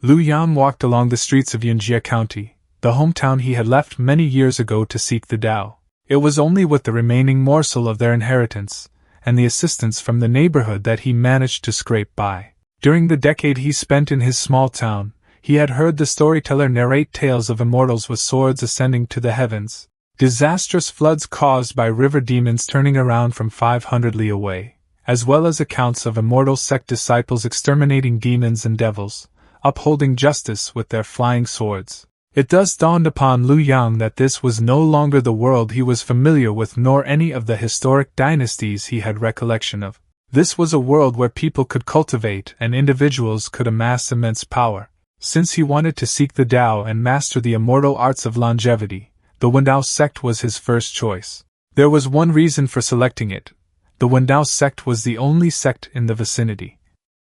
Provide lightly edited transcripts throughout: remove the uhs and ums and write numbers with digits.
Lu Yang walked along the streets of Yunjie County, the hometown he had left many years ago to seek the Tao. It was only with the remaining morsel of their inheritance, and the assistance from the neighborhood that he managed to scrape by. During the decade he spent in his small town, he had heard the storyteller narrate tales of immortals with swords ascending to the heavens, disastrous floods caused by river demons turning around from 500 li away, as well as accounts of Immortal Sect disciples exterminating demons and devils, upholding justice with their flying swords. It thus dawned upon Lu Yang that this was no longer the world he was familiar with nor any of the historic dynasties he had recollection of. This was a world where people could cultivate and individuals could amass immense power. Since he wanted to seek the Tao and master the immortal arts of longevity, the Wendao Sect was his first choice. There was one reason for selecting it. The Wendao Sect was the only sect in the vicinity.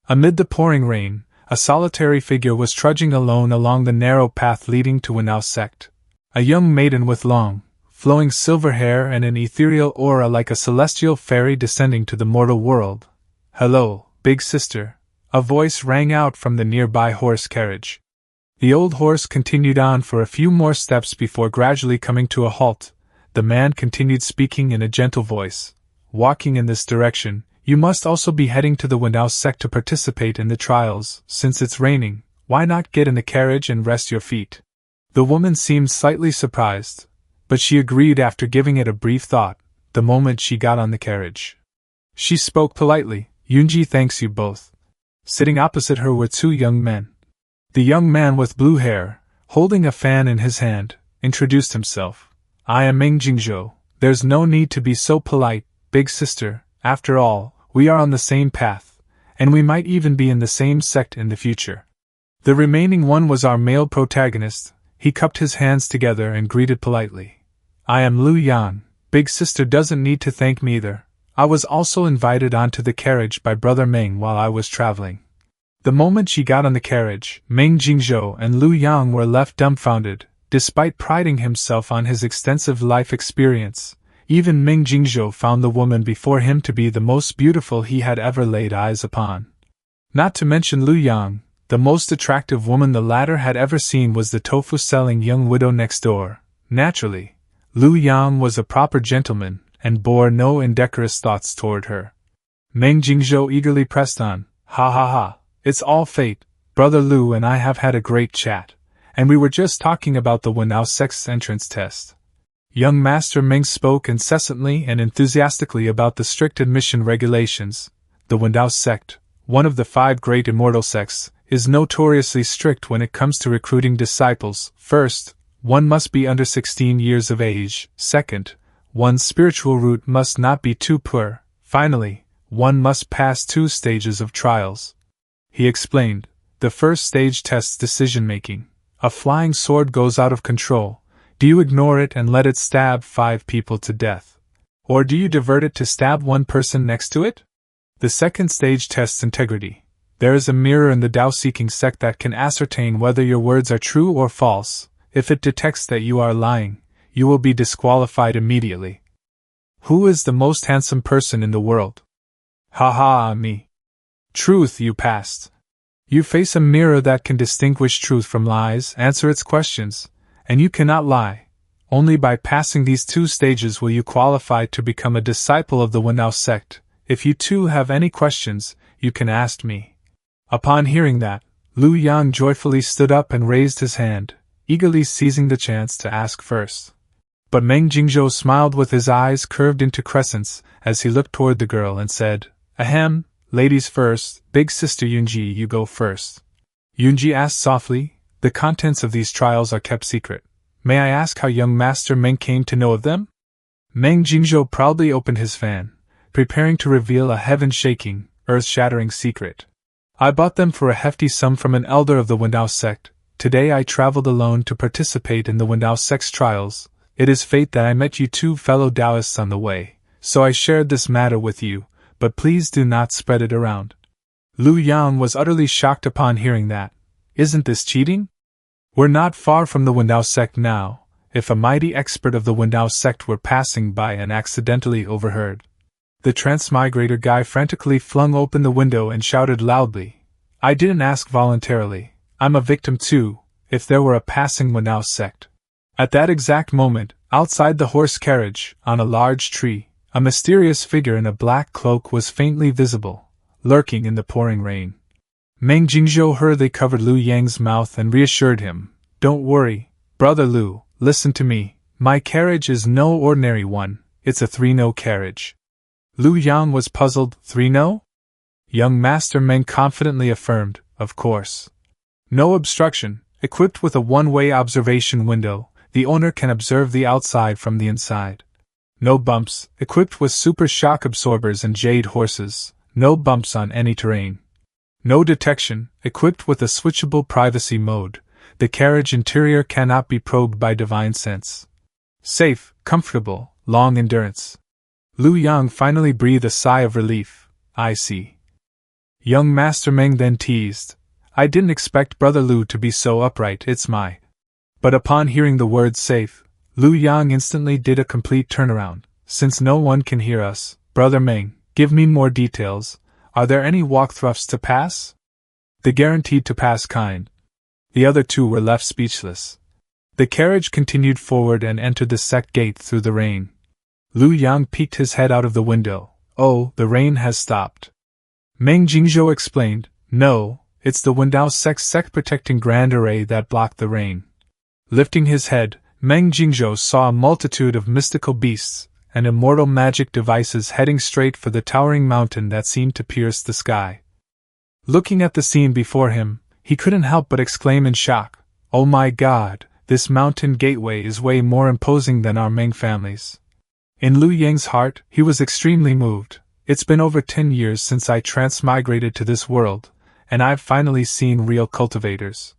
Amid the pouring rain, a solitary figure was trudging alone along the narrow path leading to Wendao Sect. A young maiden with long, flowing silver hair and an ethereal aura like a celestial fairy descending to the mortal world. "Hello, big sister," a voice rang out from the nearby horse carriage. The old horse continued on for a few more steps before gradually coming to a halt. The man continued speaking in a gentle voice. "Walking in this direction, you must also be heading to the Wendao Sect to participate in the trials. Since it's raining, why not get in the carriage and rest your feet?" The woman seemed slightly surprised, but she agreed after giving it a brief thought, the moment she got on the carriage. She spoke politely. "Yunji thanks you both." Sitting opposite her were two young men. The young man with blue hair, holding a fan in his hand, introduced himself. "I am Meng Jingzhou. There's no need to be so polite, big sister. After all, we are on the same path, and we might even be in the same sect in the future." The remaining one was our male protagonist. He cupped his hands together and greeted politely. "I am Lu Yan. Big sister doesn't need to thank me either. I was also invited onto the carriage by Brother Meng while I was traveling." The moment she got on the carriage, Meng Jingzhou and Lu Yang were left dumbfounded. Despite priding himself on his extensive life experience, even Meng Jingzhou found the woman before him to be the most beautiful he had ever laid eyes upon. Not to mention Lu Yang, the most attractive woman the latter had ever seen was the tofu-selling young widow next door. Naturally, Lu Yang was a proper gentleman and bore no indecorous thoughts toward her. Meng Jingzhou eagerly pressed on. "Ha ha ha, it's all fate. Brother Lu and I have had a great chat, and we were just talking about the Wendao Sect's entrance test." Young Master Meng spoke incessantly and enthusiastically about the strict admission regulations. The Wendao Sect, one of the 5 great immortal sects, is notoriously strict when it comes to recruiting disciples. First, one must be under 16 years of age. Second, one's spiritual root must not be too poor. Finally, one must pass 2 stages of trials. He explained. The first stage tests decision-making. A flying sword goes out of control. Do you ignore it and let it stab 5 people to death? Or do you divert it to stab 1 person next to it? The second stage tests integrity. There is a mirror in the Tao-seeking sect that can ascertain whether your words are true or false. If it detects that you are lying, you will be disqualified immediately. Who is the most handsome person in the world? Ha ha, me. Truth, you passed. You face a mirror that can distinguish truth from lies, answer its questions, and you cannot lie. Only by passing these 2 stages will you qualify to become a disciple of the Wendao Sect. If you too have any questions, you can ask me. Upon hearing that, Lu Yang joyfully stood up and raised his hand, eagerly seizing the chance to ask first. But Meng Jingzhou smiled with his eyes curved into crescents as he looked toward the girl and said, "Ahem, ladies first, big sister Yunji, you go first." Yunji asked softly, "The contents of these trials are kept secret. May I ask how young Master Meng came to know of them?" Meng Jingzhou proudly opened his fan, preparing to reveal a heaven-shaking, earth-shattering secret. "I bought them for a hefty sum from an elder of the Wendao Sect. Today I traveled alone to participate in the Wendao Sect's trials. It is fate that I met you 2 fellow Taoists on the way, so I shared this matter with you, but please do not spread it around." Lu Yang was utterly shocked upon hearing that. Isn't this cheating? We're not far from the Wendao Sect now. If a mighty expert of the Wendao Sect were passing by and accidentally overheard. The transmigrator guy frantically flung open the window and shouted loudly, "I didn't ask voluntarily. I'm a victim too, if there were a passing Wendao Sect. At that exact moment, outside the horse carriage, on a large tree, a mysterious figure in a black cloak was faintly visible, lurking in the pouring rain. Meng Jingzhou hurriedly covered Lu Yang's mouth and reassured him, "Don't worry, Brother Lu, listen to me. My carriage is no ordinary one, it's a 3-no carriage." Lu Yang was puzzled. 3-no? Young Master Meng confidently affirmed, "Of course. No obstruction, equipped with a one-way observation window, the owner can observe the outside from the inside. No bumps, equipped with super shock absorbers and jade horses, no bumps on any terrain. No detection, equipped with a switchable privacy mode, the carriage interior cannot be probed by divine sense. Safe, comfortable, long endurance." Lu Yang finally breathed a sigh of relief. "I see." Young Master Meng then teased, "I didn't expect Brother Lu to be so upright, it's my..." But upon hearing the word safe, Lu Yang instantly did a complete turnaround. "Since no one can hear us, Brother Meng, give me more details. Are there any walk-throughs to pass?" "The guaranteed to pass kind." The other two were left speechless. The carriage continued forward and entered the sect gate through the rain. Lu Yang peeked his head out of the window. "Oh, the rain has stopped." Meng Jingzhou explained, "No, it's the Wendao Sect protecting grand array that blocked the rain." Lifting his head, Meng Jingzhou saw a multitude of mystical beasts and immortal magic devices heading straight for the towering mountain that seemed to pierce the sky. Looking at the scene before him, he couldn't help but exclaim in shock, "Oh my God, this mountain gateway is way more imposing than our Meng families." In Lu Yang's heart, he was extremely moved. "It's been over 10 years since I transmigrated to this world, and I've finally seen real cultivators."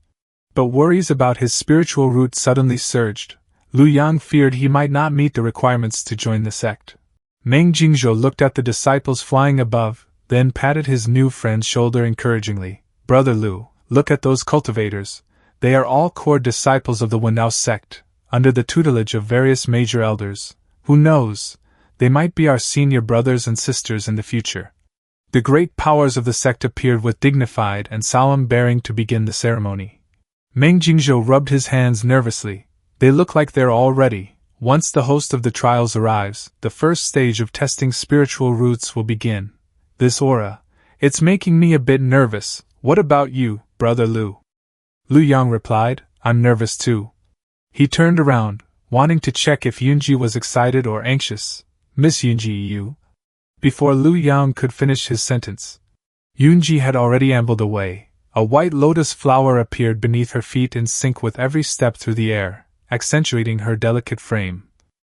But worries about his spiritual root suddenly surged. Lu Yang feared he might not meet the requirements to join the sect. Meng Jingzhou looked at the disciples flying above, then patted his new friend's shoulder encouragingly. "Brother Lu, look at those cultivators. They are all core disciples of the Wendao Sect, under the tutelage of various major elders. Who knows, they might be our senior brothers and sisters in the future." The great powers of the sect appeared with dignified and solemn bearing to begin the ceremony. Meng Jingzhou rubbed his hands nervously. "They look like they're all ready. Once the host of the trials arrives, the first stage of testing spiritual roots will begin. This aura, it's making me a bit nervous. What about you, Brother Lu?" Lu Yang replied, "I'm nervous too." He turned around, wanting to check if Yunji was excited or anxious. "Miss Yunji, you?" Before Lu Yang could finish his sentence, Yunji had already ambled away. A white lotus flower appeared beneath her feet in sync with every step through the air, accentuating her delicate frame.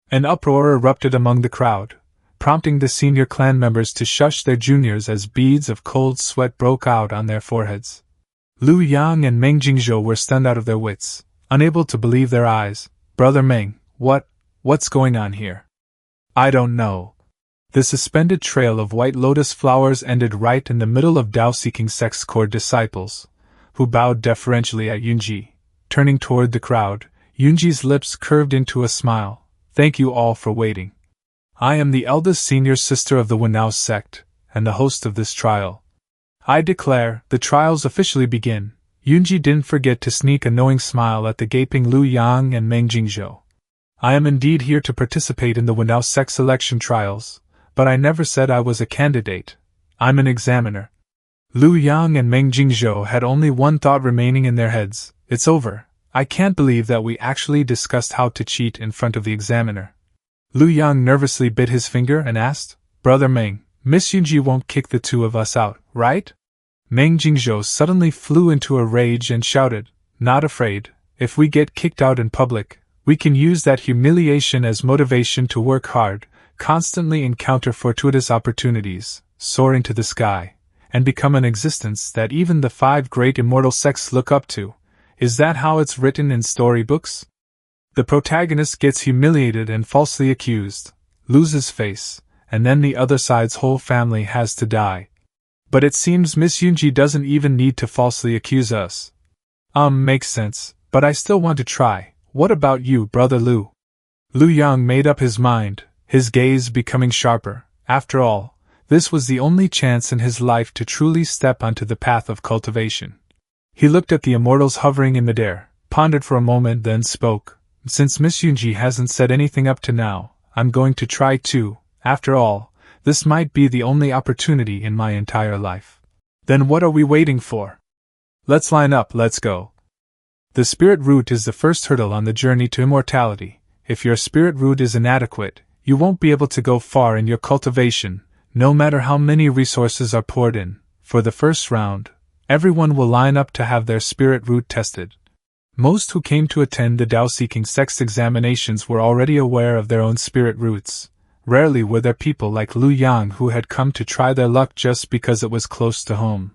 An uproar erupted among the crowd, prompting the senior clan members to shush their juniors as beads of cold sweat broke out on their foreheads. Lu Yang and Meng Jingzhou were stunned out of their wits, unable to believe their eyes. "Brother Meng, what's going on here?" "I don't know." The suspended trail of white lotus flowers ended right in the middle of Dao-seeking sect's core disciples, who bowed deferentially at Yunji. Turning toward the crowd, Yunji's lips curved into a smile. "Thank you all for waiting. I am the eldest senior sister of the Wendao Sect, and the host of this trial. I declare, the trials officially begin." Yunji didn't forget to sneak a knowing smile at the gaping Lu Yang and Meng Jingzhou. "I am indeed here to participate in the Wendao Sect selection trials, but I never said I was a candidate. I'm an examiner." Lu Yang and Meng Jingzhou had only one thought remaining in their heads. "It's over. I can't believe that we actually discussed how to cheat in front of the examiner." Lu Yang nervously bit his finger and asked, "Brother Meng, Miss Yunji won't kick the two of us out, right?" Meng Jingzhou suddenly flew into a rage and shouted, "Not afraid. If we get kicked out in public, we can use that humiliation as motivation to work hard, constantly encounter fortuitous opportunities, soar into the sky, and become an existence that even the 5 great immortal sects look up to. Is that how it's written in storybooks? The protagonist gets humiliated and falsely accused, loses face, and then the other side's whole family has to die. But it seems Miss Yunji doesn't even need to falsely accuse us." Makes sense, but I still want to try. What about you, Brother Lu?" Lu Yang made up his mind, his gaze becoming sharper. After all, this was the only chance in his life to truly step onto the path of cultivation. He looked at the immortals hovering in midair, pondered for a moment, then spoke. Since Miss Yunji hasn't said anything up to now, I'm going to try too. After all, this might be the only opportunity in my entire life. Then what are we waiting for? Let's line up, let's go. The spirit root is the first hurdle on the journey to immortality. If your spirit root is inadequate, you won't be able to go far in your cultivation, no matter how many resources are poured in. For the first round, everyone will line up to have their spirit root tested. Most who came to attend the Dao-seeking sect's examinations were already aware of their own spirit roots. Rarely were there people like Lu Yang who had come to try their luck just because it was close to home.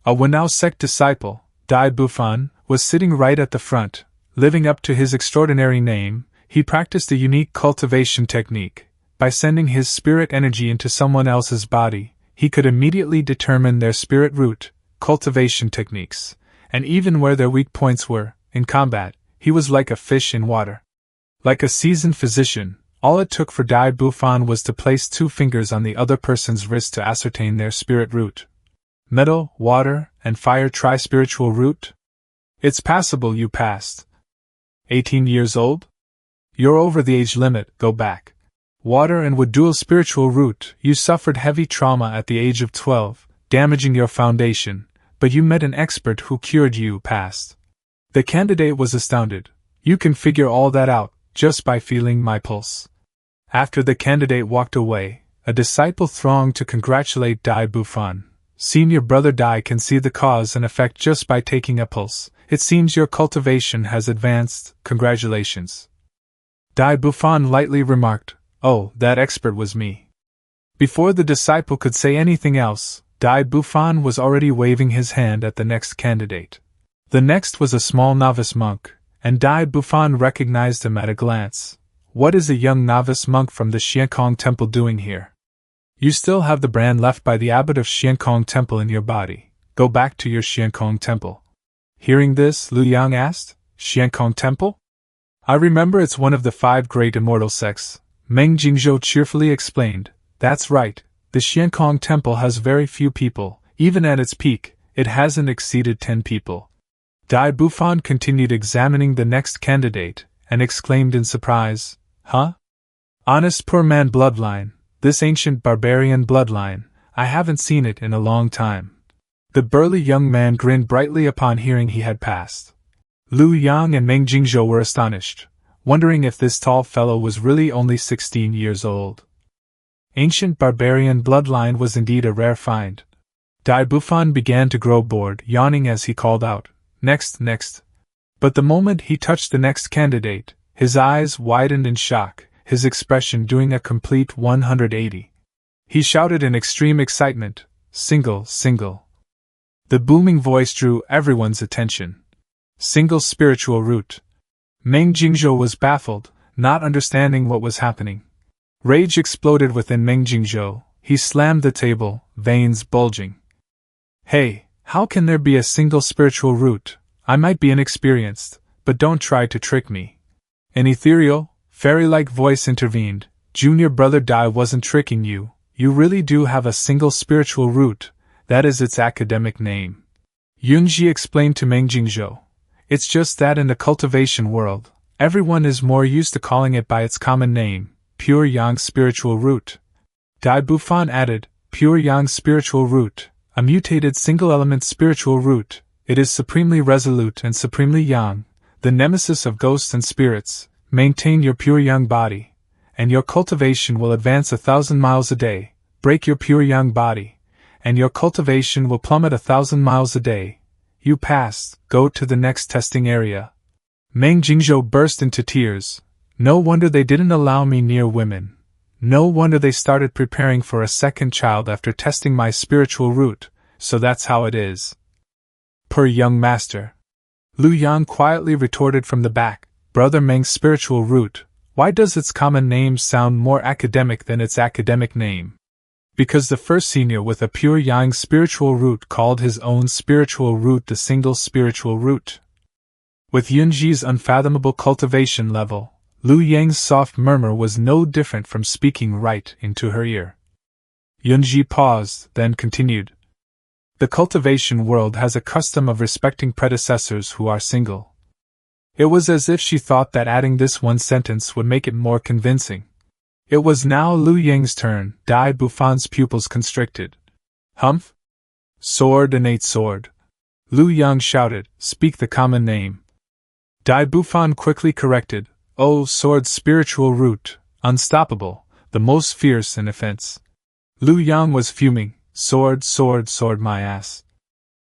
A Wendao Sect disciple, Dai Bufan, was sitting right at the front. Living up to his extraordinary name, he practiced a unique cultivation technique. By sending his spirit energy into someone else's body, he could immediately determine their spirit root, cultivation techniques, and even where their weak points were. In combat, he was like a fish in water. Like a seasoned physician, all it took for Dai Bufan was to place 2 fingers on the other person's wrist to ascertain their spirit root. Metal, water, and fire tri-spiritual root? It's passable, you passed. 18 years old? You're over the age limit, go back. Water and wood dual spiritual root, you suffered heavy trauma at the age of 12, damaging your foundation, but you met an expert who cured you, passed. The candidate was astounded. You can figure all that out, just by feeling my pulse. After the candidate walked away, a disciple thronged to congratulate Dai Bufan. Senior brother Dai can see the cause and effect just by taking a pulse. It seems your cultivation has advanced, congratulations. Dai Bufan lightly remarked, oh, that expert was me. Before the disciple could say anything else, Dai Bufan was already waving his hand at the next candidate. The next was a small novice monk, and Dai Bufan recognized him at a glance. What is a young novice monk from the Xiankong Temple doing here? You still have the brand left by the abbot of Xiankong Temple in your body. Go back to your Xiankong Temple. Hearing this, Lu Yang asked, Xiankong Temple? I remember it's one of the 5 great immortal sects. Meng Jingzhou cheerfully explained. That's right, the Xiankong Temple has very few people. Even at its peak, it hasn't exceeded 10 people. Dai Bufan continued examining the next candidate, and exclaimed in surprise, huh? Honest poor man bloodline, this ancient barbarian bloodline, I haven't seen it in a long time. The burly young man grinned brightly upon hearing he had passed. Lu Yang and Meng Jingzhou were astonished, wondering if this tall fellow was really only 16 years old. Ancient barbarian bloodline was indeed a rare find. Dai Bufan began to grow bored, yawning as he called out, next, next. But the moment he touched the next candidate, his eyes widened in shock, his expression doing a complete 180. He shouted in extreme excitement, single, single. The booming voice drew everyone's attention. Single spiritual root. Meng Jingzhou was baffled, not understanding what was happening. Rage exploded within Meng Jingzhou. He slammed the table, veins bulging. Hey, how can there be a single spiritual root? I might be inexperienced, but don't try to trick me. An ethereal, fairy-like voice intervened. Junior brother Dai wasn't tricking you. You really do have a single spiritual root. That is its academic name. Yunji explained to Meng Jingzhou. It's just that in the cultivation world, everyone is more used to calling it by its common name, pure yang spiritual root. Dai Bufan added, pure yang spiritual root, a mutated single-element spiritual root. It is supremely resolute and supremely yang, the nemesis of ghosts and spirits. Maintain your pure yang body, and your cultivation will advance 1,000 miles a day. Break your pure yang body, and your cultivation will plummet 1,000 miles a day. You passed, go to the next testing area. Meng Jingzhou burst into tears. No wonder they didn't allow me near women. No wonder they started preparing for a second child after testing my spiritual root, so that's how it is. Per young master. Lu Yang quietly retorted from the back, Brother Meng's spiritual root, why does its common name sound more academic than its academic name? Because the first senior with a pure yang spiritual root called his own spiritual root the single spiritual root. With Yunji's unfathomable cultivation level, Lu Yang's soft murmur was no different from speaking right into her ear. Yunji paused, then continued. The cultivation world has a custom of respecting predecessors who are single. It was as if she thought that adding this one sentence would make it more convincing. It was now Liu Yang's turn. Dai Bufan's pupils constricted. Humph? Sword, innate sword. Liu Yang shouted, speak the common name. Dai Bufan quickly corrected, oh, sword spiritual root, unstoppable, the most fierce in offense. Liu Yang was fuming, sword, sword, sword my ass.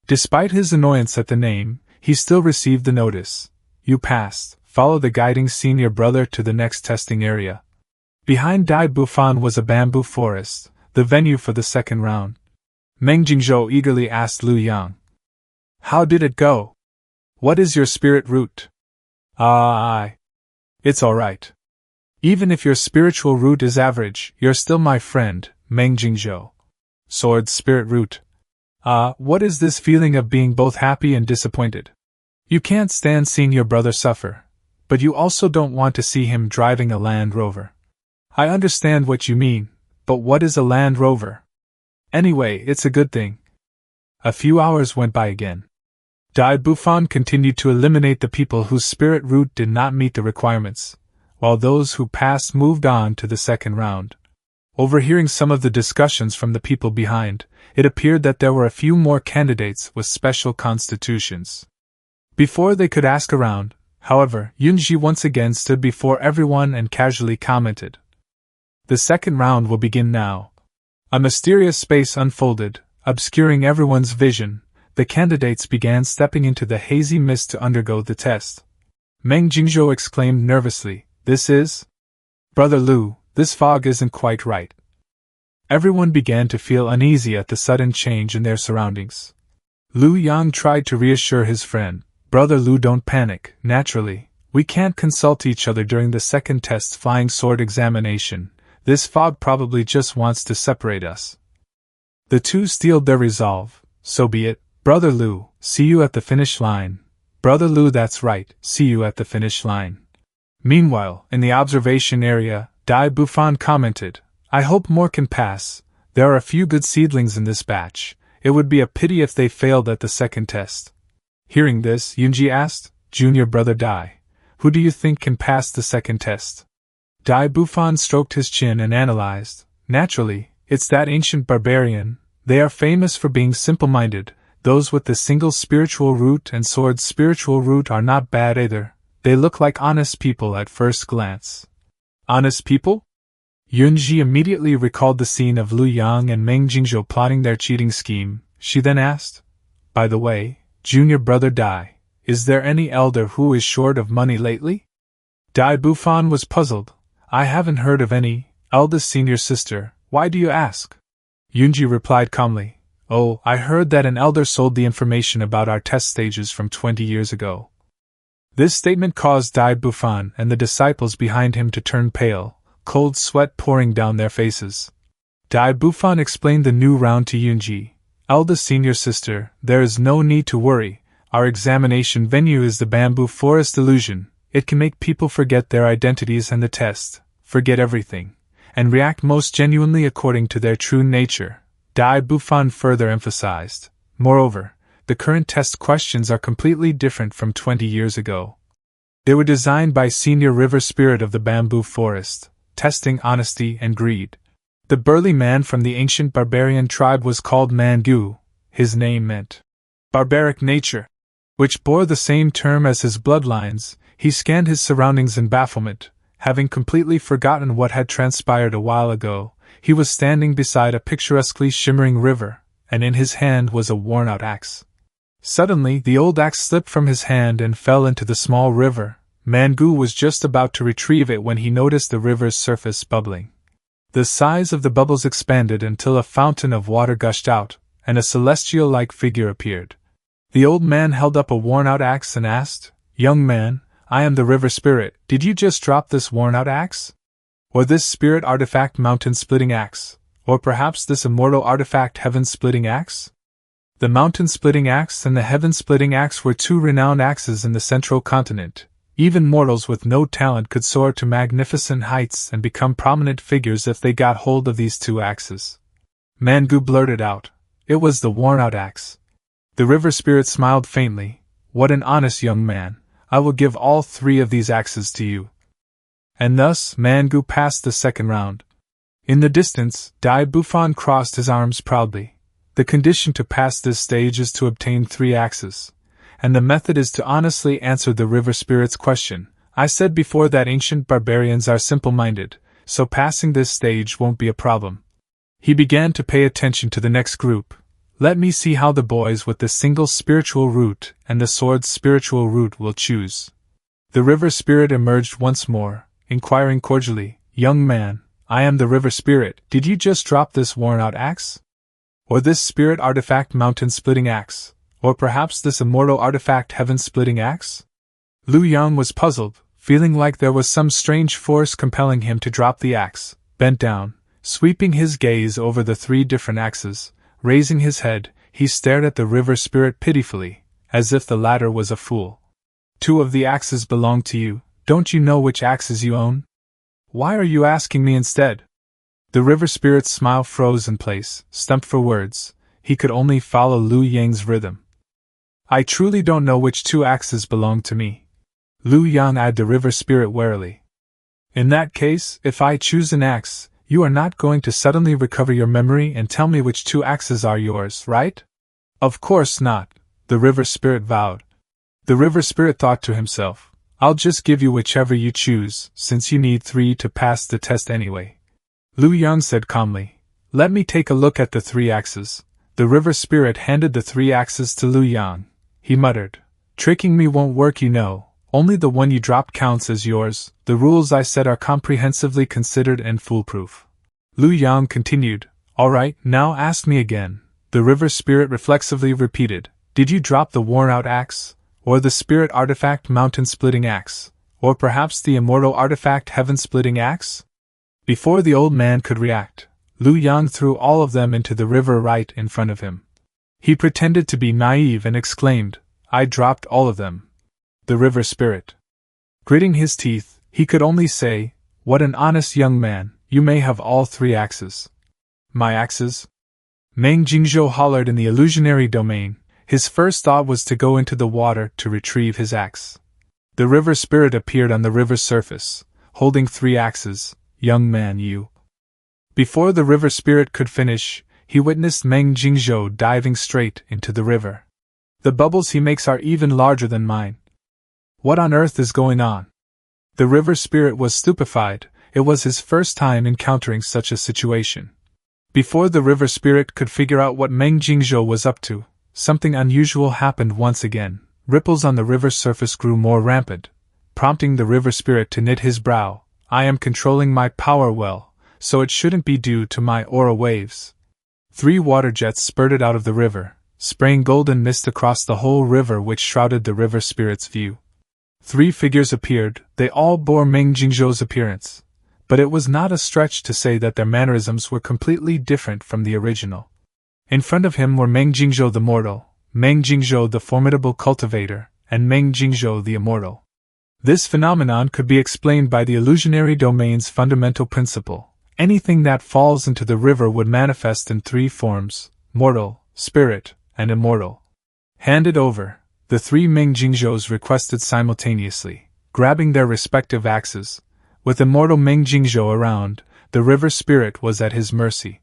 Despite his annoyance at the name, he still received the notice. You passed, follow the guiding senior brother to the next testing area. Behind Dai Bufan was a bamboo forest, the venue for the second round. Meng Jingzhou eagerly asked Liu Yang. How did it go? What is your spirit root? It's alright. Even if your spiritual root is average, you're still my friend, Meng Jingzhou. Sword spirit root. What is this feeling of being both happy and disappointed? You can't stand seeing your brother suffer, but you also don't want to see him driving a Land Rover. I understand what you mean, but what is a Land Rover? Anyway, it's a good thing. A few hours went by again. Dai Bufan continued to eliminate the people whose spirit root did not meet the requirements, while those who passed moved on to the second round. Overhearing some of the discussions from the people behind, it appeared that there were a few more candidates with special constitutions. Before they could ask around, however, Yunji once again stood before everyone and casually commented. The second round will begin now. A mysterious space unfolded, obscuring everyone's vision. The candidates began stepping into the hazy mist to undergo the test. Meng Jingzhou exclaimed nervously, this is? Brother Liu, this fog isn't quite right. Everyone began to feel uneasy at the sudden change in their surroundings. Liu Yang tried to reassure his friend, Brother Liu, don't panic, naturally, we can't consult each other during the second test's flying sword examination. This fog probably just wants to separate us. The two steeled their resolve, so be it. Brother Liu, see you at the finish line. Brother Liu, that's right, see you at the finish line. Meanwhile, in the observation area, Dai Bufan commented, I hope more can pass. There are a few good seedlings in this batch. It would be a pity if they failed at the second test. Hearing this, Yunji asked, Junior brother Dai, who do you think can pass the second test? Dai Bufan stroked his chin and analyzed, naturally, it's that ancient barbarian. They are famous for being simple-minded. Those with the single spiritual root and sword spiritual root are not bad either. They look like honest people at first glance. Honest people? Yunji immediately recalled the scene of Liu Yang and Meng Jingzhou plotting their cheating scheme. She then asked, by the way, Junior brother Dai, is there any elder who is short of money lately? Dai Bufan was puzzled. I haven't heard of any. Eldest senior sister, why do you ask? Yunji replied calmly, oh, I heard that an elder sold the information about our test stages from 20 years ago. This statement caused Dai Bufan and the disciples behind him to turn pale, cold sweat pouring down their faces. Dai Bufan explained the new round to Yunji. Eldest senior sister, there is no need to worry. Our examination venue is the bamboo forest illusion. It can make people forget their identities and the test, forget everything, and react most genuinely according to their true nature, Dai Bufan further emphasized. Moreover, the current test questions are completely different from 20 years ago. They were designed by Senior River Spirit of the Bamboo Forest, testing honesty and greed. The burly man from the ancient barbarian tribe was called Mangu. His name meant barbaric nature, which bore the same term as his bloodlines. He scanned his surroundings in bafflement. Having completely forgotten what had transpired a while ago, he was standing beside a picturesquely shimmering river, and in his hand was a worn-out axe. Suddenly, the old axe slipped from his hand and fell into the small river. Mangu was just about to retrieve it when he noticed the river's surface bubbling. The size of the bubbles expanded until a fountain of water gushed out, and a celestial-like figure appeared. The old man held up a worn-out axe and asked, Young man, I am the river spirit. Did you just drop this worn-out axe? Or this spirit artifact mountain-splitting axe? Or perhaps this immortal artifact heaven-splitting axe? The mountain-splitting axe and the heaven-splitting axe were two renowned axes in the central continent. Even mortals with no talent could soar to magnificent heights and become prominent figures if they got hold of these two axes. Mangu blurted out, It was the worn-out axe. The river spirit smiled faintly. What an honest young man. I will give all 3 of these axes to you. And thus, Mangu passed the second round. In the distance, Dai Bufan crossed his arms proudly. The condition to pass this stage is to obtain 3 axes. And the method is to honestly answer the river spirit's question. I said before that ancient barbarians are simple-minded, so passing this stage won't be a problem. He began to pay attention to the next group. Let me see how the boys with the single spiritual root and the sword's spiritual root will choose. The river spirit emerged once more, inquiring cordially, Young man, I am the river spirit. Did you just drop this worn-out axe? Or this spirit artifact mountain-splitting axe? Or perhaps this immortal artifact heaven-splitting axe? Lu Yang was puzzled, feeling like there was some strange force compelling him to drop the axe, bent down, sweeping his gaze over the 3 different axes. Raising his head, he stared at the river spirit pitifully, as if the latter was a fool. 2 of the axes belong to you. Don't you know which axes you own? Why are you asking me instead? The river spirit's smile froze in place, stumped for words. He could only follow Lu Yang's rhythm. I truly don't know which 2 axes belong to me. Lu Yang eyed the river spirit warily. In that case, if I choose an axe, you are not going to suddenly recover your memory and tell me which 2 axes are yours, right? Of course not, the river spirit vowed. The river spirit thought to himself, I'll just give you whichever you choose, since you need 3 to pass the test anyway. Lu Yang said calmly, Let me take a look at the 3 axes. The river spirit handed the 3 axes to Lu Yang. He muttered, Tricking me won't work, you know. Only the one you dropped counts as yours. The rules I set are comprehensively considered and foolproof. Lu Yang continued, All right, now ask me again. The river spirit reflexively repeated, Did you drop the worn-out axe? Or the spirit artifact mountain-splitting axe? Or perhaps the immortal artifact heaven-splitting axe? Before the old man could react, Lu Yang threw all of them into the river right in front of him. He pretended to be naive and exclaimed, I dropped all of them. The river spirit. Gritting his teeth, he could only say, What an honest young man, you may have all 3 axes. My axes? Meng Jingzhou hollered in the illusionary domain. His first thought was to go into the water to retrieve his axe. The river spirit appeared on the river's surface, holding 3 axes. Young man, you. Before the river spirit could finish, he witnessed Meng Jingzhou diving straight into the river. The bubbles he makes are even larger than mine. What on earth is going on? The river spirit was stupefied. It was his first time encountering such a situation. Before the river spirit could figure out what Meng Jingzhou was up to, something unusual happened once again. Ripples on the river's surface grew more rampant, prompting the river spirit to knit his brow. I am controlling my power well, so it shouldn't be due to my aura waves. 3 water jets spurted out of the river, spraying golden mist across the whole river which shrouded the river spirit's view. 3 figures appeared. They all bore Meng Jingzhou's appearance. But it was not a stretch to say that their mannerisms were completely different from the original. In front of him were Meng Jingzhou the mortal, Meng Jingzhou the formidable cultivator, and Meng Jingzhou the immortal. This phenomenon could be explained by the illusionary domain's fundamental principle. Anything that falls into the river would manifest in 3 forms: mortal, spirit, and immortal. Handed over, the 3 Meng Jingzhous requested simultaneously, grabbing their respective axes. With immortal Meng Jingzhou around, the river spirit was at his mercy.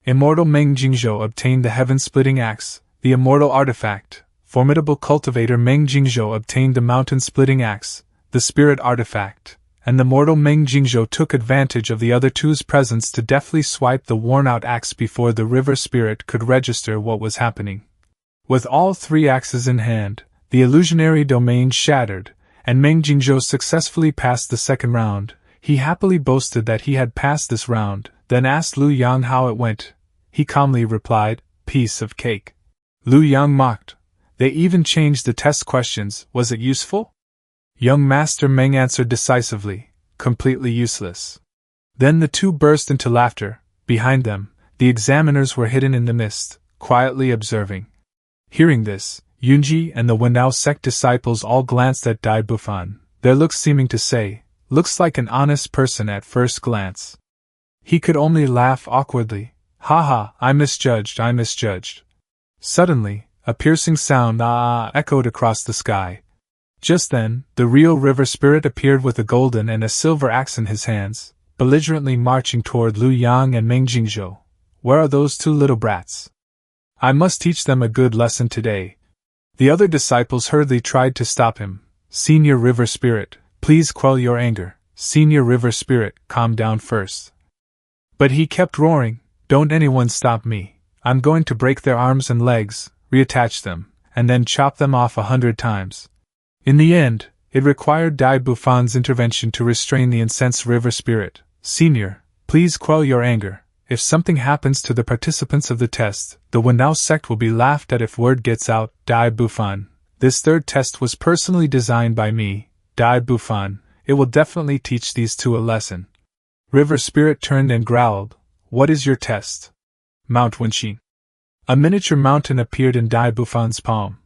Immortal Meng Jingzhou obtained the heaven-splitting axe, the immortal artifact. Formidable cultivator Meng Jingzhou obtained the mountain-splitting axe, the spirit artifact, and the mortal Meng Jingzhou took advantage of the other 2's presence to deftly swipe the worn-out axe before the river spirit could register what was happening. With all 3 axes in hand, the illusionary domain shattered, and Meng Jingzhou successfully passed the second round. He happily boasted that he had passed this round, then asked Lu Yang how it went. He calmly replied, Piece of cake. Lu Yang mocked. They even changed the test questions. Was it useful? Young Master Meng answered decisively, completely useless. Then the 2 burst into laughter. Behind them, the examiners were hidden in the mist, quietly observing. Hearing this, Yunji and the Wendao Sect disciples all glanced at Dai Bufan, their looks seeming to say, Looks like an honest person at first glance. He could only laugh awkwardly. Ha ha, I misjudged. Suddenly, a piercing sound echoed across the sky. Just then, the real river spirit appeared with a golden and a silver axe in his hands, belligerently marching toward Lu Yang and Meng Jingzhou. Where are those two little brats? I must teach them a good lesson today. The other disciples hurriedly tried to stop him. Senior River Spirit, please quell your anger. Senior River Spirit, calm down first. But he kept roaring, don't anyone stop me. I'm going to break their arms and legs, reattach them, and then chop them off 100 times. In the end, it required Dai Bufan's intervention to restrain the incensed river spirit. Senior, please quell your anger. If something happens to the participants of the test, the Wendao Sect will be laughed at if word gets out. Dai Bufan, this third test was personally designed by me. Dai Bufan, it will definitely teach these two a lesson. River Spirit turned and growled, what is your test? Mount Wenxin. A miniature mountain appeared in Dai Bufan's palm.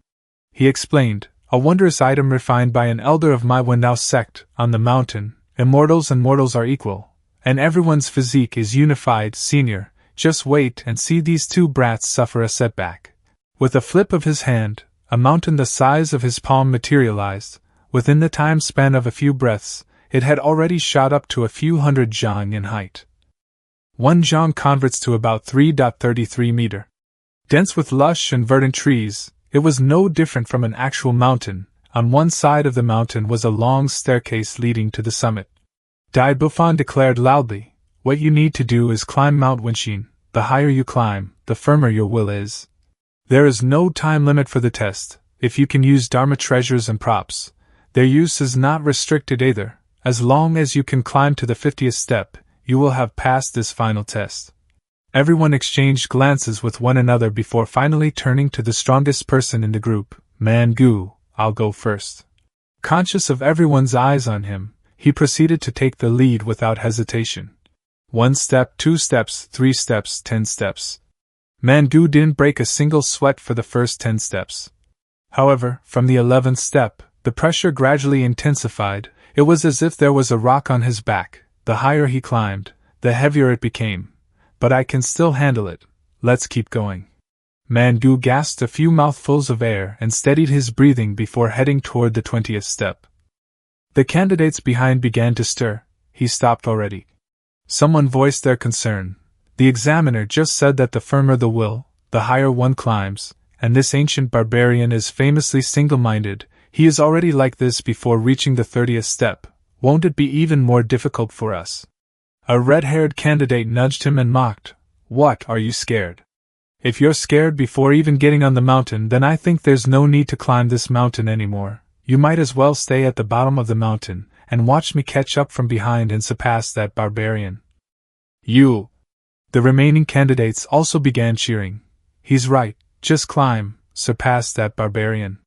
He explained, a wondrous item refined by an elder of my Wendao Sect. On the mountain, immortals and mortals are equal, and everyone's physique is unified. Senior, just wait and see these two brats suffer a setback. With a flip of his hand, a mountain the size of his palm materialized. Within the time span of a few breaths, it had already shot up to a few hundred zhang in height. 1 zhang converts to about 3.33 meter. Dense with lush and verdant trees, it was no different from an actual mountain. On one side of the mountain was a long staircase leading to the summit. Dai Bufan declared loudly, what you need to do is climb Mount Wenxin. The higher you climb, the firmer your will is. There is no time limit for the test. If you can use Dharma treasures and props, their use is not restricted either. As long as you can climb to the 50th step, you will have passed this final test. Everyone exchanged glances with one another before finally turning to the strongest person in the group. Mangu, I'll go first. Conscious of everyone's eyes on him, he proceeded to take the lead without hesitation. 1 step, 2 steps, 3 steps, 10 steps. Mangu didn't break a single sweat for the first 10 steps. However, from the 11th step, the pressure gradually intensified. It was as if there was a rock on his back. The higher he climbed, the heavier it became. But I can still handle it. Let's keep going. Mangu gasped a few mouthfuls of air and steadied his breathing before heading toward the 20th step. The candidates behind began to stir. He stopped already. Someone voiced their concern. The examiner just said that the firmer the will, the higher one climbs, and this ancient barbarian is famously single-minded. He is already like this before reaching the 30th step. Won't it be even more difficult for us? A red-haired candidate nudged him and mocked. What, are you scared? If you're scared before even getting on the mountain, then I think there's no need to climb this mountain anymore. You might as well stay at the bottom of the mountain and watch me catch up from behind and surpass that barbarian. You! The remaining candidates also began cheering. He's right, just climb, surpass that barbarian.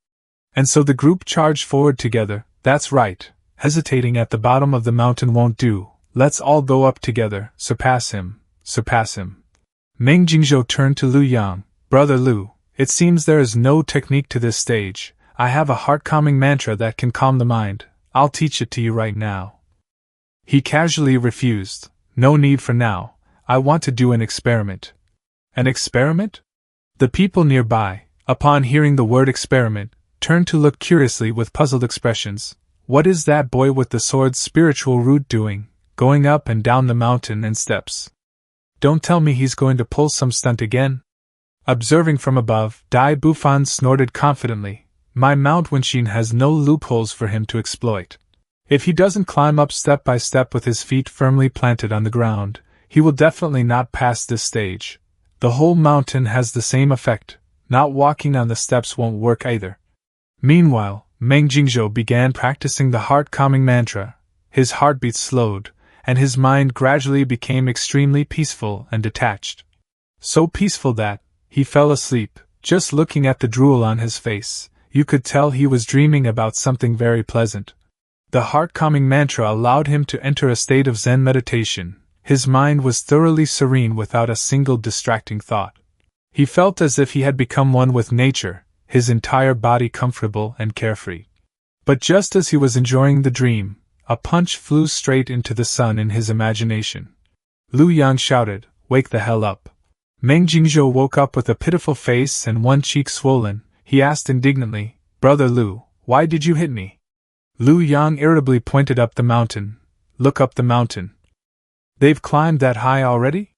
And so the group charged forward together. That's right, hesitating at the bottom of the mountain won't do. Let's all go up together. Surpass him, surpass him. Meng Jingzhou turned to Lu Yang. Brother Lu, it seems there is no technique to this stage. I have a heart-calming mantra that can calm the mind. I'll teach it to you right now. He casually refused. No need for now. I want to do an experiment. An experiment? The people nearby, upon hearing the word experiment, turned to look curiously with puzzled expressions. What is that boy with the sword's spiritual root doing, going up and down the mountain and steps? Don't tell me he's going to pull some stunt again? Observing from above, Dai Bufan snorted confidently. My Mount Wenxin has no loopholes for him to exploit. If he doesn't climb up step by step with his feet firmly planted on the ground, he will definitely not pass this stage. The whole mountain has the same effect. Not walking on the steps won't work either. Meanwhile, Meng Jingzhou began practicing the heart-calming mantra. His heartbeat slowed, and his mind gradually became extremely peaceful and detached. So peaceful that he fell asleep, just looking at the drool on his face. You could tell he was dreaming about something very pleasant. The heart-calming mantra allowed him to enter a state of Zen meditation. His mind was thoroughly serene without a single distracting thought. He felt as if he had become one with nature, his entire body comfortable and carefree. But just as he was enjoying the dream, a punch flew straight into the sun in his imagination. Lu Yang shouted, "Wake the hell up! Meng Jingzhou woke up with a pitiful face and one cheek swollen. He asked indignantly, "Brother Lu, why did you hit me?" Lu Yang irritably pointed up the mountain. "Look up the mountain. They've climbed that high already?"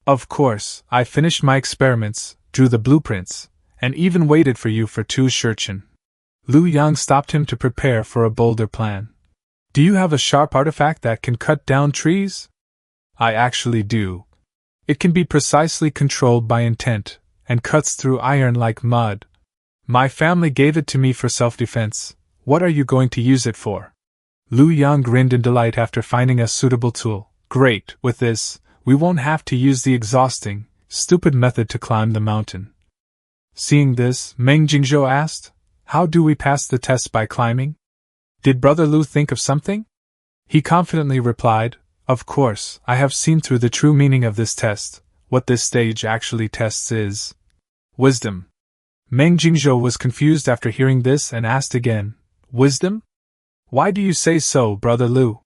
"Of course, I finished my experiments, drew the blueprints, and even waited for you for 2 shurchen." Lu Yang stopped him to prepare for a bolder plan. "Do you have a sharp artifact that can cut down trees?" "I actually do. It can be precisely controlled by intent, and cuts through iron like mud. My family gave it to me for self-defense. What are you going to use it for?" Lu Yang grinned in delight after finding a suitable tool. "Great, with this, we won't have to use the exhausting, stupid method to climb the mountain." Seeing this, Meng Jingzhou asked, "How do we pass the test by climbing? Did Brother Lu think of something?" He confidently replied, "Of course, I have seen through the true meaning of this test. What this stage actually tests is wisdom." Meng Jingzhou was confused after hearing this and asked again, "Wisdom? Why do you say so, Brother Lu?"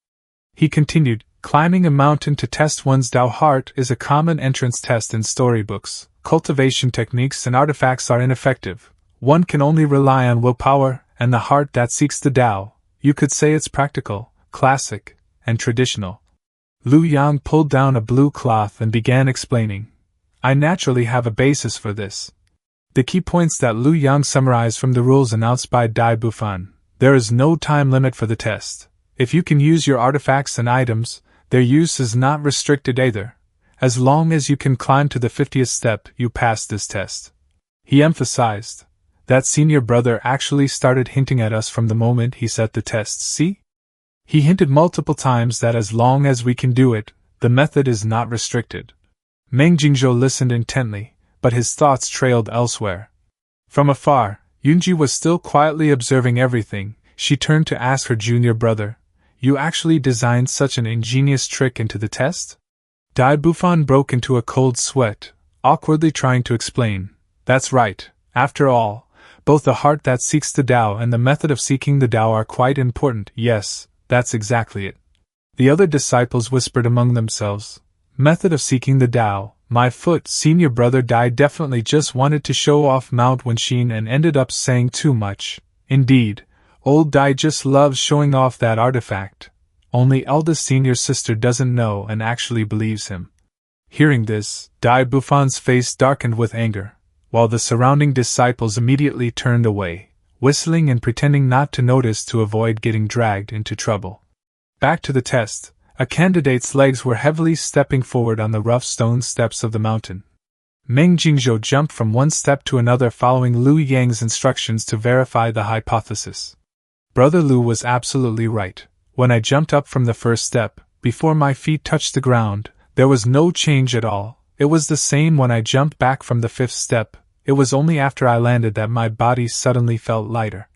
He continued, "Climbing a mountain to test one's Dao heart is a common entrance test in storybooks. Cultivation techniques and artifacts are ineffective. One can only rely on willpower and the heart that seeks the Dao. You could say it's practical, classic, and traditional." Lu Yang pulled down a blue cloth and began explaining. "I naturally have a basis for this." The key points that Lu Yang summarized from the rules announced by Dai Bufan. There is no time limit for the test. If you can use your artifacts and items, their use is not restricted either. As long as you can climb to the 50th step, you pass this test. He emphasized that senior brother actually started hinting at us from the moment he set the test. See? He hinted multiple times that as long as we can do it, the method is not restricted. Meng Jingzhou listened intently, but his thoughts trailed elsewhere. From afar, Yunji was still quietly observing everything. She turned to ask her junior brother, "You actually designed such an ingenious trick into the test?" Dai Bufan broke into a cold sweat, awkwardly trying to explain. "That's right. After all, both the heart that seeks the Tao and the method of seeking the Tao are quite important." "Yes, that's exactly it." The other disciples whispered among themselves. "Method of seeking the Tao, my foot." Senior brother Dai definitely just wanted to show off Mount Wenxin and ended up saying too much. Indeed, old Dai just loves showing off that artifact. Only eldest senior sister doesn't know and actually believes him. Hearing this, Dai Bufan's face darkened with anger, while the surrounding disciples immediately turned away, whistling and pretending not to notice to avoid getting dragged into trouble. Back to the test, a candidate's legs were heavily stepping forward on the rough stone steps of the mountain. Meng Jingzhou jumped from one step to another following Lu Yang's instructions to verify the hypothesis. Brother Lu was absolutely right. When I jumped up from the first step, before my feet touched the ground, there was no change at all. It was the same when I jumped back from the 5th step. It was only after I landed that my body suddenly felt lighter.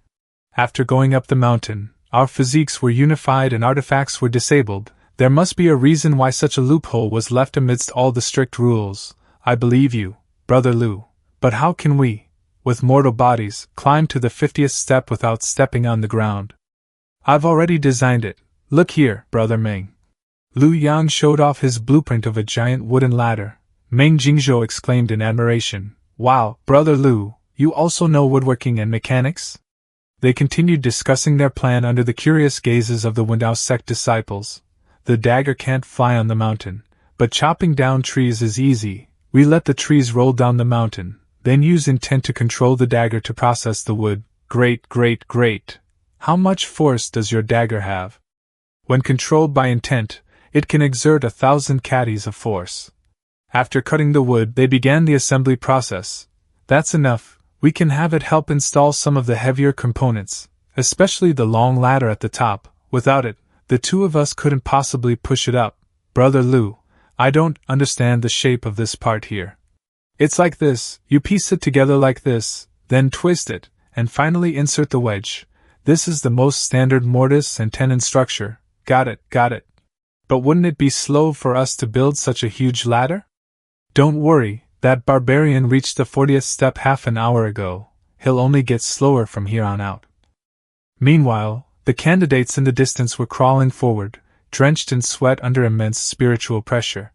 After going up the mountain, our physiques were unified and artifacts were disabled. There must be a reason why such a loophole was left amidst all the strict rules. I believe you, Brother Lu, but how can we, with mortal bodies, climb to the 50th step without stepping on the ground? I've already designed it. Look here, Brother Meng. Lu Yang showed off his blueprint of a giant wooden ladder. Meng Jingzhou exclaimed in admiration. "Wow, Brother Lu, you also know woodworking and mechanics?" They continued discussing their plan under the curious gazes of the Wendao Sect disciples. "The dagger can't fly on the mountain, but chopping down trees is easy. We let the trees roll down the mountain, then use intent to control the dagger to process the wood." Great, great, great! How much force does your dagger have? When controlled by intent, it can exert 1,000 caddies of force. After cutting the wood, they began the assembly process. That's enough. We can have it help install some of the heavier components, especially the long ladder at the top. Without it, the two of us couldn't possibly push it up. Brother Lu, I don't understand the shape of this part here. It's like this. You piece it together like this, then twist it, and finally insert the wedge. This is the most standard mortise and tenon structure. Got it, got it. But wouldn't it be slow for us to build such a huge ladder? Don't worry, that barbarian reached the 40th step half an hour ago. He'll only get slower from here on out. Meanwhile, the candidates in the distance were crawling forward, drenched in sweat under immense spiritual pressure.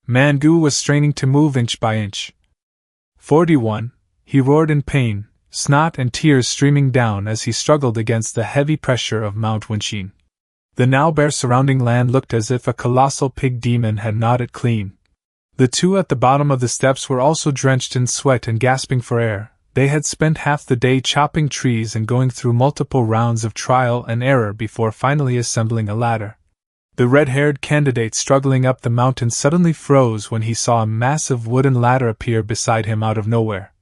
Mangu was straining to move inch by inch. 41, he roared in pain, snot and tears streaming down as he struggled against the heavy pressure of Mount Wenqin. The now bare surrounding land looked as if a colossal pig demon had gnawed it clean. The two at the bottom of the steps were also drenched in sweat and gasping for air. They had spent half the day chopping trees and going through multiple rounds of trial and error before finally assembling a ladder. The red-haired candidate struggling up the mountain suddenly froze when he saw a massive wooden ladder appear beside him out of nowhere.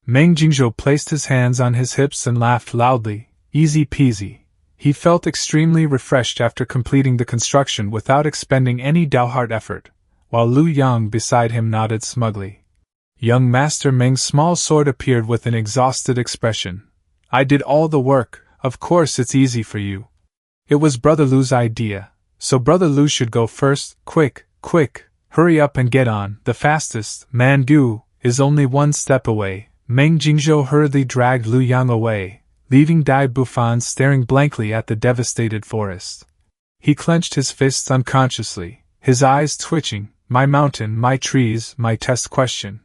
Meng Jingzhou placed his hands on his hips and laughed loudly. Easy peasy. He felt extremely refreshed after completing the construction without expending any downhard effort, while Lu Yang beside him nodded smugly. Young Master Meng's small sword appeared with an exhausted expression. I did all the work, of course it's easy for you. It was Brother Lu's idea, so Brother Lu should go first. Quick, quick, hurry up and get on. The fastest, Mangu, is only one step away. Meng Jingzhou hurriedly dragged Lu Yang away, leaving Dai Bufan staring blankly at the devastated forest. He clenched his fists unconsciously, his eyes twitching. My mountain, my trees, my test question.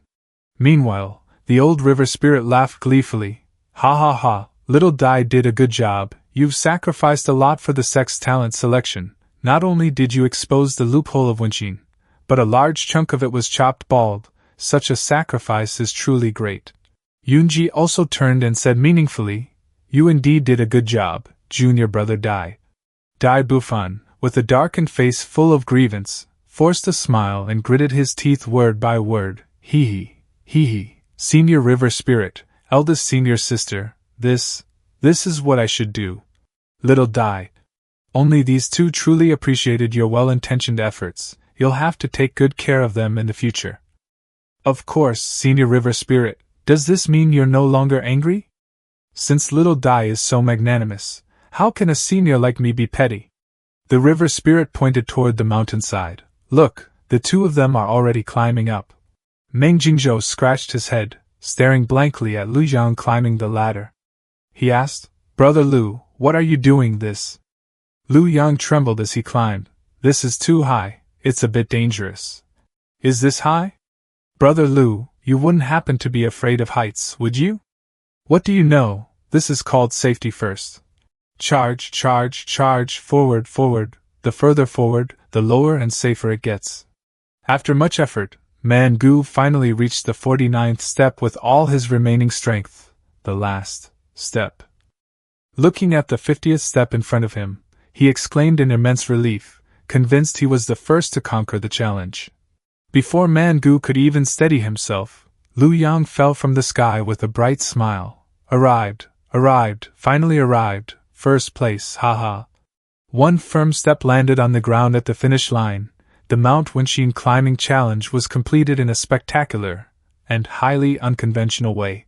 Meanwhile, the old river spirit laughed gleefully. Ha ha ha, little Dai did a good job. You've sacrificed a lot for the sect's talent selection. Not only did you expose the loophole of Wenqin, but a large chunk of it was chopped bald. Such a sacrifice is truly great. Yunji also turned and said meaningfully, You indeed did a good job, junior brother Dai. Dai Bufan, with a darkened face full of grievance, forced a smile and gritted his teeth word by word. Hee hee, senior river spirit, eldest senior sister, this is what I should do. Little Dai. Only these two truly appreciated your well-intentioned efforts. You'll have to take good care of them in the future. Of course, senior river spirit, does this mean you're no longer angry? Since little Dai is so magnanimous, how can a senior like me be petty? The river spirit pointed toward the mountainside. Look, the two of them are already climbing up. Meng Jingzhou scratched his head, staring blankly at Lu Yang climbing the ladder. He asked, Brother Lu, what are you doing this? Lu Yang trembled as he climbed. This is too high, it's a bit dangerous. Is this high? Brother Lu, you wouldn't happen to be afraid of heights, would you? What do you know, this is called safety first. Charge, charge, charge, forward, forward, the further forward, the lower and safer it gets. After much effort, Mangu finally reached the 49th step with all his remaining strength, the last step. Looking at the 50th step in front of him, he exclaimed in immense relief, convinced he was the first to conquer the challenge. Before Mangu could even steady himself, Lu Yang fell from the sky with a bright smile. Arrived, finally arrived, first place, haha. One firm step landed on the ground at the finish line. The Mount Wenqin climbing challenge was completed in a spectacular and highly unconventional way.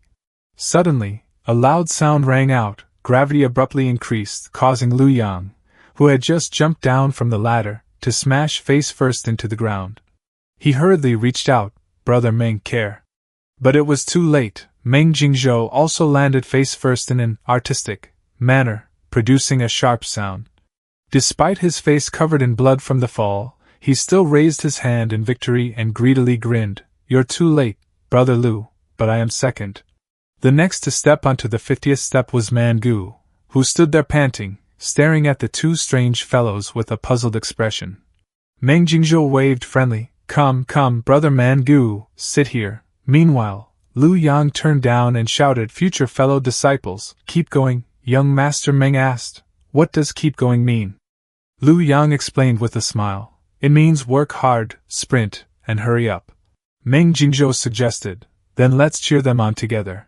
Suddenly, a loud sound rang out, gravity abruptly increased, causing Lu Yang, who had just jumped down from the ladder, to smash face first into the ground. He hurriedly reached out, Brother Meng care. But it was too late. Meng Jingzhou also landed face first in an artistic manner, producing a sharp sound. Despite his face covered in blood from the fall, he still raised his hand in victory and greedily grinned. You're too late, Brother Lu, but I am second. The next to step onto the 50th step was Mangu, who stood there panting, staring at the two strange fellows with a puzzled expression. Meng Jingzhou waved friendly. Come, Brother Mangu, sit here. Meanwhile, Lu Yang turned down and shouted, Future fellow disciples, keep going. Young Master Meng asked, What does keep going mean? Lu Yang explained with a smile. It means work hard, sprint, and hurry up. Meng Jingzhou suggested, Then let's cheer them on together.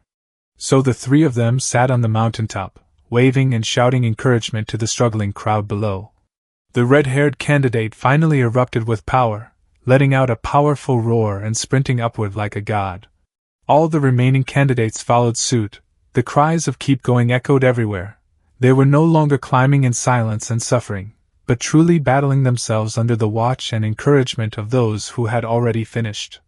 So the three of them sat on the mountaintop, waving and shouting encouragement to the struggling crowd below. The red-haired candidate finally erupted with power, letting out a powerful roar and sprinting upward like a god. All the remaining candidates followed suit. The cries of keep going echoed everywhere. They were no longer climbing in silence and suffering, but truly battling themselves under the watch and encouragement of those who had already finished.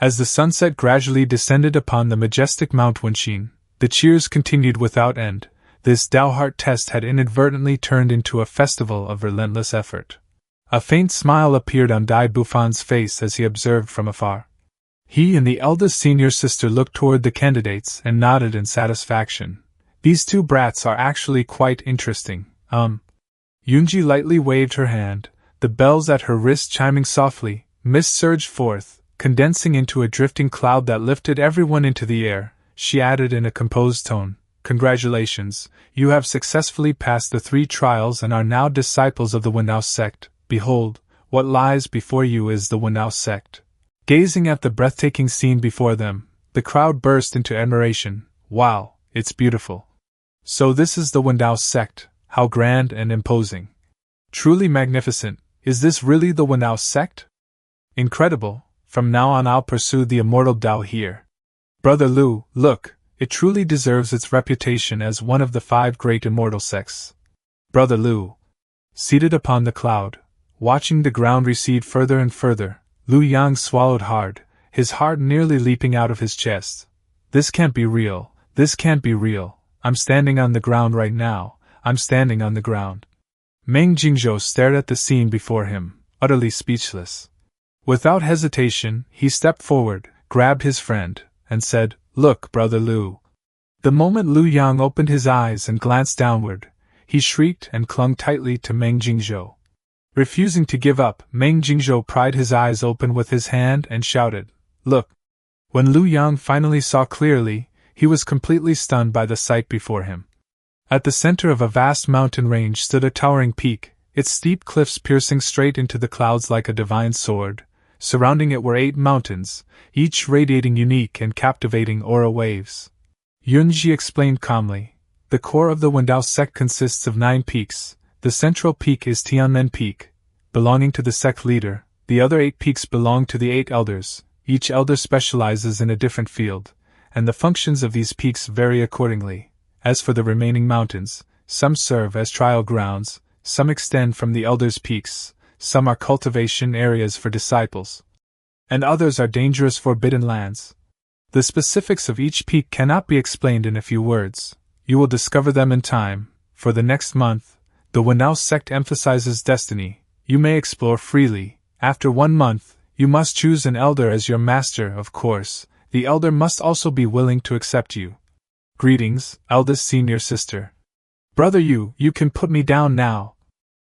As the sunset gradually descended upon the majestic Mount Wenqin, the cheers continued without end. This Daoheart test had inadvertently turned into a festival of relentless effort. A faint smile appeared on Dai Buffan's face as he observed from afar. He and the eldest senior sister looked toward the candidates and nodded in satisfaction. These two brats are actually quite interesting. Yunji lightly waved her hand, the bells at her wrist chiming softly. Mist surged forth, condensing into a drifting cloud that lifted everyone into the air. She added in a composed tone, "Congratulations, you have successfully passed the 3 trials and are now disciples of the Wendao Sect. Behold, what lies before you is the Wendao Sect." Gazing at the breathtaking scene before them, the crowd burst into admiration. "Wow, it's beautiful. So this is the Wendao Sect, how grand and imposing. Truly magnificent. Is this really the Wendao Sect? Incredible. From now on I'll pursue the immortal Tao here. Brother Lu, look, it truly deserves its reputation as one of the 5 great immortal sects." Brother Lu, seated upon the cloud, watching the ground recede further and further, Lu Yang swallowed hard, his heart nearly leaping out of his chest. "This can't be real, this can't be real. I'm standing on the ground right now, I'm standing on the ground." Meng Jingzhou stared at the scene before him, utterly speechless. Without hesitation, he stepped forward, grabbed his friend, and said, "Look, Brother Lu." The moment Lu Yang opened his eyes and glanced downward, he shrieked and clung tightly to Meng Jingzhou. Refusing to give up, Meng Jingzhou pried his eyes open with his hand and shouted, "Look!" When Lu Yang finally saw clearly, he was completely stunned by the sight before him. At the center of a vast mountain range stood a towering peak, its steep cliffs piercing straight into the clouds like a divine sword. Surrounding it were 8 mountains, each radiating unique and captivating aura waves. Yunji explained calmly, "The core of the Wendao Sect consists of 9 peaks. The central peak is Tianmen Peak, belonging to the sect leader. The other 8 peaks belong to the 8 elders. Each elder specializes in a different field, and the functions of these peaks vary accordingly. As for the remaining mountains, some serve as trial grounds, some extend from the elders' peaks, some are cultivation areas for disciples, and others are dangerous forbidden lands. The specifics of each peak cannot be explained in a few words. You will discover them in time. For the next month, the Wendao Sect emphasizes destiny. You may explore freely. After 1 month, you must choose an elder as your master, of course. The elder must also be willing to accept you. Greetings, eldest senior sister. Brother Yu, you can put me down now."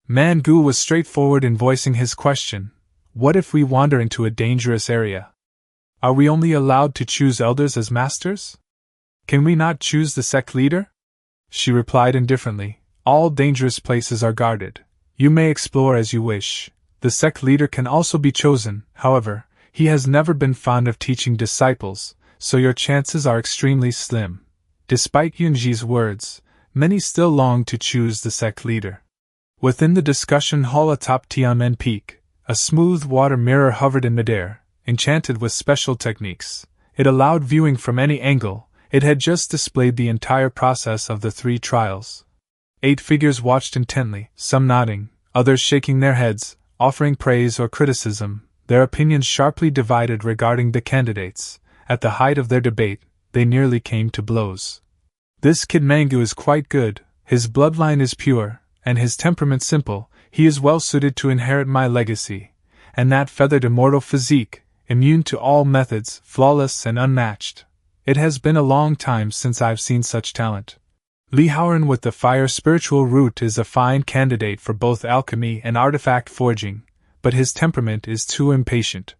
Man Gu was straightforward in voicing his question. "What if we wander into a dangerous area? Are we only allowed to choose elders as masters? Can we not choose the sect leader?" She replied indifferently, "All dangerous places are guarded. You may explore as you wish. The sect leader can also be chosen, however, he has never been fond of teaching disciples, so your chances are extremely slim." Despite Yunji's words, many still longed to choose the sect leader. Within the discussion hall atop Tianmen Peak, a smooth water mirror hovered in midair, enchanted with special techniques. It allowed viewing from any angle. It had just displayed the entire process of the 3 trials. 8 figures watched intently, some nodding, others shaking their heads, offering praise or criticism, their opinions sharply divided regarding the candidates. At the height of their debate, they nearly came to blows. "This kid Mangu is quite good, his bloodline is pure, and his temperament simple. He is well suited to inherit my legacy. And that feathered immortal physique, immune to all methods, flawless and unmatched. It has been a long time since I've seen such talent. Li Haoran with the fire spiritual root is a fine candidate for both alchemy and artifact forging, but his temperament is too impatient."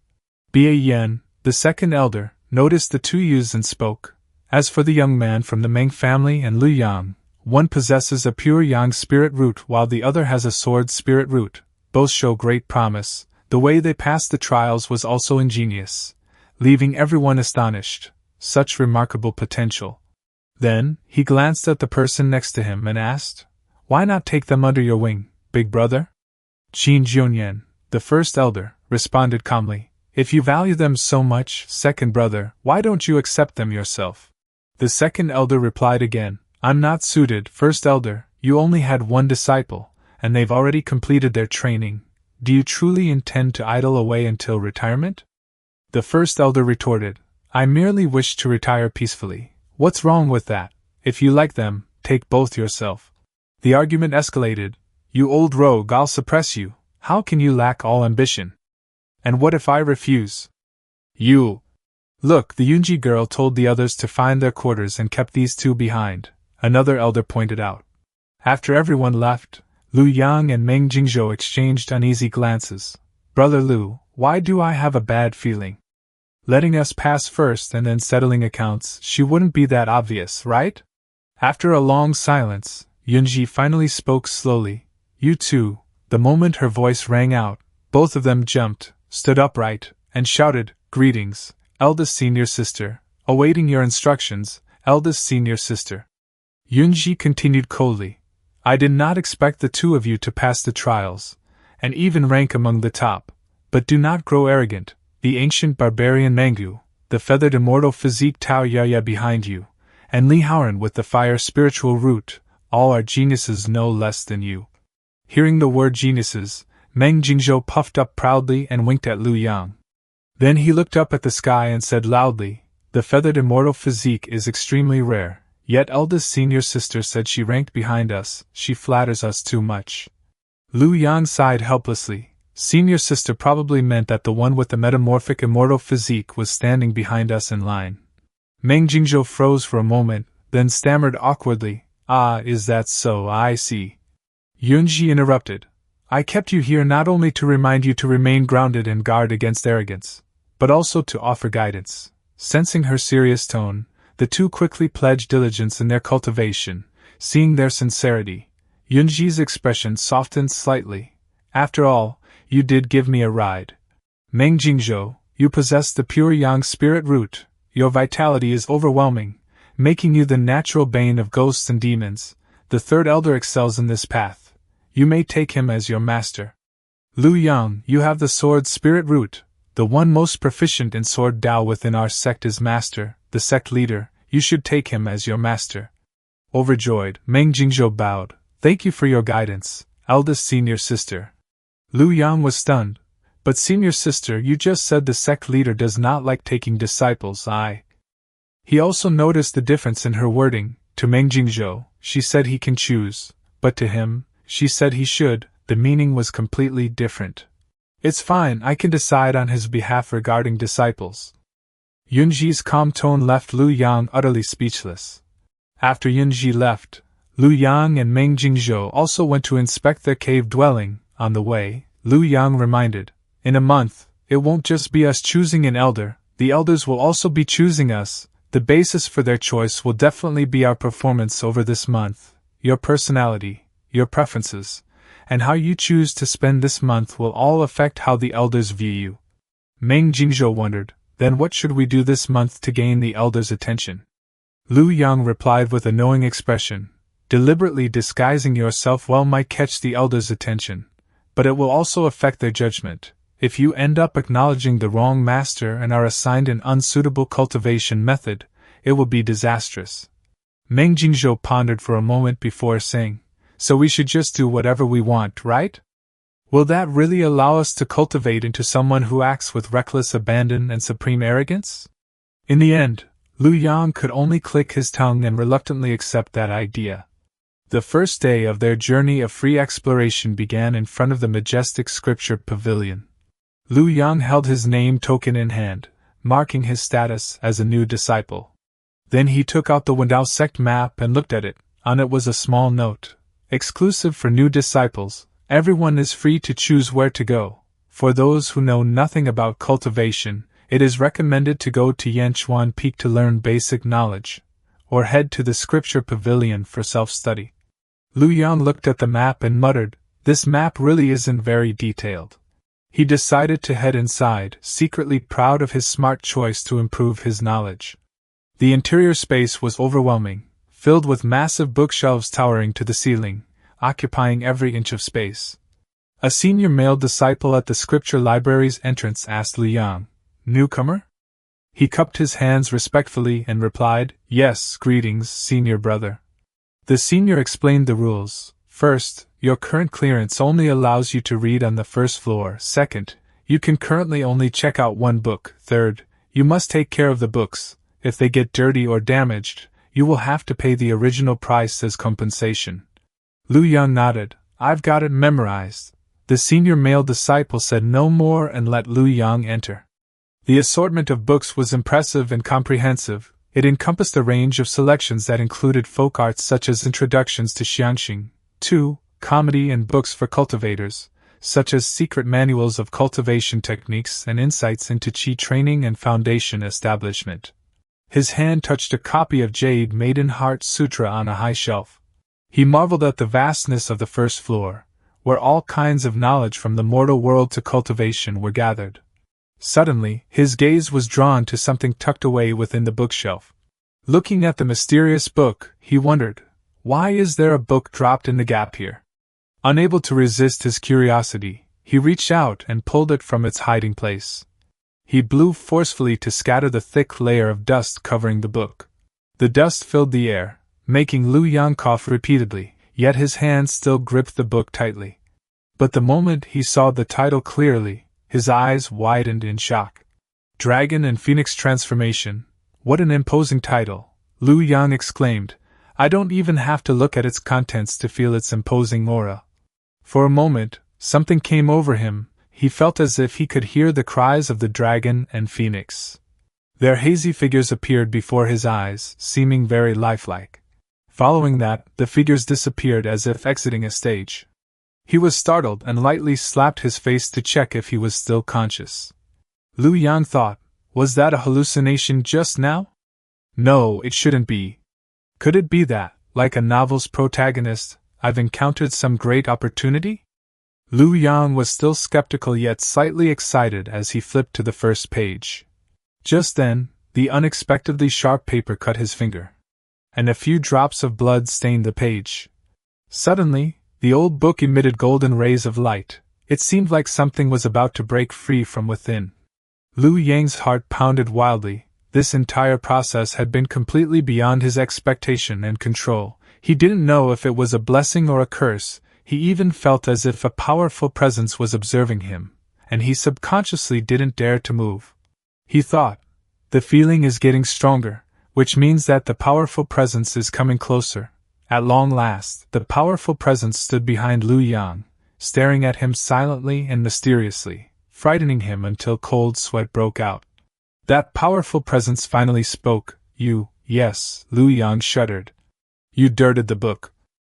Bia Yen, the second elder, noticed the 2 youths and spoke. "As for the young man from the Meng family and Lu Yang, one possesses a pure Yang spirit root while the other has a sword spirit root. Both show great promise. The way they passed the trials was also ingenious, leaving everyone astonished. Such remarkable potential." Then, he glanced at the person next to him and asked, "Why not take them under your wing, big brother?" Qin Jianyan, the first elder, responded calmly, "If you value them so much, second brother, why don't you accept them yourself?" The second elder replied again, "I'm not suited, first elder, you only had 1 disciple, and they've already completed their training. Do you truly intend to idle away until retirement?" The first elder retorted, "I merely wish to retire peacefully. What's wrong with that? If you like them, take both yourself." The argument escalated. "You old rogue, I'll suppress you. How can you lack all ambition? And what if I refuse? You. Look, the Yunji girl told the others to find their quarters and kept these two behind, another elder pointed out. After everyone left, Lu Yang and Meng Jingzhou exchanged uneasy glances. Brother Lu, why do I have a bad feeling? Letting us pass first and then settling accounts, she wouldn't be that obvious, right? After a long silence, Yunji finally spoke slowly. You two. The moment her voice rang out, both of them jumped, stood upright, and shouted, Greetings, eldest senior sister, awaiting your instructions, eldest senior sister. Yunji continued coldly. I did not expect the two of you to pass the trials, and even rank among the top, but do not grow arrogant. The ancient barbarian Mangu, the feathered immortal physique Tao Yaya behind you, and Li Haoran with the fire spiritual root, all are geniuses no less than you. Hearing the word geniuses, Meng Jingzhou puffed up proudly and winked at Lu Yang. Then he looked up at the sky and said loudly, The feathered immortal physique is extremely rare, yet eldest senior sister said she ranked behind us, she flatters us too much. Lu Yang sighed helplessly. Senior sister probably meant that the one with the metamorphic immortal physique was standing behind us in line. Meng Jingzhou froze for a moment, then stammered awkwardly, Ah, is that so? I see. Yunji interrupted. I kept you here not only to remind you to remain grounded and guard against arrogance, but also to offer guidance. Sensing her serious tone, the two quickly pledged diligence in their cultivation. Seeing their sincerity, Yunji's expression softened slightly. After all, you did give me a ride. Meng Jingzhou, you possess the pure yang spirit root, your vitality is overwhelming, making you the natural bane of ghosts and demons. The third elder excels in this path. You may take him as your master. Lu Yang, you have the sword spirit root, the one most proficient in sword Dao within our sect is master, the sect leader, you should take him as your master. Overjoyed, Meng Jingzhou bowed. Thank you for your guidance, eldest senior sister. Lu Yang was stunned. But senior sister, you just said the sect leader does not like taking disciples. He also noticed the difference in her wording. To Meng Jingzhou, she said he can choose, but to him, she said he should. The meaning was completely different. It's fine, I can decide on his behalf regarding disciples. Yunji's calm tone left Lu Yang utterly speechless. After Yunji left, Lu Yang and Meng Jingzhou also went to inspect their cave dwelling. On the way, Lu Yang reminded, in a month, it won't just be us choosing an elder, the elders will also be choosing us. The basis for their choice will definitely be our performance over this month, your personality, your preferences, and how you choose to spend this month will all affect how the elders view you. Meng Jingzhou wondered, then what should we do this month to gain the elders' attention? Lu Yang replied with a knowing expression, deliberately disguising yourself well might catch the elders' attention, but it will also affect their judgment. If you end up acknowledging the wrong master and are assigned an unsuitable cultivation method, it will be disastrous. Meng Jingzhou pondered for a moment before saying, so we should just do whatever we want, right? Will that really allow us to cultivate into someone who acts with reckless abandon and supreme arrogance? In the end, Lu Yang could only click his tongue and reluctantly accept that idea. The first day of their journey of free exploration began in front of the majestic scripture pavilion. Lu Yang held his name token in hand, marking his status as a new disciple. Then he took out the Wendao Sect map and looked at it. On it was a small note. Exclusive for new disciples, everyone is free to choose where to go. For those who know nothing about cultivation, it is recommended to go to Yanchuan Peak to learn basic knowledge, or head to the scripture pavilion for self-study. Lu Yang looked at the map and muttered, this map really isn't very detailed. He decided to head inside, secretly proud of his smart choice to improve his knowledge. The interior space was overwhelming, filled with massive bookshelves towering to the ceiling, occupying every inch of space. A senior male disciple at the scripture library's entrance asked Lu Yang, newcomer? He cupped his hands respectfully and replied, yes, greetings, senior brother. The senior explained the rules. First, your current clearance only allows you to read on the first floor. Second, you can currently only check out one book. Third, you must take care of the books. If they get dirty or damaged, you will have to pay the original price as compensation. Lu Yang nodded. I've got it memorized. The senior male disciple said no more and let Lu Yang enter. The assortment of books was impressive and comprehensive. It encompassed a range of selections that included folk arts such as introductions to Xianxing, 2, comedy and books for cultivators, such as secret manuals of cultivation techniques and insights into qi training and foundation establishment. His hand touched a copy of Jade Maiden Heart Sutra on a high shelf. He marveled at the vastness of the first floor, where all kinds of knowledge from the mortal world to cultivation were gathered. Suddenly, his gaze was drawn to something tucked away within the bookshelf. Looking at the mysterious book, he wondered, why is there a book dropped in the gap here? Unable to resist his curiosity, he reached out and pulled it from its hiding place. He blew forcefully to scatter the thick layer of dust covering the book. The dust filled the air, making Lu Yang cough repeatedly, yet his hand still gripped the book tightly. But the moment he saw the title clearly, his eyes widened in shock. Dragon and Phoenix Transformation. What an imposing title, Lu Yang exclaimed. I don't even have to look at its contents to feel its imposing aura. For a moment, something came over him. He felt as if he could hear the cries of the dragon and phoenix. Their hazy figures appeared before his eyes, seeming very lifelike. Following that, the figures disappeared as if exiting a stage. He was startled and lightly slapped his face to check if he was still conscious. Lu Yang thought, was that a hallucination just now? No, it shouldn't be. Could it be that, like a novel's protagonist, I've encountered some great opportunity? Lu Yang was still skeptical yet slightly excited as he flipped to the first page. Just then, the unexpectedly sharp paper cut his finger, and a few drops of blood stained the page. Suddenly, the old book emitted golden rays of light. It seemed like something was about to break free from within. Lu Yang's heart pounded wildly. This entire process had been completely beyond his expectation and control. He didn't know if it was a blessing or a curse. He even felt as if a powerful presence was observing him, and he subconsciously didn't dare to move. He thought, the feeling is getting stronger, which means that the powerful presence is coming closer. At long last, the powerful presence stood behind Lu Yang, staring at him silently and mysteriously, frightening him until cold sweat broke out. That powerful presence finally spoke. Yes, Lu Yang shuddered. You dirted the book.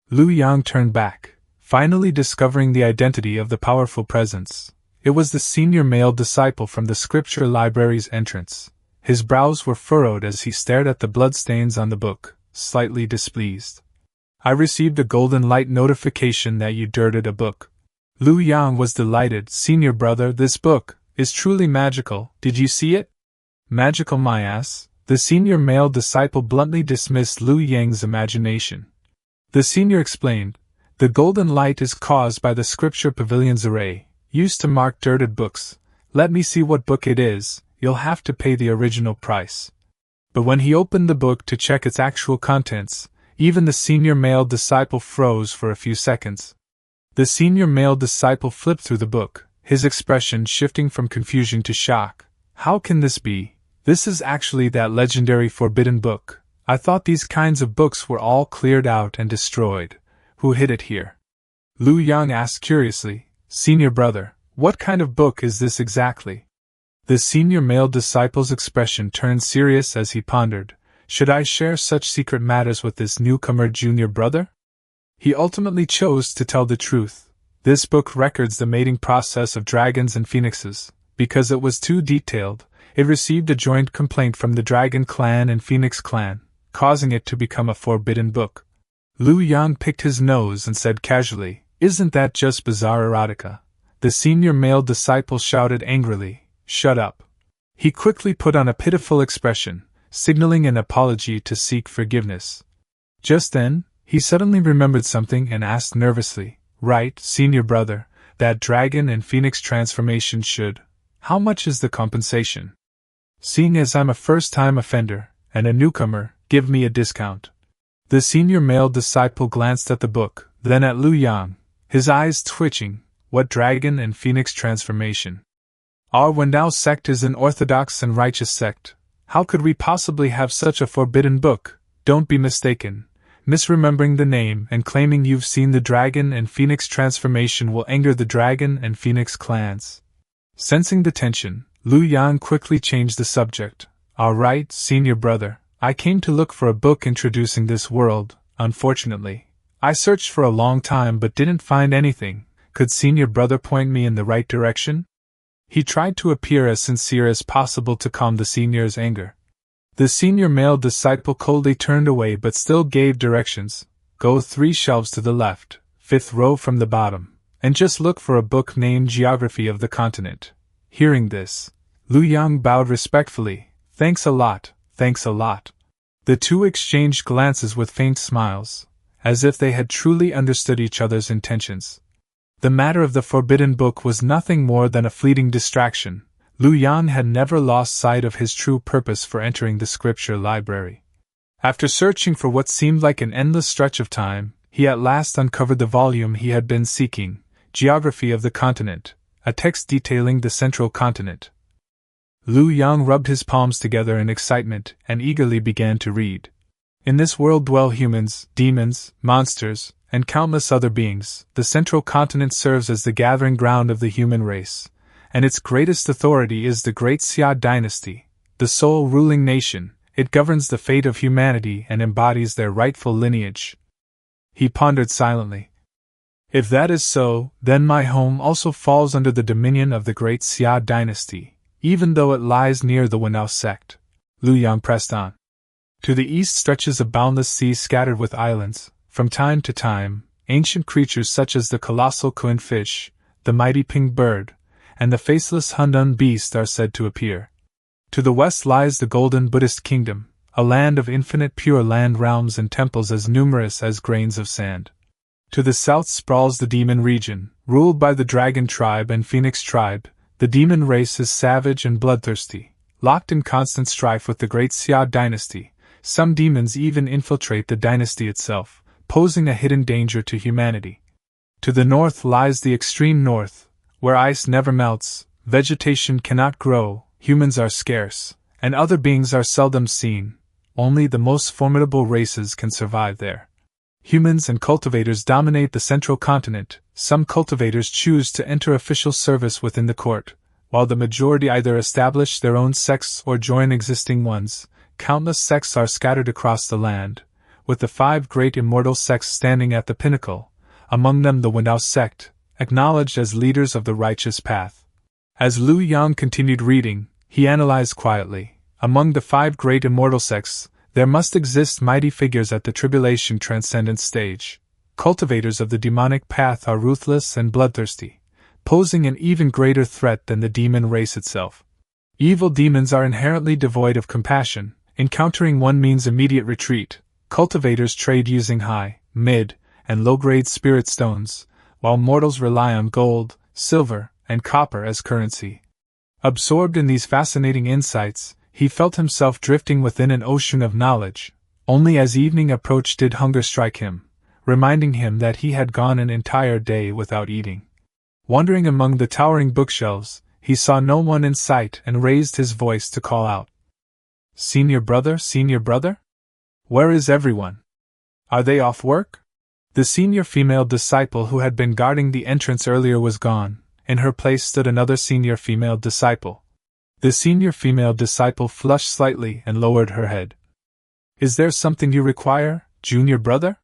Lu Yang turned back, finally discovering the identity of the powerful presence. It was the senior male disciple from the scripture library's entrance. His brows were furrowed as he stared at the bloodstains on the book, slightly displeased. I received a golden light notification that you dirted a book. Lu Yang was delighted. Senior brother, this book is truly magical. Did you see it? Magical my ass. The senior male disciple bluntly dismissed Lu Yang's imagination. The senior explained, the golden light is caused by the scripture pavilion's array, used to mark dirted books. Let me see what book it is, you'll have to pay the original price. But when he opened the book to check its actual contents, even the senior male disciple froze for a few seconds. The senior male disciple flipped through the book, his expression shifting from confusion to shock. How can this be? This is actually that legendary forbidden book. I thought these kinds of books were all cleared out and destroyed. Who hid it here? Lu Yang asked curiously, Senior brother, what kind of book is this exactly? The senior male disciple's expression turned serious as he pondered. Should I share such secret matters with this newcomer junior brother? He ultimately chose to tell the truth. This book records the mating process of dragons and phoenixes. Because it was too detailed, it received a joint complaint from the Dragon Clan and Phoenix Clan, causing it to become a forbidden book. Lu Yang picked his nose and said casually, Isn't that just bizarre erotica? The senior male disciple shouted angrily, Shut up. He quickly put on a pitiful expression, signaling an apology to seek forgiveness. Just then, he suddenly remembered something and asked nervously, Right, senior brother, that dragon and phoenix transformation should. How much is the compensation? Seeing as I'm a first-time offender, and a newcomer, give me a discount. The senior male disciple glanced at the book, then at Lu Yang, his eyes twitching. What dragon and phoenix transformation? Our Wendao Sect is an orthodox and righteous sect. How could we possibly have such a forbidden book? Don't be mistaken. misremembering the name and claiming you've seen the dragon and phoenix transformation will anger the dragon and phoenix clans. Sensing the tension, Lu Yang quickly changed the subject. Alright, senior brother, I came to look for a book introducing this world. Unfortunately, I searched for a long time but didn't find anything. Could senior brother point me in the right direction? He tried to appear as sincere as possible to calm the senior's anger. The senior male disciple coldly turned away but still gave directions. Go 3 shelves to the left, 5th row from the bottom, and just look for a book named Geography of the Continent. Hearing this, Lu Yang bowed respectfully. Thanks a lot, thanks a lot. The two exchanged glances with faint smiles, as if they had truly understood each other's intentions. The matter of the forbidden book was nothing more than a fleeting distraction. Lu Yang had never lost sight of his true purpose for entering the scripture library. After searching for what seemed like an endless stretch of time, he at last uncovered the volume he had been seeking, Geography of the Continent, a text detailing the central continent. Lu Yang rubbed his palms together in excitement and eagerly began to read. In this world dwell humans, demons, monsters, and countless other beings. The central continent serves as the gathering ground of the human race, and its greatest authority is the Great Xia dynasty, the sole ruling nation. It governs the fate of humanity and embodies their rightful lineage. He pondered silently. If that is so, then my home also falls under the dominion of the Great Xia dynasty, even though it lies near the Wendao Sect. Lu Yang pressed on. To the east stretches a boundless sea scattered with islands. From time to time, ancient creatures such as the colossal Kuan fish, the mighty pink bird, and the faceless Hundun beast are said to appear. To the west lies the golden Buddhist kingdom, a land of infinite pure land realms and temples as numerous as grains of sand. To the south sprawls the demon region, ruled by the dragon tribe and phoenix tribe. The demon race is savage and bloodthirsty, locked in constant strife with the Great Xia dynasty. Some demons even infiltrate the dynasty itself, posing a hidden danger to humanity. To the north lies the extreme north, where ice never melts, vegetation cannot grow, humans are scarce, and other beings are seldom seen. Only the most formidable races can survive there. Humans and cultivators dominate the central continent. Some cultivators choose to enter official service within the court, while the majority either establish their own sects or join existing ones. Countless sects are scattered across the land, with the 5 great immortal sects standing at the pinnacle, among them the Wendao Sect, acknowledged as leaders of the righteous path. As Lu Yang continued reading, he analyzed quietly. Among the 5 great immortal sects, there must exist mighty figures at the tribulation transcendent stage. Cultivators of the demonic path are ruthless and bloodthirsty, posing an even greater threat than the demon race itself. Evil demons are inherently devoid of compassion. Encountering one means immediate retreat. Cultivators trade using high, mid, and low-grade spirit stones, while mortals rely on gold, silver, and copper as currency. Absorbed in these fascinating insights, he felt himself drifting within an ocean of knowledge. Only as evening approached did hunger strike him, reminding him that he had gone an entire day without eating. Wandering among the towering bookshelves, he saw no one in sight and raised his voice to call out. Senior brother, senior brother? Where is everyone? Are they off work? The senior female disciple who had been guarding the entrance earlier was gone. In her place stood another senior female disciple. The senior female disciple flushed slightly and lowered her head. Is there something you require, junior brother?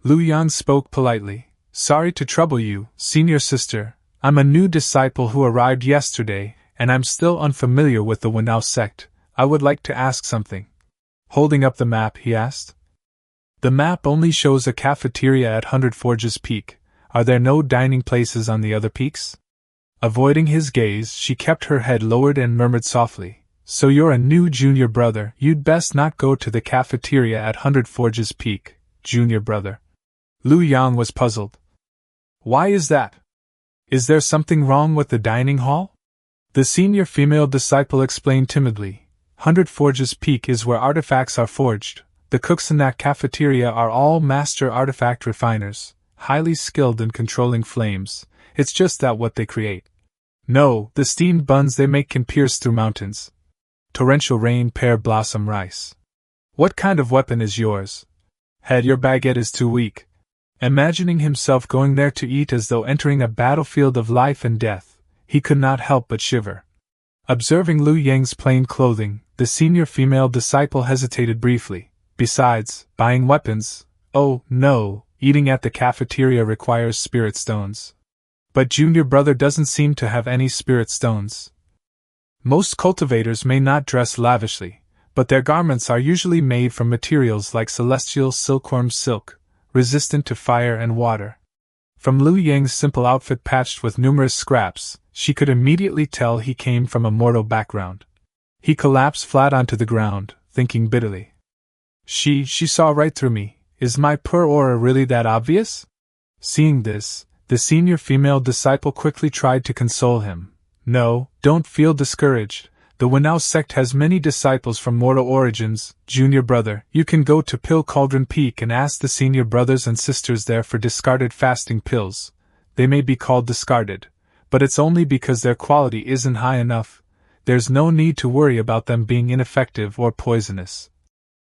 Lu Yang spoke politely. Sorry to trouble you, senior sister. I'm a new disciple who arrived yesterday, and I'm still unfamiliar with the Wendao Sect. I would like to ask something. Holding up the map, he asked. The map only shows a cafeteria at 100 Forges Peak. Are there no dining places on the other peaks? Avoiding his gaze, she kept her head lowered and murmured softly. So you're a new junior brother. You'd best not go to the cafeteria at 100 Forges Peak, junior brother. Lu Yang was puzzled. Why is that? Is there something wrong with the dining hall? The senior female disciple explained timidly. 100 Forges Peak is where artifacts are forged. The cooks in that cafeteria are all master artifact refiners, highly skilled in controlling flames. It's just that what they create. No, the steamed buns they make can pierce through mountains. Torrential rain, pear blossom rice. What kind of weapon is yours? Head, your baguette is too weak. Imagining himself going there to eat as though entering a battlefield of life and death, he could not help but shiver. Observing Lu Yang's plain clothing, the senior female disciple hesitated briefly. Besides, buying weapons, oh, no, eating at the cafeteria requires spirit stones. But junior brother doesn't seem to have any spirit stones. Most cultivators may not dress lavishly, but their garments are usually made from materials like celestial silkworm silk, resistant to fire and water. From Lu Yang's simple outfit patched with numerous scraps, she could immediately tell he came from a mortal background. He collapsed flat onto the ground, thinking bitterly. She saw right through me. Is my poor aura really that obvious? Seeing this, the senior female disciple quickly tried to console him. No, don't feel discouraged. The Wendao Sect has many disciples from mortal origins, junior brother. You can go to Pill Cauldron Peak and ask the senior brothers and sisters there for discarded fasting pills. They may be called discarded, but it's only because their quality isn't high enough. There's no need to worry about them being ineffective or poisonous.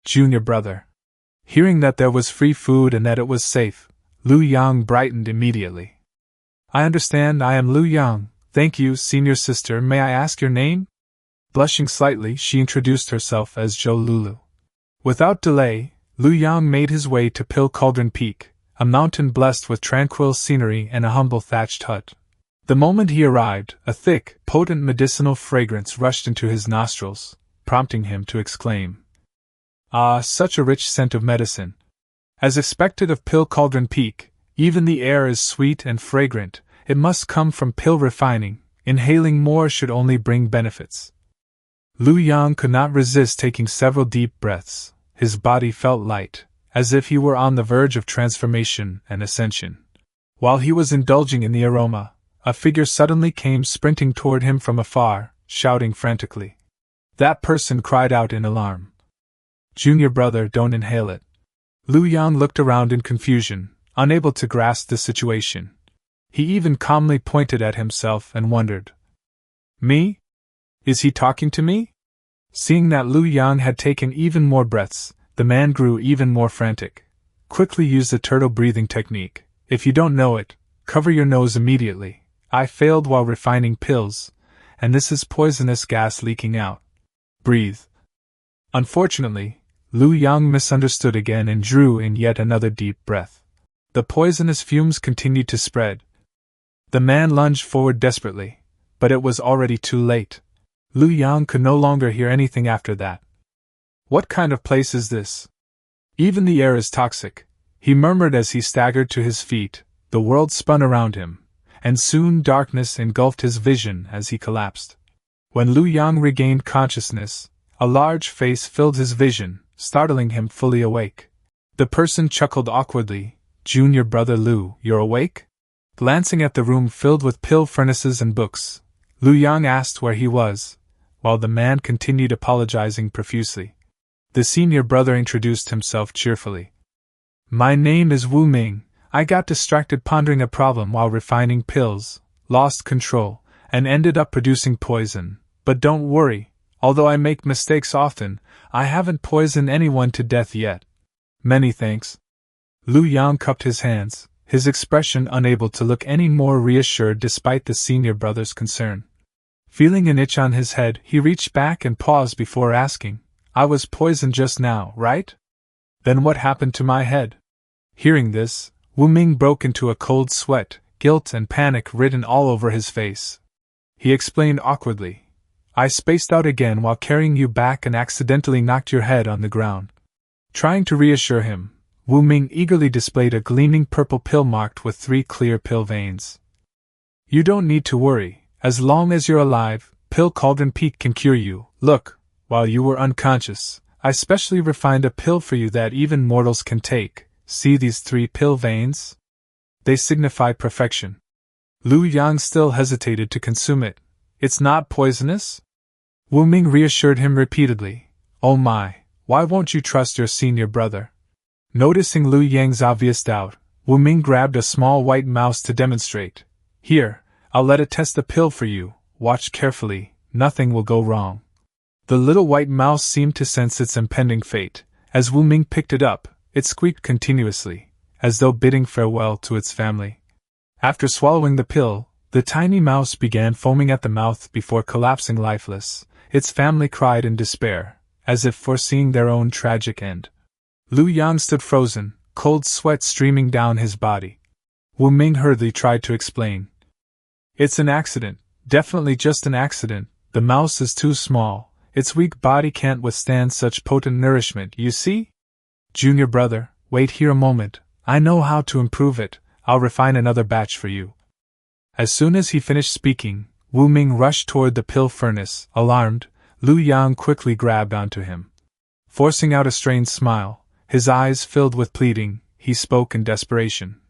Junior brother. Hearing that there was free food and that it was safe, Lu Yang brightened immediately. I understand. I am Lu Yang. Thank you, senior sister. May I ask your name? Blushing slightly, she introduced herself as Jo Lulu. Without delay, Lu Yang made his way to Pill Cauldron Peak, a mountain blessed with tranquil scenery and a humble thatched hut. The moment he arrived, a thick, potent medicinal fragrance rushed into his nostrils, prompting him to exclaim, "Ah, such a rich scent of medicine! As expected of Pill Cauldron Peak, even the air is sweet and fragrant. It must come from pill refining. Inhaling more should only bring benefits." Lu Yang could not resist taking several deep breaths. His body felt light, as if he were on the verge of transformation and ascension. While he was indulging in the aroma, a figure suddenly came sprinting toward him from afar, shouting frantically. That person cried out in alarm. "Junior brother, don't inhale it." Lu Yang looked around in confusion, unable to grasp the situation. He even calmly pointed at himself and wondered. Me? Is he talking to me? Seeing that Lu Yang had taken even more breaths, the man grew even more frantic. Quickly use the turtle breathing technique. If you don't know it, cover your nose immediately. I failed while refining pills, and this is poisonous gas leaking out. Breathe. Unfortunately, Lu Yang misunderstood again and drew in yet another deep breath. The poisonous fumes continued to spread. The man lunged forward desperately, but it was already too late. Lu Yang could no longer hear anything after that. What kind of place is this? Even the air is toxic, he murmured as he staggered to his feet. The world spun around him, and soon darkness engulfed his vision as he collapsed. When Lu Yang regained consciousness, a large face filled his vision, startling him fully awake. The person chuckled awkwardly. "Junior brother Lu, you're awake?" Glancing at the room filled with pill furnaces and books, Lu Yang asked where he was, while the man continued apologizing profusely. The senior brother introduced himself cheerfully. "My name is Wu Ming. I got distracted pondering a problem while refining pills, lost control, and ended up producing poison. But don't worry, although I make mistakes often, I haven't poisoned anyone to death yet." "Many thanks." Lu Yang cupped his hands, his expression unable to look any more reassured despite the senior brother's concern. Feeling an itch on his head, he reached back and paused before asking, "I was poisoned just now, right? Then what happened to my head?" Hearing this, Wu Ming broke into a cold sweat, guilt and panic written all over his face. He explained awkwardly, "I spaced out again while carrying you back and accidentally knocked your head on the ground." Trying to reassure him, Wu Ming eagerly displayed a gleaming purple pill marked with 3 clear pill veins. "You don't need to worry. As long as you're alive, Pill Cauldron Peak can cure you. Look, while you were unconscious, I specially refined a pill for you that even mortals can take. See these 3 pill veins? They signify perfection." Lu Yang still hesitated to consume it. "It's not poisonous?" Wu Ming reassured him repeatedly. "Oh my, why won't you trust your senior brother?" Noticing Lu Yang's obvious doubt, Wu Ming grabbed a small white mouse to demonstrate. "Here, I'll let it test the pill for you. Watch carefully, nothing will go wrong." The little white mouse seemed to sense its impending fate. As Wu Ming picked it up, It squeaked continuously, as though bidding farewell to its family. After swallowing the pill, the tiny mouse began foaming at the mouth before collapsing lifeless. Its family cried in despair, as if foreseeing their own tragic end. Lu Yang stood frozen, cold sweat streaming down his body. Wu Ming hurriedly tried to explain. It's an accident, definitely just an accident. The mouse is too small. Its weak body can't withstand such potent nourishment, you see? Junior brother, wait here a moment. I know how to improve it. I'll refine another batch for you. As soon as he finished speaking, Wu Ming rushed toward the pill furnace. Alarmed, Lu Yang quickly grabbed onto him. Forcing out a strained smile, his eyes filled with pleading, he spoke in desperation.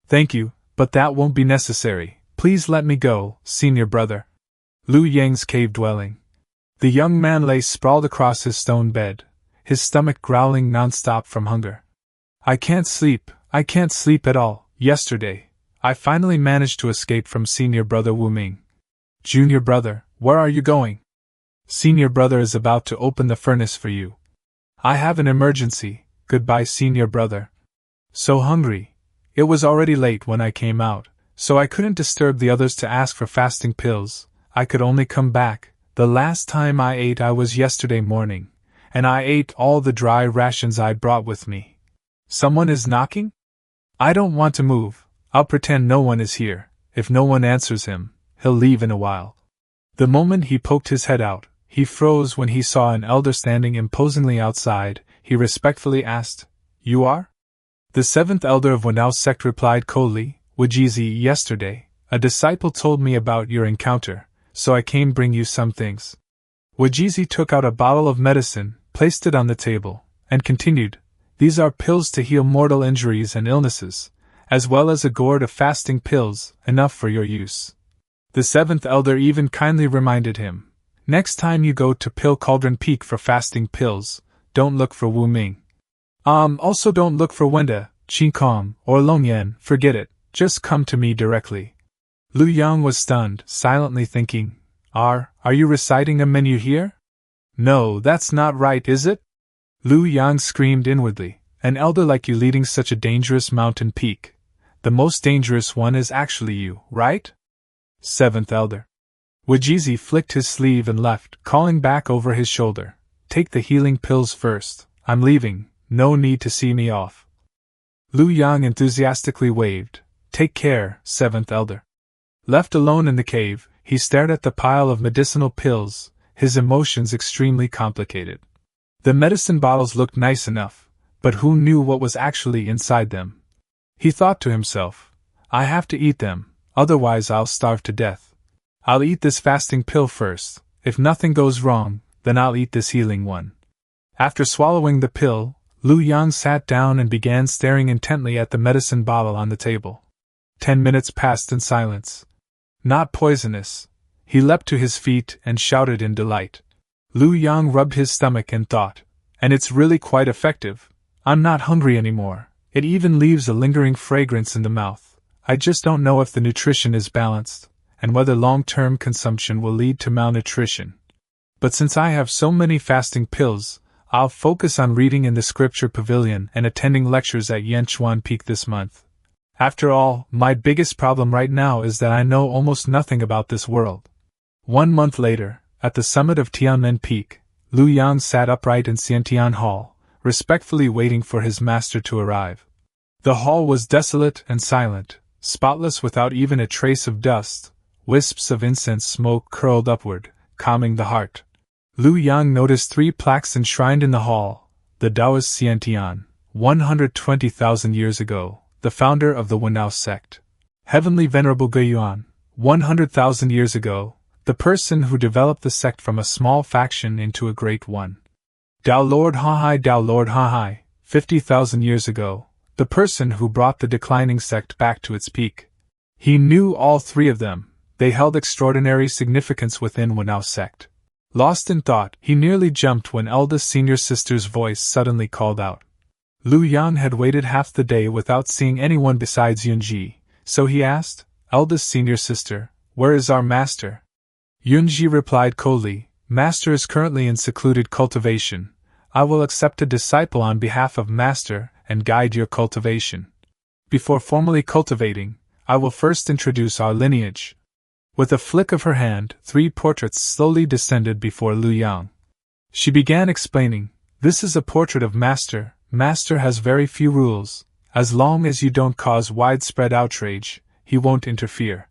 Thank you, but that won't be necessary. Please let me go, senior brother. Lu Yang's cave dwelling. The young man lay sprawled across his stone bed, his stomach growling nonstop from hunger. I can't sleep at all. Yesterday, I finally managed to escape from senior brother Wu Ming. Junior brother, where are you going? Senior brother is about to open the furnace for you. I have an emergency. Goodbye, senior brother. So hungry. It was already late when I came out, so I couldn't disturb the others to ask for fasting pills. I could only come back. The last time I ate I was yesterday morning, and I ate all the dry rations I brought with me. Someone is knocking? I don't want to move. I'll pretend no one is here. If no one answers him, he'll leave in a while. The moment he poked his head out, he froze when he saw an elder standing imposingly outside. He respectfully asked, You are? The seventh elder of Wendao Sect replied coldly, Wajizi, yesterday, a disciple told me about your encounter, so I came bring you some things. Wajizi took out a bottle of medicine, placed it on the table, and continued, These are pills to heal mortal injuries and illnesses, as well as a gourd of fasting pills, enough for your use. The seventh elder even kindly reminded him, Next time you go to Pill Cauldron Peak for fasting pills, don't look for Wu Ming. Also don't look for Wenda, Qin Kong, or Long Yan, forget it, just come to me directly. Lu Yang was stunned, silently thinking, Are you reciting a menu here? No, that's not right, is it? Lu Yang screamed inwardly, An elder like you leading such a dangerous mountain peak. The most dangerous one is actually you, right? Seventh elder. Wajizi flicked his sleeve and left, calling back over his shoulder, Take the healing pills first, I'm leaving, no need to see me off. Lu Yang enthusiastically waved, Take care, seventh elder. Left alone in the cave, he stared at the pile of medicinal pills, his emotions extremely complicated. The medicine bottles looked nice enough, but who knew what was actually inside them? He thought to himself, I have to eat them, otherwise I'll starve to death. I'll eat this fasting pill first. If nothing goes wrong, then I'll eat this healing one. After swallowing the pill, Lu Yang sat down and began staring intently at the medicine bottle on the table. 10 minutes passed in silence. Not poisonous. He leapt to his feet and shouted in delight. Lu Yang rubbed his stomach and thought, And it's really quite effective. I'm not hungry anymore. It even leaves a lingering fragrance in the mouth. I just don't know if the nutrition is balanced, and whether long-term consumption will lead to malnutrition. But since I have so many fasting pills, I'll focus on reading in the scripture pavilion and attending lectures at Yanchuan Peak this month. After all, my biggest problem right now is that I know almost nothing about this world. 1 month later, at the summit of Tianmen Peak, Lu Yang sat upright in Xiantian Hall, respectfully waiting for his master to arrive. The hall was desolate and silent, spotless without even a trace of dust. Wisps of incense smoke curled upward, calming the heart. Lu Yang noticed 3 plaques enshrined in the hall. The Taoist Xiantian, 120,000 years ago, the founder of the Wendao Sect. Heavenly Venerable Guiyuan, 100,000 years ago, the person who developed the sect from a small faction into a great one. Dao Lord Hahai, 50,000 years ago, the person who brought the declining sect back to its peak. He knew all 3 of them. They held extraordinary significance within Wendao Sect. Lost in thought, he nearly jumped when eldest senior sister's voice suddenly called out. Lu Yang had waited half the day without seeing anyone besides Yunji, so he asked, Eldest senior sister, where is our master? Yunji replied coldly, Master is currently in secluded cultivation. I will accept a disciple on behalf of Master, and guide your cultivation. Before formally cultivating, I will first introduce our lineage. With a flick of her hand, 3 portraits slowly descended before Lu Yang. She began explaining, "This is a portrait of Master. Master has very few rules. As long as you don't cause widespread outrage, he won't interfere.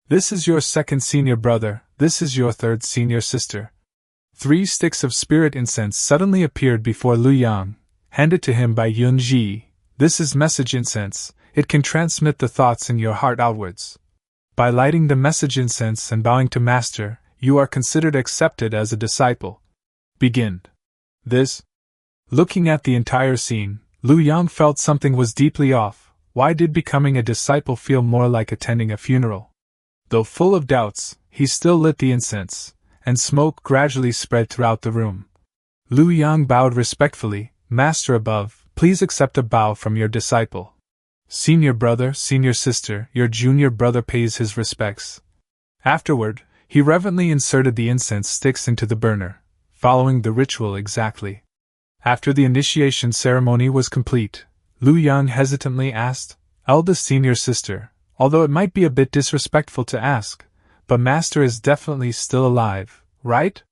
This is your second senior brother, this is your third senior sister." 3 sticks of spirit incense suddenly appeared before Lu Yang, handed to him by Yunji. "This is message incense, it can transmit the thoughts in your heart outwards. By lighting the message incense and bowing to Master, you are considered accepted as a disciple. Begin." This. Looking at the entire scene, Lu Yang felt something was deeply off. Why did becoming a disciple feel more like attending a funeral? Though full of doubts, he still lit the incense, and smoke gradually spread throughout the room. Lu Yang bowed respectfully. "Master above, please accept a bow from your disciple." "Senior brother, senior sister, your junior brother pays his respects." Afterward, he reverently inserted the incense sticks into the burner, following the ritual exactly. After the initiation ceremony was complete, Lu Yang hesitantly asked, "Eldest senior sister, although it might be a bit disrespectful to ask, but Master is definitely still alive, right?"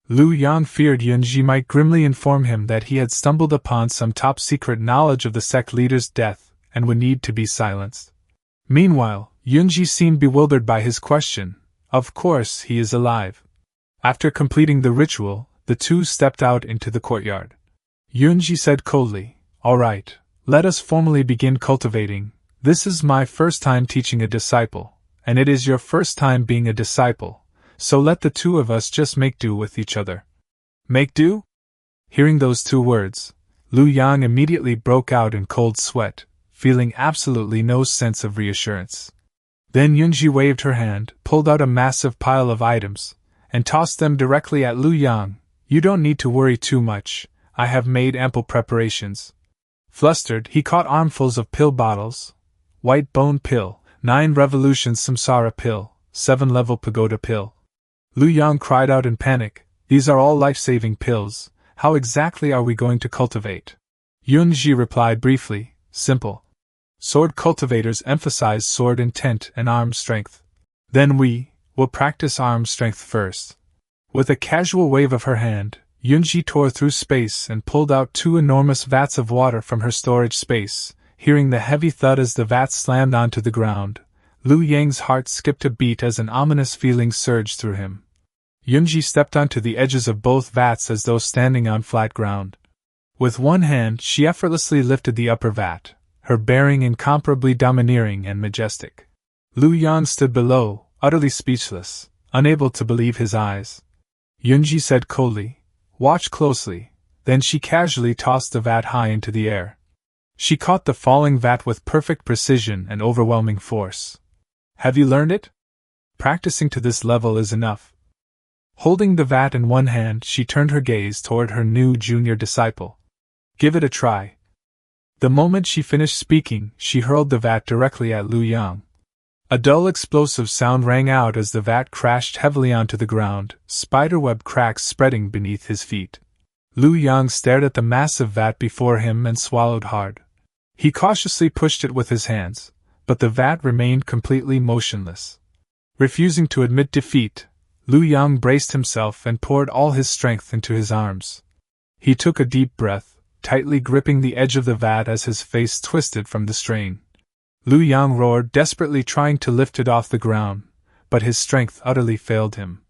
Lu Yang feared Yunji might grimly inform him that he had stumbled upon some top-secret knowledge of the sect leader's death, and would need to be silenced. Meanwhile, Yunji seemed bewildered by his question. "Of course he is alive." After completing the ritual, the 2 stepped out into the courtyard. Yunji said coldly, "All right, let us formally begin cultivating. This is my first time teaching a disciple, and it is your first time being a disciple, so let the 2 of us just make do with each other." "Make do?" Hearing those 2 words, Lu Yang immediately broke out in cold sweat, feeling absolutely no sense of reassurance. Then Yunji waved her hand, pulled out a massive pile of items, and tossed them directly at Lu Yang. "You don't need to worry too much, I have made ample preparations." Flustered, he caught armfuls of pill bottles: White Bone Pill, 9 Revolutions Samsara Pill, 7-level Pagoda Pill. Lu Yang cried out in panic, "These are all life-saving pills, how exactly are we going to cultivate?" Yunji replied briefly, "Simple. Sword cultivators emphasize sword intent and arm strength. Then we will practice arm strength first." With a casual wave of her hand, Yunji tore through space and pulled out 2 enormous vats of water from her storage space. Hearing the heavy thud as the vats slammed onto the ground, Lu Yang's heart skipped a beat as an ominous feeling surged through him. Yunji stepped onto the edges of both vats as though standing on flat ground. With one hand, she effortlessly lifted the upper vat, her bearing incomparably domineering and majestic. Lu Yang stood below, utterly speechless, unable to believe his eyes. Yunji said coldly, "Watch closely," then she casually tossed the vat high into the air. She caught the falling vat with perfect precision and overwhelming force. "Have you learned it? Practicing to this level is enough." Holding the vat in one hand, she turned her gaze toward her new junior disciple. "Give it a try." The moment she finished speaking, she hurled the vat directly at Lu Yang. A dull explosive sound rang out as the vat crashed heavily onto the ground, spiderweb cracks spreading beneath his feet. Lu Yang stared at the massive vat before him and swallowed hard. He cautiously pushed it with his hands, but the vat remained completely motionless. Refusing to admit defeat, Lu Yang braced himself and poured all his strength into his arms. He took a deep breath, tightly gripping the edge of the vat as his face twisted from the strain. Lu Yang roared, desperately trying to lift it off the ground, but his strength utterly failed him.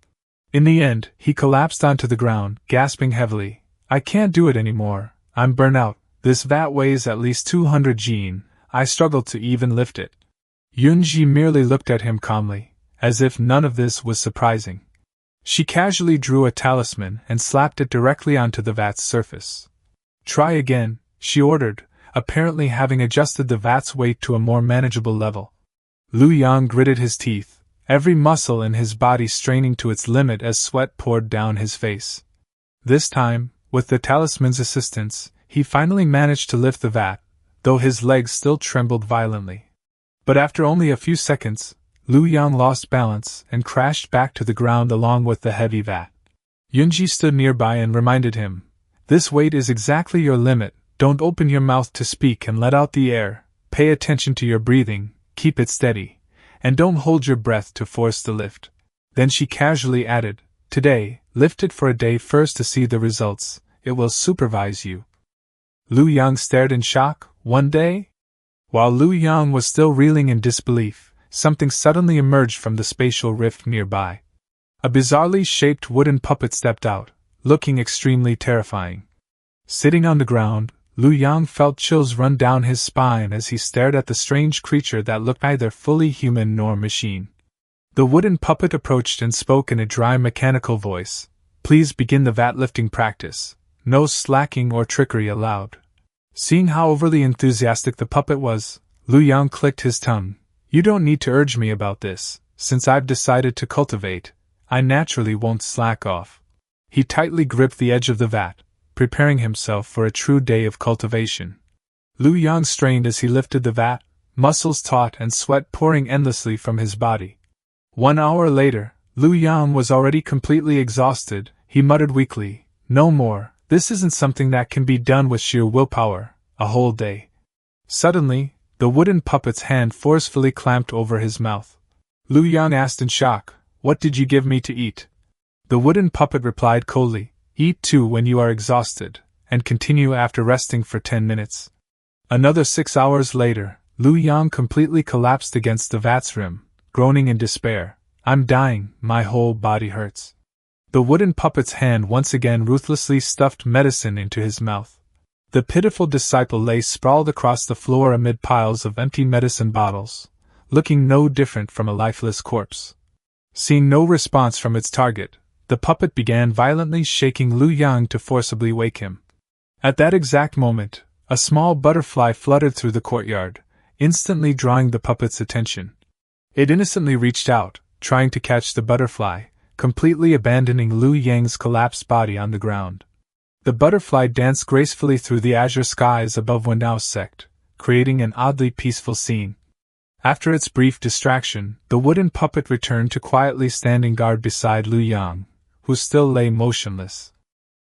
In the end, he collapsed onto the ground, gasping heavily, "I can't do it anymore, I'm burnt out, this vat weighs at least 200 jin, I struggle to even lift it." Yunji merely looked at him calmly, as if none of this was surprising. She casually drew a talisman and slapped it directly onto the vat's surface. "Try again," she ordered, apparently having adjusted the vat's weight to a more manageable level. Lu Yang gritted his teeth, every muscle in his body straining to its limit as sweat poured down his face. This time, with the talisman's assistance, he finally managed to lift the vat, though his legs still trembled violently. But after only a few seconds, Lu Yang lost balance and crashed back to the ground along with the heavy vat. Yunji stood nearby and reminded him, "This weight is exactly your limit, Don't open your mouth to speak and let out the air. Pay attention to your breathing, keep it steady, and don't hold your breath to force the lift. Then she casually added, today, lift it for a day first to see the results. It will supervise you. Lu Yang stared in shock. One day? While Lu Yang was still reeling in disbelief, something suddenly emerged from the spatial rift nearby. A bizarrely shaped wooden puppet stepped out, looking extremely terrifying. Sitting on the ground, Lu Yang felt chills run down his spine as he stared at the strange creature that looked neither fully human nor machine. The wooden puppet approached and spoke in a dry mechanical voice. Please begin the vat lifting practice. No slacking or trickery allowed. Seeing how overly enthusiastic the puppet was, Lu Yang clicked his tongue. You don't need to urge me about this. Since I've decided to cultivate, I naturally won't slack off. He tightly gripped the edge of the vat, preparing himself for a true day of cultivation. Lu Yang strained as he lifted the vat, muscles taut and sweat pouring endlessly from his body. 1 hour later, Lu Yang was already completely exhausted. He muttered weakly, no more. This isn't something that can be done with sheer willpower, a whole day. Suddenly, the wooden puppet's hand forcefully clamped over his mouth. Lu Yang asked in shock, what did you give me to eat? The wooden puppet replied coldly, eat too when you are exhausted, and continue after resting for 10 minutes. Another 6 hours later, Lu Yang completely collapsed against the vat's rim, groaning in despair. I'm dying, my whole body hurts. The wooden puppet's hand once again ruthlessly stuffed medicine into his mouth. The pitiful disciple lay sprawled across the floor amid piles of empty medicine bottles, looking no different from a lifeless corpse. Seeing no response from its target, the puppet began violently shaking Lu Yang to forcibly wake him. At that exact moment, a small butterfly fluttered through the courtyard, instantly drawing the puppet's attention. It innocently reached out, trying to catch the butterfly, completely abandoning Lu Yang's collapsed body on the ground. The butterfly danced gracefully through the azure skies above Wendao Sect, creating an oddly peaceful scene. After its brief distraction, the wooden puppet returned to quietly standing guard beside Lu Yang, who still lay motionless.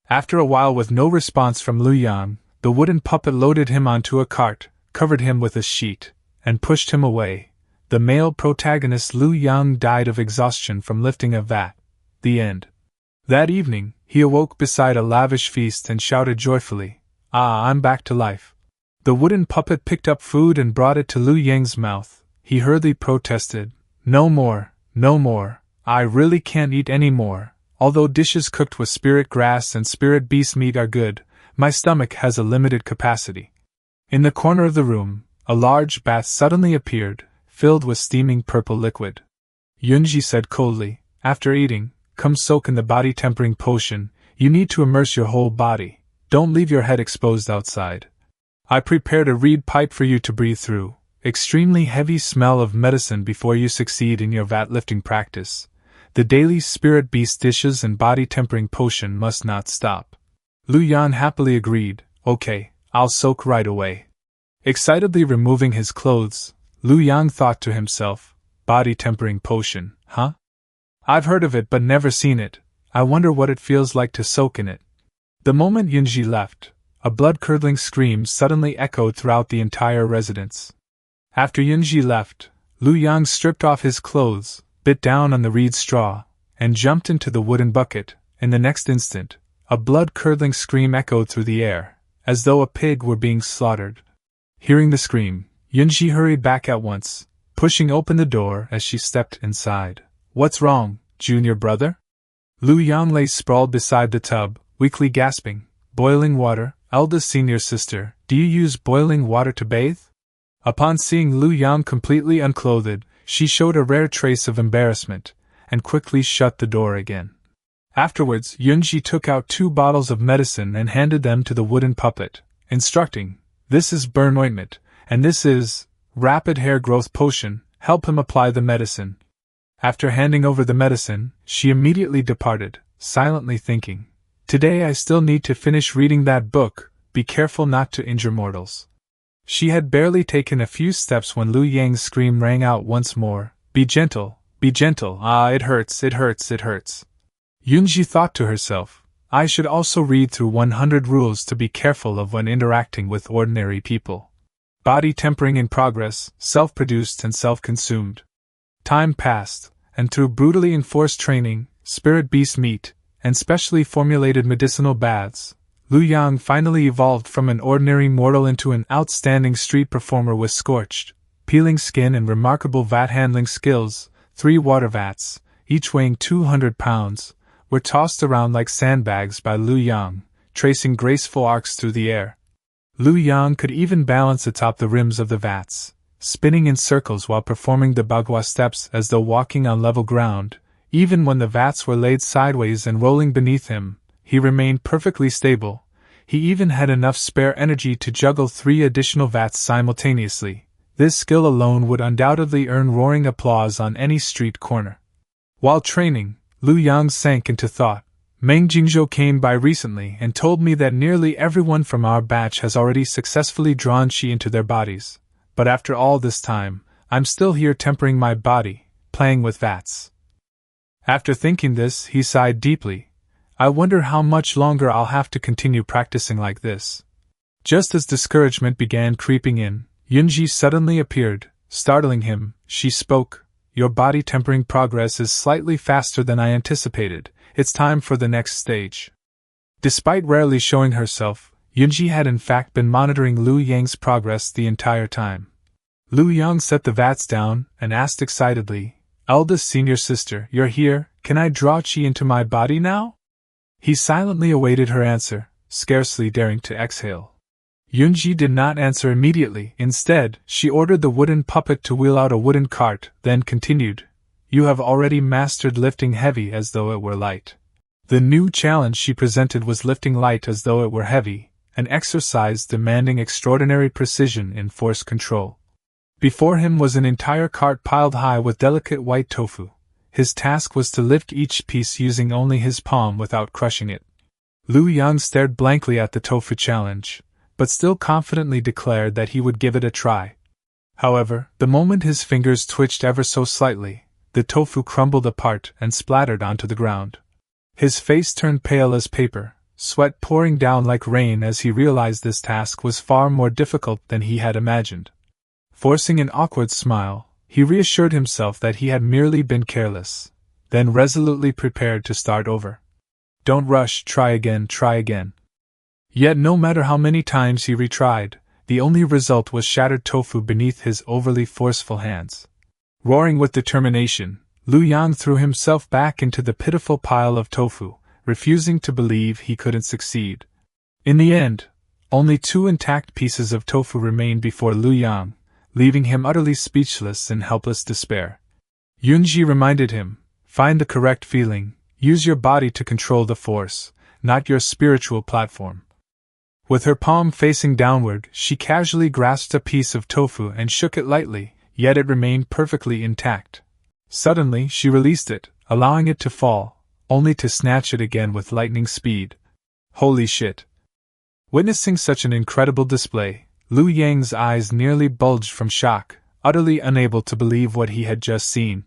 After a while, with no response from Lu Yang, the wooden puppet loaded him onto a cart, covered him with a sheet, and pushed him away. The male protagonist Lu Yang died of exhaustion from lifting a vat. The end. That evening, he awoke beside a lavish feast and shouted joyfully, ah, I'm back to life. The wooden puppet picked up food and brought it to Lu Yang's mouth. He hurriedly protested, no more, no more, I really can't eat any more. Although dishes cooked with spirit grass and spirit beast meat are good, my stomach has a limited capacity. In the corner of the room, a large bath suddenly appeared, filled with steaming purple liquid. Yunji said coldly, after eating, come soak in the body-tempering potion. You need to immerse your whole body. Don't leave your head exposed outside. I prepared a reed pipe for you to breathe through. Extremely heavy smell of medicine before you succeed in your vat lifting practice. The daily spirit beast dishes and body-tempering potion must not stop. Lu Yang happily agreed, okay, I'll soak right away. Excitedly removing his clothes, Lu Yang thought to himself, body-tempering potion, huh? I've heard of it but never seen it. I wonder what it feels like to soak in it. The moment Yunji left, a blood-curdling scream suddenly echoed throughout the entire residence. After Yunji left, Lu Yang stripped off his clothes, bit down on the reed straw, and jumped into the wooden bucket. In the next instant, a blood-curdling scream echoed through the air, as though a pig were being slaughtered. Hearing the scream, Yunji hurried back at once, pushing open the door as she stepped inside. What's wrong, junior brother? Lu Yang lay sprawled beside the tub, weakly gasping. Boiling water, eldest senior sister, do you use boiling water to bathe? Upon seeing Lu Yang completely unclothed, she showed a rare trace of embarrassment, and quickly shut the door again. Afterwards, Yunji took out 2 bottles of medicine and handed them to the wooden puppet, instructing, this is burn ointment, and this is rapid hair growth potion, help him apply the medicine. After handing over the medicine, she immediately departed, silently thinking, today I still need to finish reading that book, be careful not to injure mortals. She had barely taken a few steps when Lu Yang's scream rang out once more, be gentle, ah, it hurts, it hurts, it hurts. Yunji thought to herself, I should also read through 100 rules to be careful of when interacting with ordinary people. Body tempering in progress, self-produced and self-consumed. Time passed, and through brutally enforced training, spirit beast meat, and specially formulated medicinal baths, Lu Yang finally evolved from an ordinary mortal into an outstanding street performer with scorched, peeling skin and remarkable vat handling skills. 3 water vats, each weighing 200 pounds, were tossed around like sandbags by Lu Yang, tracing graceful arcs through the air. Lu Yang could even balance atop the rims of the vats, spinning in circles while performing the bagua steps as though walking on level ground. Even when the vats were laid sideways and rolling beneath him, he remained perfectly stable. He even had enough spare energy to juggle 3 additional vats simultaneously. This skill alone would undoubtedly earn roaring applause on any street corner. While training, Lu Yang sank into thought. Meng Jingzhou came by recently and told me that nearly everyone from our batch has already successfully drawn qi into their bodies. But after all this time, I'm still here tempering my body, playing with vats. After thinking this, he sighed deeply. I wonder how much longer I'll have to continue practicing like this. Just as discouragement began creeping in, Yunji suddenly appeared, startling him. She spoke. Your body tempering progress is slightly faster than I anticipated. It's time for the next stage. Despite rarely showing herself, Yunji had in fact been monitoring Lu Yang's progress the entire time. Lu Yang set the vats down and asked excitedly, Eldest senior sister, you're here, can I draw qi into my body now? He silently awaited her answer, scarcely daring to exhale. Yunji did not answer immediately. Instead, she ordered the wooden puppet to wheel out a wooden cart, then continued, You have already mastered lifting heavy as though it were light. The new challenge she presented was lifting light as though it were heavy, an exercise demanding extraordinary precision in force control. Before him was an entire cart piled high with delicate white tofu. His task was to lift each piece using only his palm without crushing it. Lu Yang stared blankly at the tofu challenge, but still confidently declared that he would give it a try. However, the moment his fingers twitched ever so slightly, the tofu crumbled apart and splattered onto the ground. His face turned pale as paper, sweat pouring down like rain as he realized this task was far more difficult than he had imagined. Forcing an awkward smile, he reassured himself that he had merely been careless, then resolutely prepared to start over. Don't rush, try again, try again. Yet no matter how many times he retried, the only result was shattered tofu beneath his overly forceful hands. Roaring with determination, Lu Yang threw himself back into the pitiful pile of tofu, refusing to believe he couldn't succeed. In the end, only 2 intact pieces of tofu remained before Lu Yang, leaving him utterly speechless in helpless despair. Yunji reminded him, Find the correct feeling, use your body to control the force, not your spiritual platform. With her palm facing downward, she casually grasped a piece of tofu and shook it lightly, yet it remained perfectly intact. Suddenly, she released it, allowing it to fall, only to snatch it again with lightning speed. Holy shit! Witnessing such an incredible display, Lu Yang's eyes nearly bulged from shock, utterly unable to believe what he had just seen.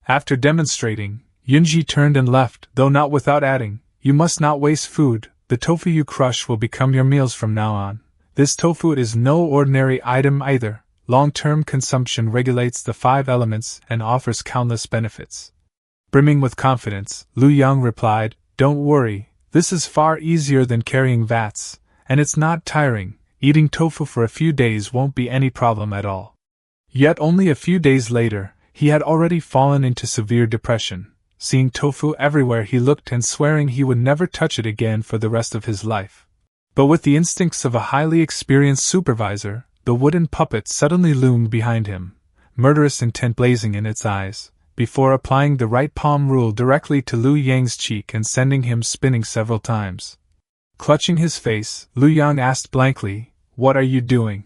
After demonstrating, Yunji turned and left, though not without adding, You must not waste food. The tofu you crush will become your meals from now on. This tofu is no ordinary item either. Long-term consumption regulates the 5 elements and offers countless benefits. Brimming with confidence, Lu Yang replied, Don't worry, this is far easier than carrying vats, and it's not tiring. Eating tofu for a few days won't be any problem at all. Yet only a few days later, he had already fallen into severe depression. Seeing tofu everywhere he looked and swearing he would never touch it again for the rest of his life. But with the instincts of a highly experienced supervisor, the wooden puppet suddenly loomed behind him, murderous intent blazing in its eyes, before applying the right palm rule directly to Lu Yang's cheek and sending him spinning several times. Clutching his face, Lu Yang asked blankly, What are you doing?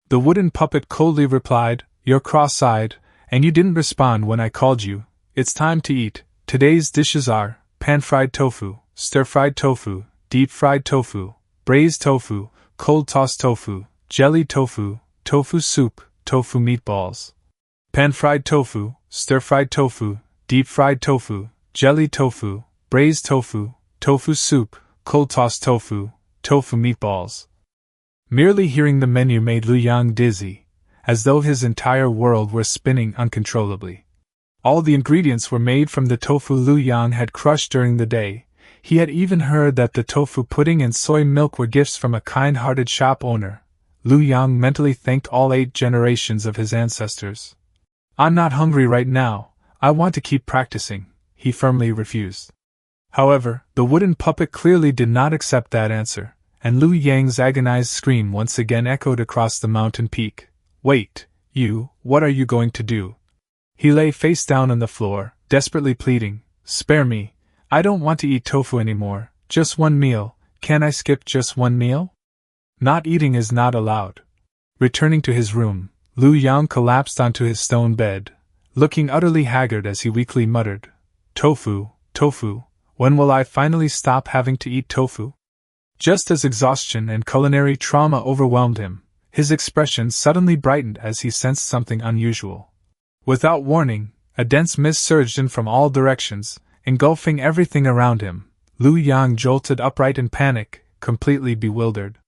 The wooden puppet coldly replied, You're cross-eyed, and you didn't respond when I called you. It's time to eat. Today's dishes are pan-fried tofu, stir-fried tofu, deep-fried tofu, braised tofu, cold-tossed tofu, jellied tofu, tofu soup, tofu meatballs. Pan-fried tofu, stir-fried tofu, deep-fried tofu, jellied tofu, braised tofu, tofu soup, cold tossed tofu, tofu meatballs. Merely hearing the menu made Lu Yang dizzy, as though his entire world were spinning uncontrollably. All the ingredients were made from the tofu Lu Yang had crushed during the day. He had even heard that the tofu pudding and soy milk were gifts from a kind-hearted shop owner. Lu Yang mentally thanked all 8 generations of his ancestors. "I'm not hungry right now, I want to keep practicing," he firmly refused. However, the wooden puppet clearly did not accept that answer, and Lu Yang's agonized scream once again echoed across the mountain peak. "Wait, what are you going to do?" He lay face down on the floor, desperately pleading, "Spare me, I don't want to eat tofu anymore, just one meal, can I skip just one meal?" Not eating is not allowed. Returning to his room, Lu Yang collapsed onto his stone bed, looking utterly haggard as he weakly muttered, "Tofu, tofu, when will I finally stop having to eat tofu?" Just as exhaustion and culinary trauma overwhelmed him, his expression suddenly brightened as he sensed something unusual. Without warning, a dense mist surged in from all directions, engulfing everything around him. Lu Yang jolted upright in panic, completely bewildered.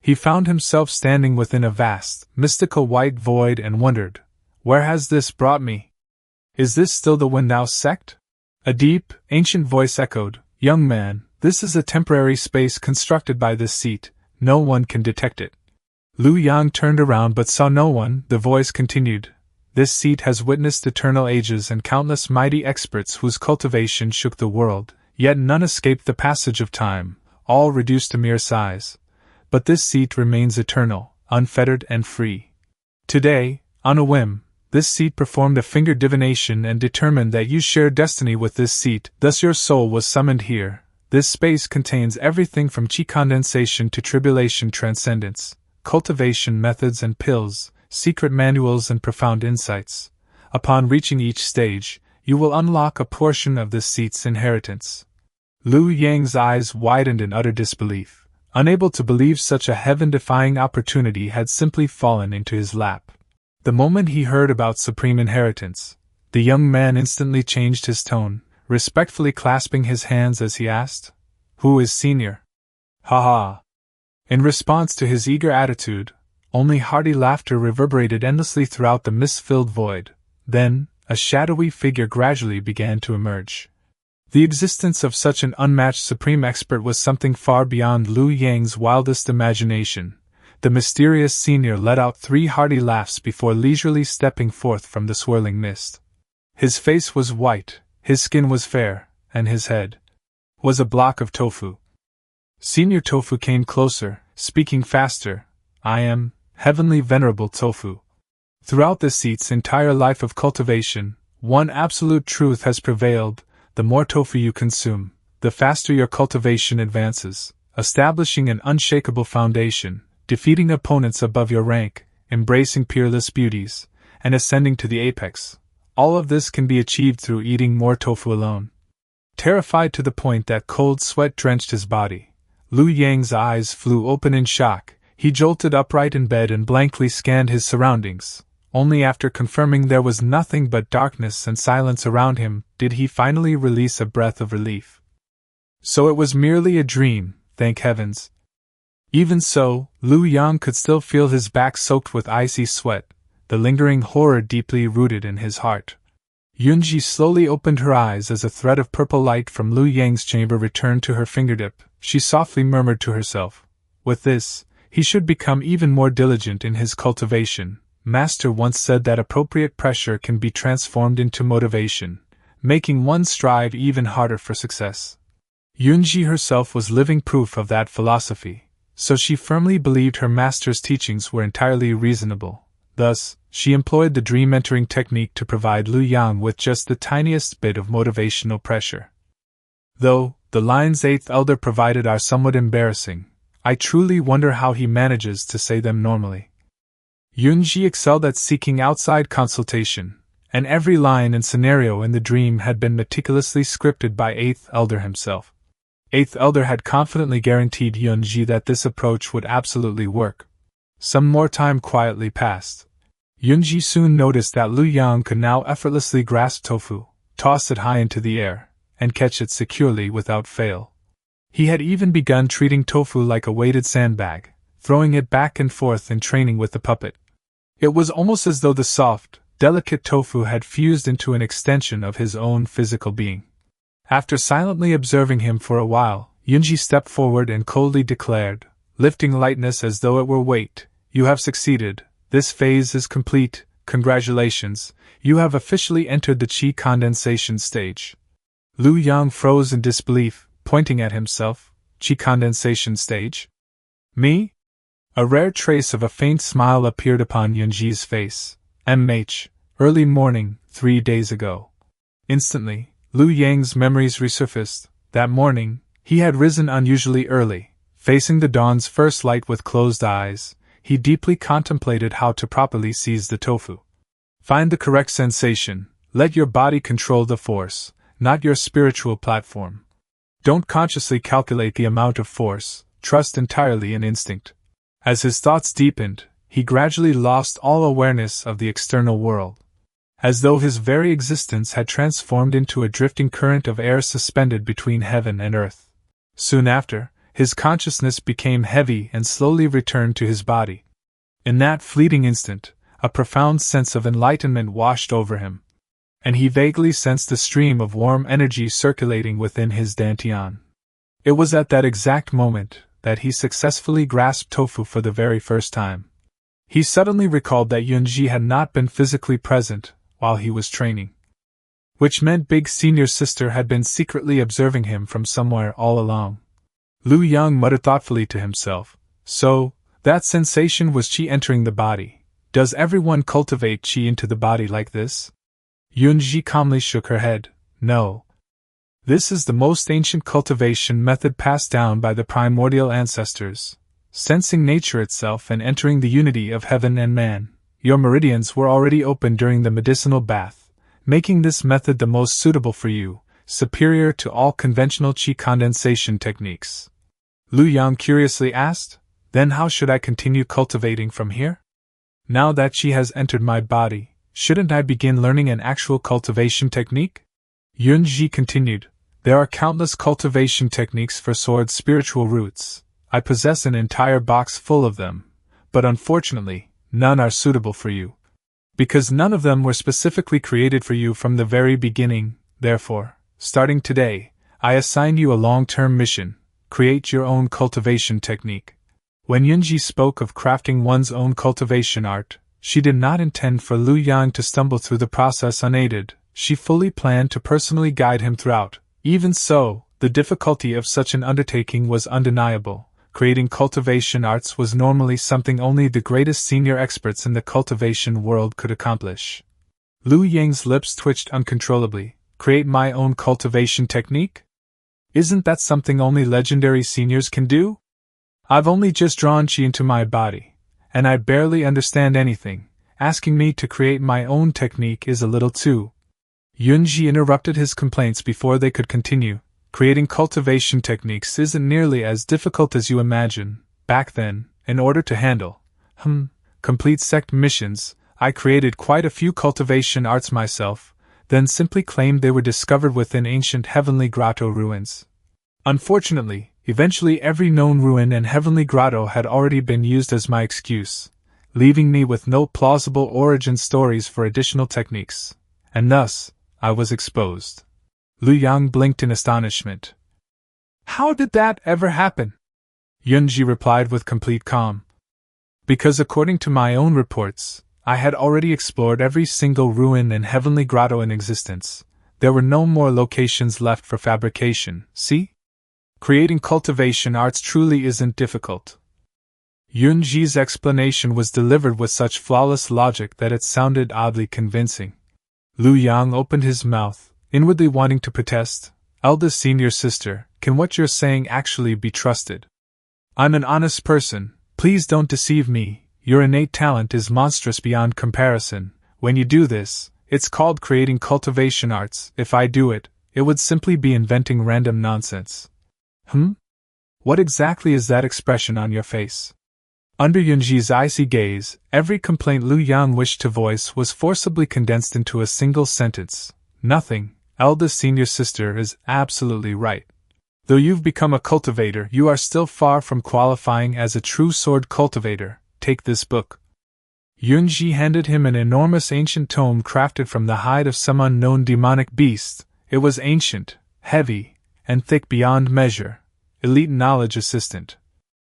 He found himself standing within a vast, mystical white void and wondered, "Where has this brought me? Is this still the Wendao Sect?" A deep, ancient voice echoed, "Young man, this is a temporary space constructed by this seat, no one can detect it." Lu Yang turned around but saw no one. The voice continued, "This seat has witnessed eternal ages and countless mighty experts whose cultivation shook the world, yet none escaped the passage of time, all reduced to mere size. But this seat remains eternal, unfettered and free. Today, on a whim, this seat performed a finger divination and determined that you share destiny with this seat, thus your soul was summoned here. This space contains everything from chi condensation to tribulation transcendence, cultivation methods and pills, secret manuals and profound insights. Upon reaching each stage, you will unlock a portion of this seat's inheritance." Lu Yang's eyes widened in utter disbelief, unable to believe such a heaven-defying opportunity had simply fallen into his lap. The moment he heard about supreme inheritance, the young man instantly changed his tone, respectfully clasping his hands as he asked, "Who is senior?" "Ha ha!" In response to his eager attitude, only hearty laughter reverberated endlessly throughout the mist-filled void. Then, a shadowy figure gradually began to emerge. The existence of such an unmatched supreme expert was something far beyond Lu Yang's wildest imagination. The mysterious senior let out 3 hearty laughs before leisurely stepping forth from the swirling mist. His face was white, his skin was fair, and his head was a block of tofu. Senior Tofu came closer, speaking faster, "I am Heavenly Venerable Tofu. Throughout the seat's entire life of cultivation, one absolute truth has prevailed: the more tofu you consume, the faster your cultivation advances, establishing an unshakable foundation, defeating opponents above your rank, embracing peerless beauties, and ascending to the apex. All of this can be achieved through eating more tofu alone." Terrified to the point that cold sweat drenched his body, Lu Yang's eyes flew open in shock. He jolted upright in bed and blankly scanned his surroundings. Only after confirming there was nothing but darkness and silence around him did he finally release a breath of relief. So it was merely a dream, thank heavens. Even so, Lu Yang could still feel his back soaked with icy sweat, the lingering horror deeply rooted in his heart. Yunji slowly opened her eyes as a thread of purple light from Lu Yang's chamber returned to her fingertip. She softly murmured to herself, "With this, he should become even more diligent in his cultivation. Master once said that appropriate pressure can be transformed into motivation, making one strive even harder for success." Yunji herself was living proof of that philosophy, so she firmly believed her master's teachings were entirely reasonable. Thus, she employed the dream entering technique to provide Lu Yang with just the tiniest bit of motivational pressure. Though the lines 8th Elder provided are somewhat embarrassing, I truly wonder how he manages to say them normally. Yunji excelled at seeking outside consultation, and every line and scenario in the dream had been meticulously scripted by 8th Elder himself. 8th Elder had confidently guaranteed Yunji that this approach would absolutely work. Some more time quietly passed. Yunji soon noticed that Lu Yang could now effortlessly grasp tofu, toss it high into the air, and catch it securely without fail. He had even begun treating tofu like a weighted sandbag, throwing it back and forth in training with the puppet. It was almost as though the soft, delicate tofu had fused into an extension of his own physical being. After silently observing him for a while, Yunji stepped forward and coldly declared, lifting lightness as though it were weight, "You have succeeded. This phase is complete. Congratulations, you have officially entered the qi condensation stage." Lu Yang froze in disbelief, pointing at himself. Qi condensation stage? Me? A rare trace of a faint smile appeared upon Yunji's face. Early morning, 3 days ago. Instantly, Lu Yang's memories resurfaced. That morning, he had risen unusually early. Facing the dawn's first light with closed eyes, he deeply contemplated how to properly seize the tofu. Find the correct sensation, let your body control the force, not your spiritual platform. Don't consciously calculate the amount of force, trust entirely in instinct. As his thoughts deepened, he gradually lost all awareness of the external world. As though his very existence had transformed into a drifting current of air suspended between heaven and earth. Soon after, his consciousness became heavy and slowly returned to his body. In that fleeting instant, a profound sense of enlightenment washed over him, and he vaguely sensed a stream of warm energy circulating within his dantian. It was at that exact moment that he successfully grasped tofu for the very first time. He suddenly recalled that Yunji had not been physically present while he was training, which meant Big Senior's sister had been secretly observing him from somewhere all along. Lu Yang muttered thoughtfully to himself, "So, that sensation was qi entering the body. Does everyone cultivate qi into the body like this?" Yunji calmly shook her head. "No. This is the most ancient cultivation method passed down by the primordial ancestors, sensing nature itself and entering the unity of heaven and man. Your meridians were already open during the medicinal bath, making this method the most suitable for you, superior to all conventional qi condensation techniques." Lu Yang curiously asked, "Then how should I continue cultivating from here? Now that qi has entered my body, shouldn't I begin learning an actual cultivation technique?" Yunji continued, "There are countless cultivation techniques for sword spiritual roots. I possess an entire box full of them, but unfortunately, none are suitable for you. Because none of them were specifically created for you from the very beginning, therefore, starting today, I assign you a long-term mission: create your own cultivation technique." When Yunji spoke of crafting one's own cultivation art, she did not intend for Lu Yang to stumble through the process unaided. She fully planned to personally guide him throughout. Even so, the difficulty of such an undertaking was undeniable. Creating cultivation arts was normally something only the greatest senior experts in the cultivation world could accomplish. Lu Yang's lips twitched uncontrollably. Create my own cultivation technique? Isn't that something only legendary seniors can do? I've only just drawn qi into my body, and I barely understand anything. Asking me to create my own technique is a little too. Yunji interrupted his complaints before they could continue. Creating cultivation techniques isn't nearly as difficult as you imagine. Back then, in order to handle complete sect missions, I created quite a few cultivation arts myself, then simply claimed they were discovered within ancient heavenly grotto ruins. Unfortunately, eventually every known ruin and heavenly grotto had already been used as my excuse, leaving me with no plausible origin stories for additional techniques, and thus, I was exposed. Lu Yang blinked in astonishment. "How did that ever happen?" Yunji replied with complete calm. "Because according to my own reports, I had already explored every single ruin and heavenly grotto in existence. There were no more locations left for fabrication, see? Creating cultivation arts truly isn't difficult." Yunji's explanation was delivered with such flawless logic that it sounded oddly convincing. Lu Yang opened his mouth, inwardly wanting to protest. "Eldest senior sister, can what you're saying actually be trusted? I'm an honest person, please don't deceive me. Your innate talent is monstrous beyond comparison. When you do this, it's called creating cultivation arts. If I do it, it would simply be inventing random nonsense." What exactly is that expression on your face? Under Yunji's icy gaze, every complaint Lu Yang wished to voice was forcibly condensed into a single sentence. "Nothing. Eldest senior sister is absolutely right. Though you've become a cultivator, you are still far from qualifying as a true sword cultivator. Take this book. Yunji handed him an enormous ancient tome crafted from the hide of some unknown demonic beast. It was ancient, heavy, and thick beyond measure. Elite knowledge assistant.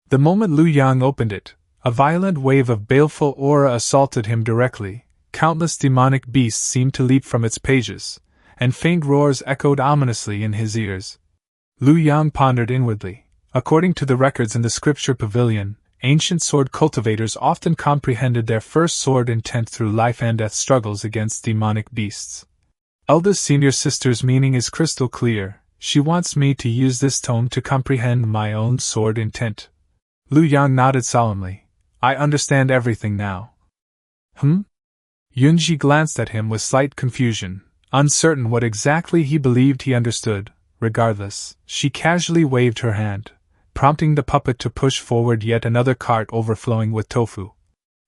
The moment Liu Yang opened it, a violent wave of baleful aura assaulted him directly. Countless demonic beasts seemed to leap from its pages, and faint roars echoed ominously in his ears. Liu Yang pondered inwardly. According to the records in the scripture pavilion, ancient sword cultivators often comprehended their first sword intent through life and death struggles against demonic beasts. Eldest senior sister's meaning is crystal clear. She wants me to use this tome to comprehend my own sword intent. Liu Yang nodded solemnly. I understand everything now. Yunji glanced at him with slight confusion, uncertain what exactly he believed he understood. Regardless, she casually waved her hand, prompting the puppet to push forward yet another cart overflowing with tofu.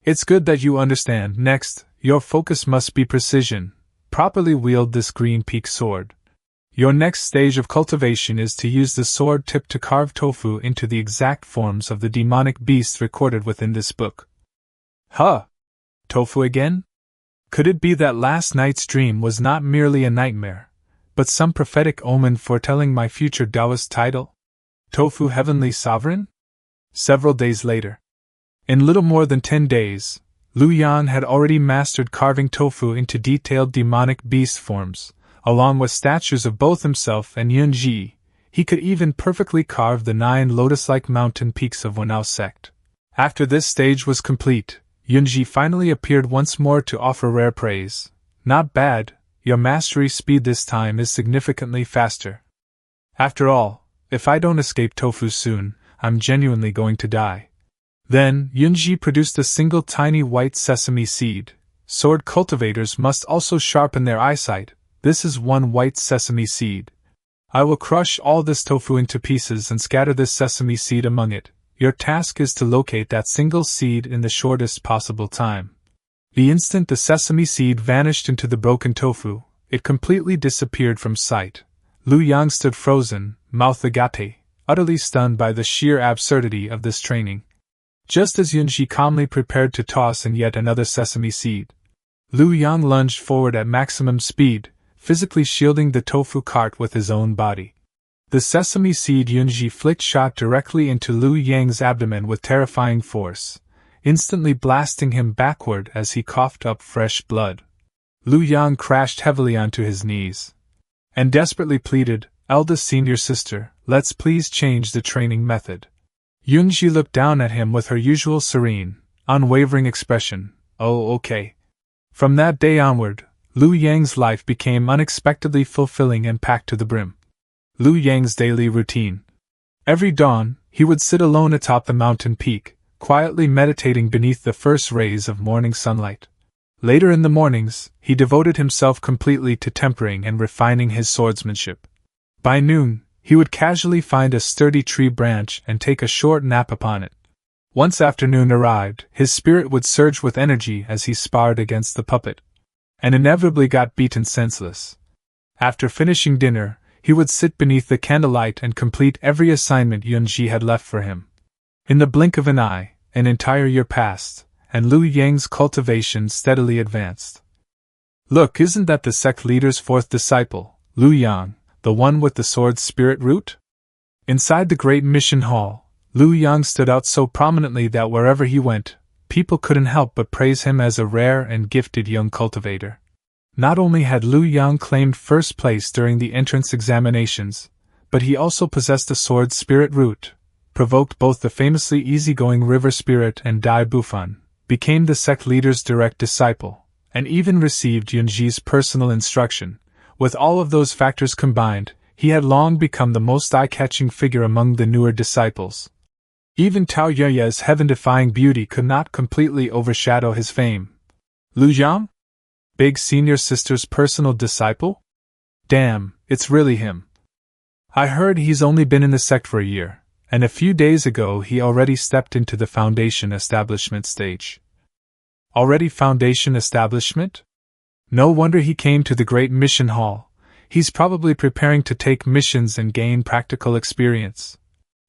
It's good that you understand. Next, your focus must be precision. Properly wield this green peak sword. Your next stage of cultivation is to use the sword tip to carve tofu into the exact forms of the demonic beasts recorded within this book. Huh? Tofu again? Could it be that last night's dream was not merely a nightmare, but some prophetic omen foretelling my future Taoist title? Tofu Heavenly Sovereign? Several days later. In little more than 10 days, Liu Yang had already mastered carving tofu into detailed demonic beast forms, along with statues of both himself and Yunji. He could even perfectly carve the 9 lotus-like mountain peaks of Wendao Sect. After this stage was complete, Yunji finally appeared once more to offer rare praise. Not bad, your mastery speed this time is significantly faster. After all, if I don't escape tofu soon, I'm genuinely going to die. Then, Yunji produced a single tiny white sesame seed. Sword cultivators must also sharpen their eyesight. This is one white sesame seed. I will crush all this tofu into pieces and scatter this sesame seed among it. Your task is to locate that single seed in the shortest possible time. The instant the sesame seed vanished into the broken tofu, it completely disappeared from sight. Liu Yang stood frozen, mouth agape, utterly stunned by the sheer absurdity of this training. Just as Yunji calmly prepared to toss in yet another sesame seed, Liu Yang lunged forward at maximum speed, physically shielding the tofu cart with his own body. The sesame seed Yunji flicked shot directly into Liu Yang's abdomen with terrifying force, instantly blasting him backward as he coughed up fresh blood. Liu Yang crashed heavily onto his knees and desperately pleaded, "Eldest senior sister, let's please change the training method." Yunji looked down at him with her usual serene, unwavering expression. Oh, okay. From that day onward, Liu Yang's life became unexpectedly fulfilling and packed to the brim. Liu Yang's daily routine. Every dawn, he would sit alone atop the mountain peak, quietly meditating beneath the first rays of morning sunlight. Later in the mornings, he devoted himself completely to tempering and refining his swordsmanship. By noon, he would casually find a sturdy tree branch and take a short nap upon it. Once afternoon arrived, his spirit would surge with energy as he sparred against the puppet, and inevitably got beaten senseless. After finishing dinner, he would sit beneath the candlelight and complete every assignment Yunji had left for him. In the blink of an eye, an entire year passed, and Liu Yang's cultivation steadily advanced. Look, isn't that the sect leader's 4th disciple, Liu Yang, the one with the sword's spirit root? Inside the great mission hall, Liu Yang stood out so prominently that wherever he went, people couldn't help but praise him as a rare and gifted young cultivator. Not only had Liu Yang claimed first place during the entrance examinations, but he also possessed a sword spirit root, provoked both the famously easygoing river spirit and Dai Bufan, became the sect leader's direct disciple, and even received Yunji's personal instruction. With all of those factors combined, he had long become the most eye-catching figure among the newer disciples. Even Tao Yeye's heaven-defying beauty could not completely overshadow his fame. Liu Yang? Big senior sister's personal disciple? Damn, it's really him. I heard he's only been in the sect for a year, and a few days ago he already stepped into the foundation establishment stage. Already foundation establishment? No wonder he came to the great mission hall. He's probably preparing to take missions and gain practical experience.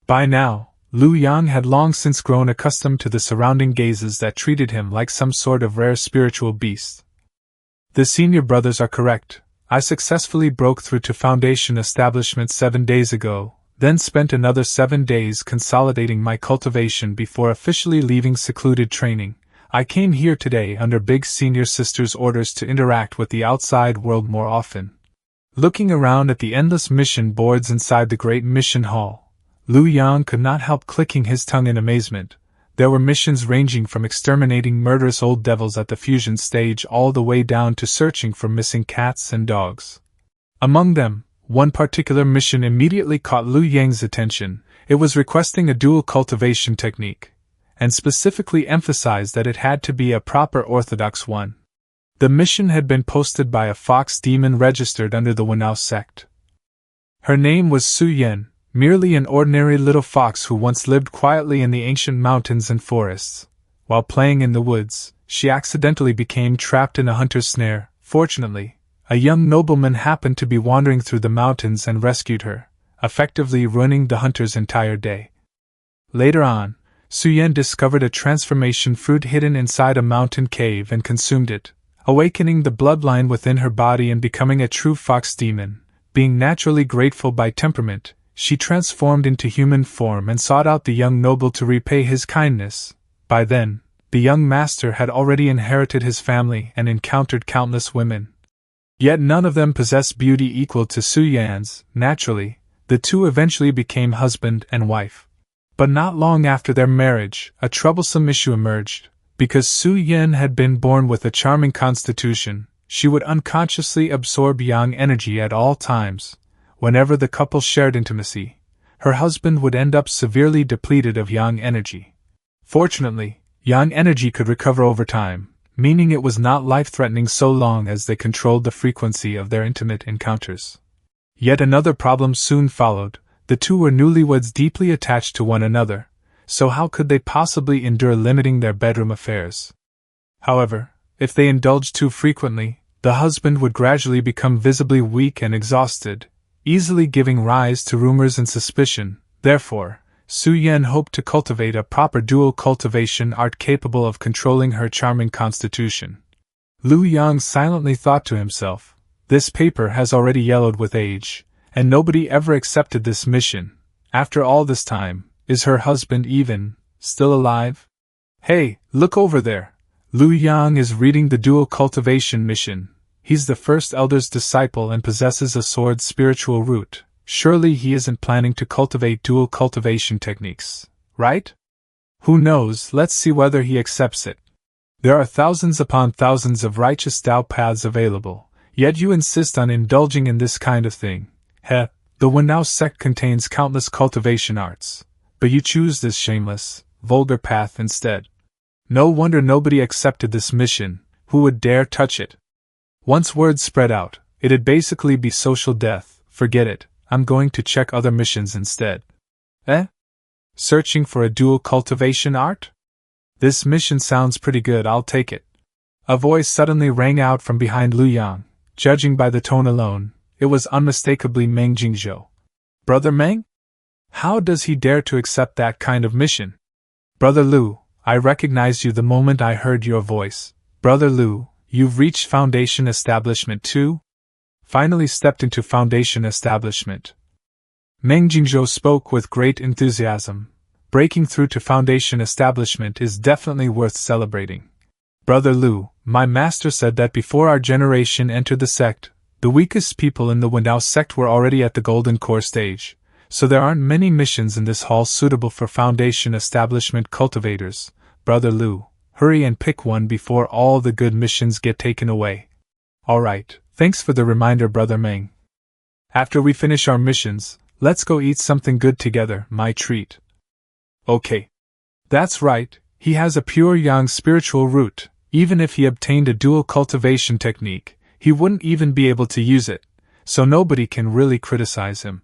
By now, Lu Yang had long since grown accustomed to the surrounding gazes that treated him like some sort of rare spiritual beast. The senior brothers are correct. I successfully broke through to Foundation Establishment 7 days ago, then spent another 7 days consolidating my cultivation before officially leaving secluded training. I came here today under Big Senior Sister's orders to interact with the outside world more often. Looking around at the endless mission boards inside the Great Mission Hall, Lu Yang could not help clicking his tongue in amazement. There were missions ranging from exterminating murderous old devils at the fusion stage all the way down to searching for missing cats and dogs. Among them, one particular mission immediately caught Lu Yang's attention. It was requesting a dual cultivation technique, and specifically emphasized that it had to be a proper orthodox one. The mission had been posted by a fox demon registered under the Wendao Sect. Her name was Su Yan, merely an ordinary little fox who once lived quietly in the ancient mountains and forests. While playing in the woods, she accidentally became trapped in a hunter's snare. Fortunately, a young nobleman happened to be wandering through the mountains and rescued her, effectively ruining the hunter's entire day. Later on, Su Yan discovered a transformation fruit hidden inside a mountain cave and consumed it, awakening the bloodline within her body and becoming a true fox demon. Being naturally grateful by temperament, she transformed into human form and sought out the young noble to repay his kindness. By then, the young master had already inherited his family and encountered countless women. Yet none of them possessed beauty equal to Su Yan's. Naturally, the two eventually became husband and wife. But not long after their marriage, a troublesome issue emerged. Because Su Yan had been born with a charming constitution, she would unconsciously absorb yang energy at all times. Whenever the couple shared intimacy, her husband would end up severely depleted of yang energy. Fortunately, yang energy could recover over time, meaning it was not life-threatening so long as they controlled the frequency of their intimate encounters. Yet another problem soon followed. The two were newlyweds deeply attached to one another, so how could they possibly endure limiting their bedroom affairs? However, if they indulged too frequently, the husband would gradually become visibly weak and exhausted, easily giving rise to rumors and suspicion. Therefore, Su Yan hoped to cultivate a proper dual cultivation art capable of controlling her charming constitution. Lu Yang silently thought to himself, "This paper has already yellowed with age, and nobody ever accepted this mission. After all this time, is her husband even still alive? Hey, look over there! Lu Yang is reading the dual cultivation mission. He's the first elder's disciple and possesses a sword's spiritual root. Surely he isn't planning to cultivate dual cultivation techniques, right? Who knows, let's see whether he accepts it. There are thousands upon thousands of righteous Tao paths available, yet you insist on indulging in this kind of thing. Heh, the Wendao Sect contains countless cultivation arts, but you choose this shameless, vulgar path instead. No wonder nobody accepted this mission. Who would dare touch it? Once word spread out, it'd basically be social death. Forget it, I'm going to check other missions instead." Eh? Searching for a dual cultivation art? This mission sounds pretty good, I'll take it. A voice suddenly rang out from behind Lu Yang. Judging by the tone alone, it was unmistakably Meng Jingzhou. "Brother Meng? How does he dare to accept that kind of mission?" "Brother Lu, I recognized you the moment I heard your voice. Brother Lu, you've reached Foundation Establishment 2? Finally stepped into Foundation Establishment." Meng Jingzhou spoke with great enthusiasm. Breaking through to Foundation Establishment is definitely worth celebrating. "Brother Lu, my master said that before our generation entered the sect, the weakest people in the Wendao Sect were already at the Golden Core stage, so there aren't many missions in this hall suitable for Foundation Establishment cultivators. Brother Lu, hurry and pick one before all the good missions get taken away." "Alright, thanks for the reminder, Brother Meng. After we finish our missions, let's go eat something good together, my treat." "Okay. That's right, he has a pure yang spiritual root. Even if he obtained a dual cultivation technique, he wouldn't even be able to use it, so nobody can really criticize him."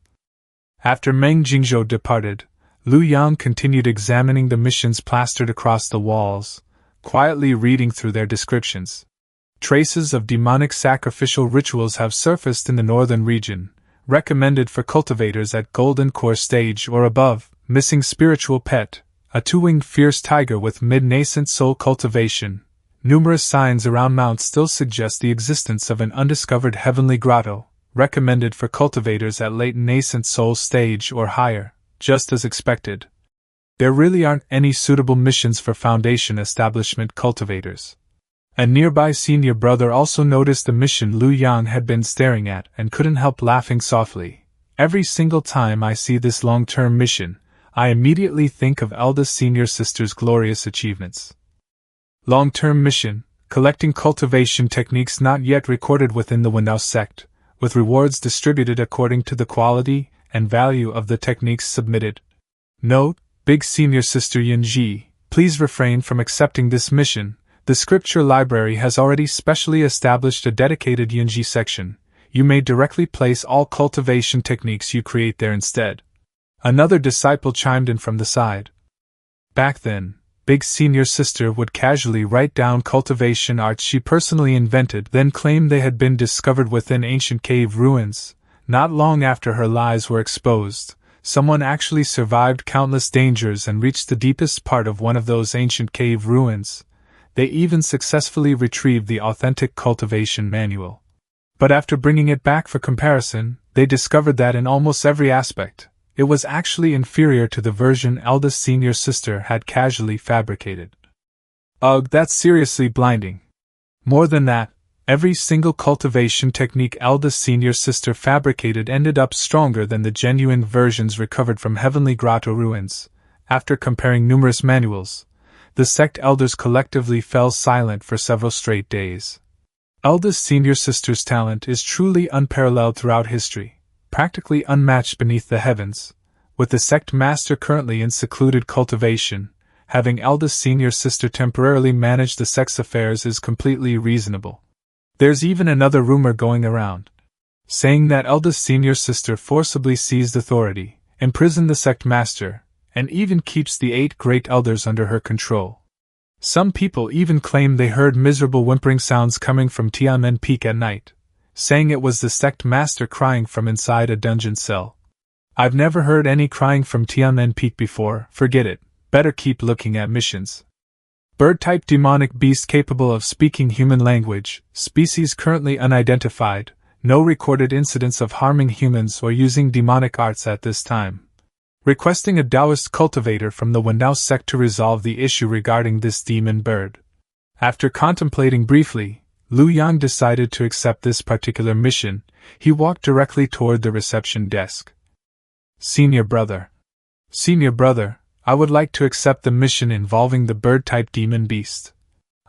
After Meng Jingzhou departed, Lu Yang continued examining the missions plastered across the walls, quietly reading through their descriptions. Traces of demonic sacrificial rituals have surfaced in the northern region, recommended for cultivators at Golden Core stage or above. Missing spiritual pet, a two-winged fierce tiger with mid-nascent soul cultivation. Numerous signs around Mount still suggest the existence of an undiscovered heavenly grotto, recommended for cultivators at late nascent soul stage or higher, just as expected. There really aren't any suitable missions for Foundation establishment cultivators. A nearby senior brother also noticed the mission Lu Yang had been staring at and couldn't help laughing softly. Every single time I see this long-term mission, I immediately think of eldest senior sister's glorious achievements. Long-term mission, collecting cultivation techniques not yet recorded within the Wendao Sect, with rewards distributed according to the quality and value of the techniques submitted. Note: Big Senior Sister Yinji, please refrain from accepting this mission. The scripture library has already specially established a dedicated Yinji section. You may directly place all cultivation techniques you create there instead. Another disciple chimed in from the side. Back then, Big Senior Sister would casually write down cultivation arts she personally invented, then claim they had been discovered within ancient cave ruins. Not long after her lies were exposed, someone actually survived countless dangers and reached the deepest part of one of those ancient cave ruins. They even successfully retrieved the authentic cultivation manual. But after bringing it back for comparison, they discovered that in almost every aspect, it was actually inferior to the version eldest senior sister had casually fabricated. Ugh, that's seriously blinding. More than that, every single cultivation technique eldest senior sister fabricated ended up stronger than the genuine versions recovered from Heavenly Grotto ruins. After comparing numerous manuals, the sect elders collectively fell silent for several straight days. Eldest senior sister's talent is truly unparalleled throughout history, practically unmatched beneath the heavens. With the sect master currently in secluded cultivation, having eldest senior sister temporarily manage the sect's affairs is completely reasonable. There's even another rumor going around, saying that eldest senior sister forcibly seized authority, imprisoned the sect master, and even keeps the 8 great elders under her control. Some people even claim they heard miserable whimpering sounds coming from Tianmen Peak at night, saying it was the sect master crying from inside a dungeon cell. I've never heard any crying from Tianmen Peak before, forget it, better keep looking at missions. Bird-type demonic beast capable of speaking human language, species currently unidentified, no recorded incidents of harming humans or using demonic arts at this time. Requesting a Taoist cultivator from the Wendao Sect to resolve the issue regarding this demon bird. After contemplating briefly, Lu Yang decided to accept this particular mission. He walked directly toward the reception desk. Senior brother, I would like to accept the mission involving the bird-type demon beast.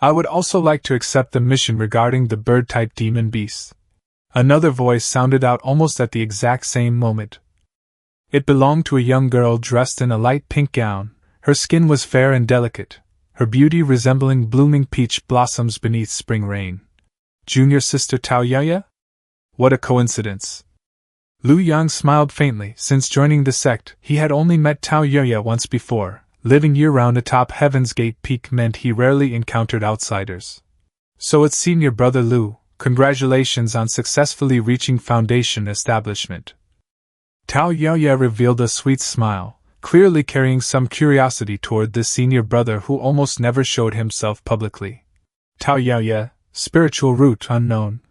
I would also like to accept the mission regarding the bird-type demon beast. Another voice sounded out almost at the exact same moment. It belonged to a young girl dressed in a light pink gown. Her skin was fair and delicate, her beauty resembling blooming peach blossoms beneath spring rain. Junior sister Tao Yaya? What a coincidence. Lu Yang smiled faintly. Since joining the sect, he had only met Tao Yaya once before. Living year-round atop Heaven's Gate Peak meant he rarely encountered outsiders. So it's senior brother Lu. Congratulations on successfully reaching Foundation establishment. Tao Yaya revealed a sweet smile, clearly carrying some curiosity toward this senior brother who almost never showed himself publicly. Tao Yaya, spiritual root unknown.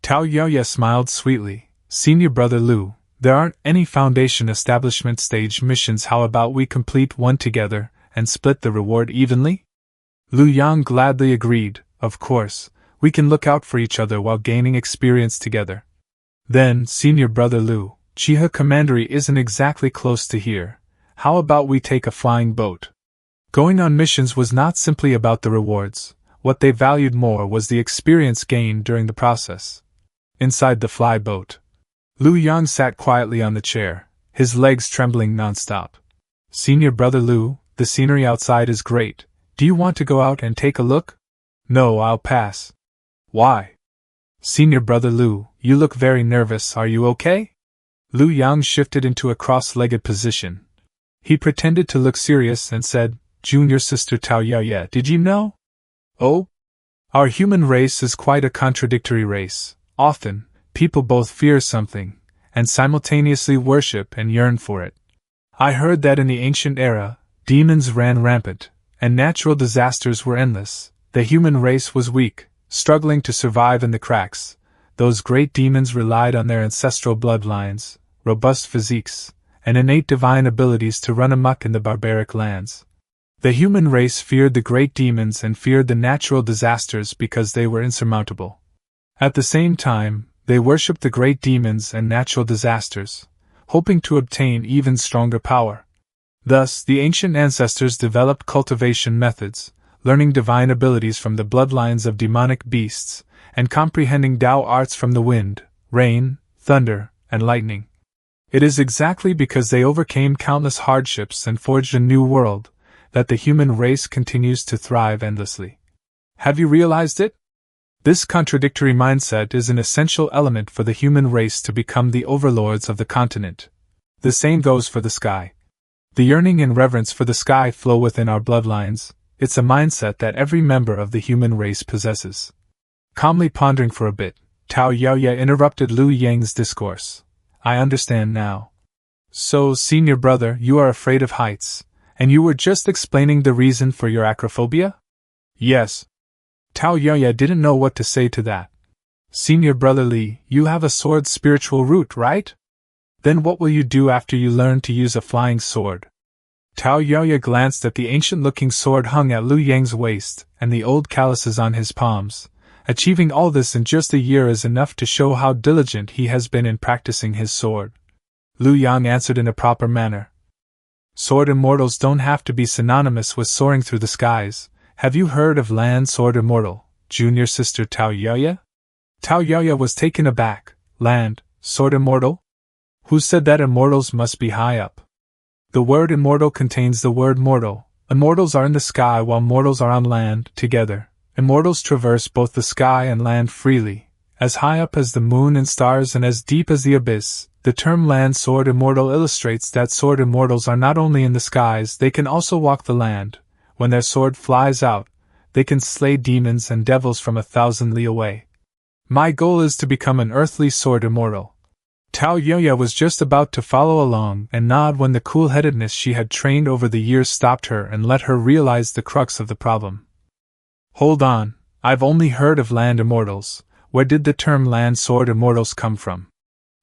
Tao Yaya smiled sweetly. Senior brother Lu, there aren't any Foundation establishment stage missions. How about we complete one together and split the reward evenly? Lu Yang gladly agreed. Of course, we can look out for each other while gaining experience together. Then, senior brother Lu, Chiha Commandery isn't exactly close to here. How about we take a flying boat? Going on missions was not simply about the rewards. What they valued more was the experience gained during the process. Inside the fly boat, Lu Yang sat quietly on the chair, his legs trembling nonstop. Senior brother Lu, the scenery outside is great. Do you want to go out and take a look? No, I'll pass. Why? Senior brother Lu, you look very nervous. Are you okay? Lu Yang shifted into a cross-legged position. He pretended to look serious and said, Junior sister Tao Yaya, did you know? Oh? Our human race is quite a contradictory race. Often, people both fear something, and simultaneously worship and yearn for it. I heard that in the ancient era, demons ran rampant, and natural disasters were endless. The human race was weak, struggling to survive in the cracks. Those great demons relied on their ancestral bloodlines, robust physiques, and innate divine abilities to run amok in the barbaric lands. The human race feared the great demons and feared the natural disasters because they were insurmountable. At the same time, they worshipped the great demons and natural disasters, hoping to obtain even stronger power. Thus, the ancient ancestors developed cultivation methods, learning divine abilities from the bloodlines of demonic beasts, and comprehending Tao arts from the wind, rain, thunder, and lightning. It is exactly because they overcame countless hardships and forged a new world that the human race continues to thrive endlessly. Have you realized it? This contradictory mindset is an essential element for the human race to become the overlords of the continent. The same goes for the sky. The yearning and reverence for the sky flow within our bloodlines. It's a mindset that every member of the human race possesses. Calmly pondering for a bit, Tao Yaoye interrupted Lu Yang's discourse. I understand now. So, senior brother, you are afraid of heights, and you were just explaining the reason for your acrophobia? Yes. Tao Yaoye didn't know what to say to that. Senior brother Li, you have a sword's spiritual root, right? Then what will you do after you learn to use a flying sword? Tao Yaoye glanced at the ancient-looking sword hung at Lu Yang's waist and the old calluses on his palms. Achieving all this in just a year is enough to show how diligent he has been in practicing his sword. Lu Yang answered in a proper manner. Sword immortals don't have to be synonymous with soaring through the skies. Have you heard of Land Sword Immortal, junior sister Tao Yaoye? Tao Yaoye was taken aback. Land, Sword Immortal? Who said that immortals must be high up? The word immortal contains the word mortal. Immortals are in the sky while mortals are on land, together. Immortals traverse both the sky and land freely, as high up as the moon and stars and as deep as the abyss. The term Land Sword Immortal illustrates that sword immortals are not only in the skies, they can also walk the land. When their sword flies out, they can slay demons and devils from 1,000 li away. My goal is to become an earthly sword immortal. Tao Yaoye was just about to follow along and nod when the cool-headedness she had trained over the years stopped her and let her realize the crux of the problem. Hold on, I've only heard of land immortals. Where did the term Land Sword Immortals come from?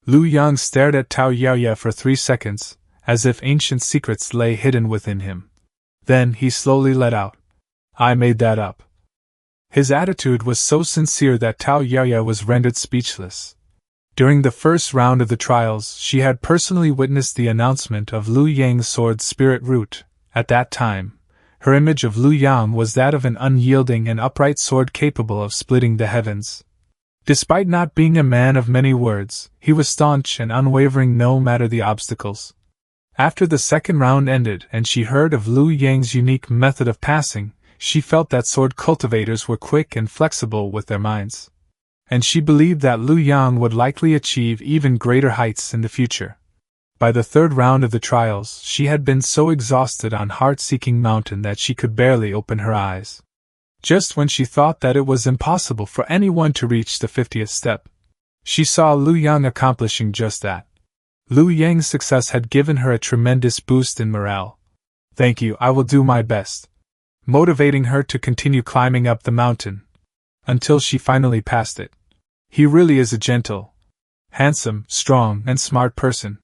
Lu Yang stared at Tao Yaoye for 3 seconds, as if ancient secrets lay hidden within him. Then he slowly let out, I made that up. His attitude was so sincere that Tao Yaoye was rendered speechless. During the first round of the trials, she had personally witnessed the announcement of Lu Yang's sword's spirit root. At that time, her image of Lu Yang was that of an unyielding and upright sword capable of splitting the heavens. Despite not being a man of many words, he was staunch and unwavering no matter the obstacles. After the second round ended and she heard of Lu Yang's unique method of passing, she felt that sword cultivators were quick and flexible with their minds. And she believed that Lu Yang would likely achieve even greater heights in the future. By the third round of the trials, she had been so exhausted on Heart-Seeking Mountain that she could barely open her eyes. Just when she thought that it was impossible for anyone to reach the 50th step, she saw Lu Yang accomplishing just that. Lu Yang's success had given her a tremendous boost in morale. Thank you, I will do my best. Motivating her to continue climbing up the mountain, until she finally passed it. He really is a gentle, handsome, strong, and smart person.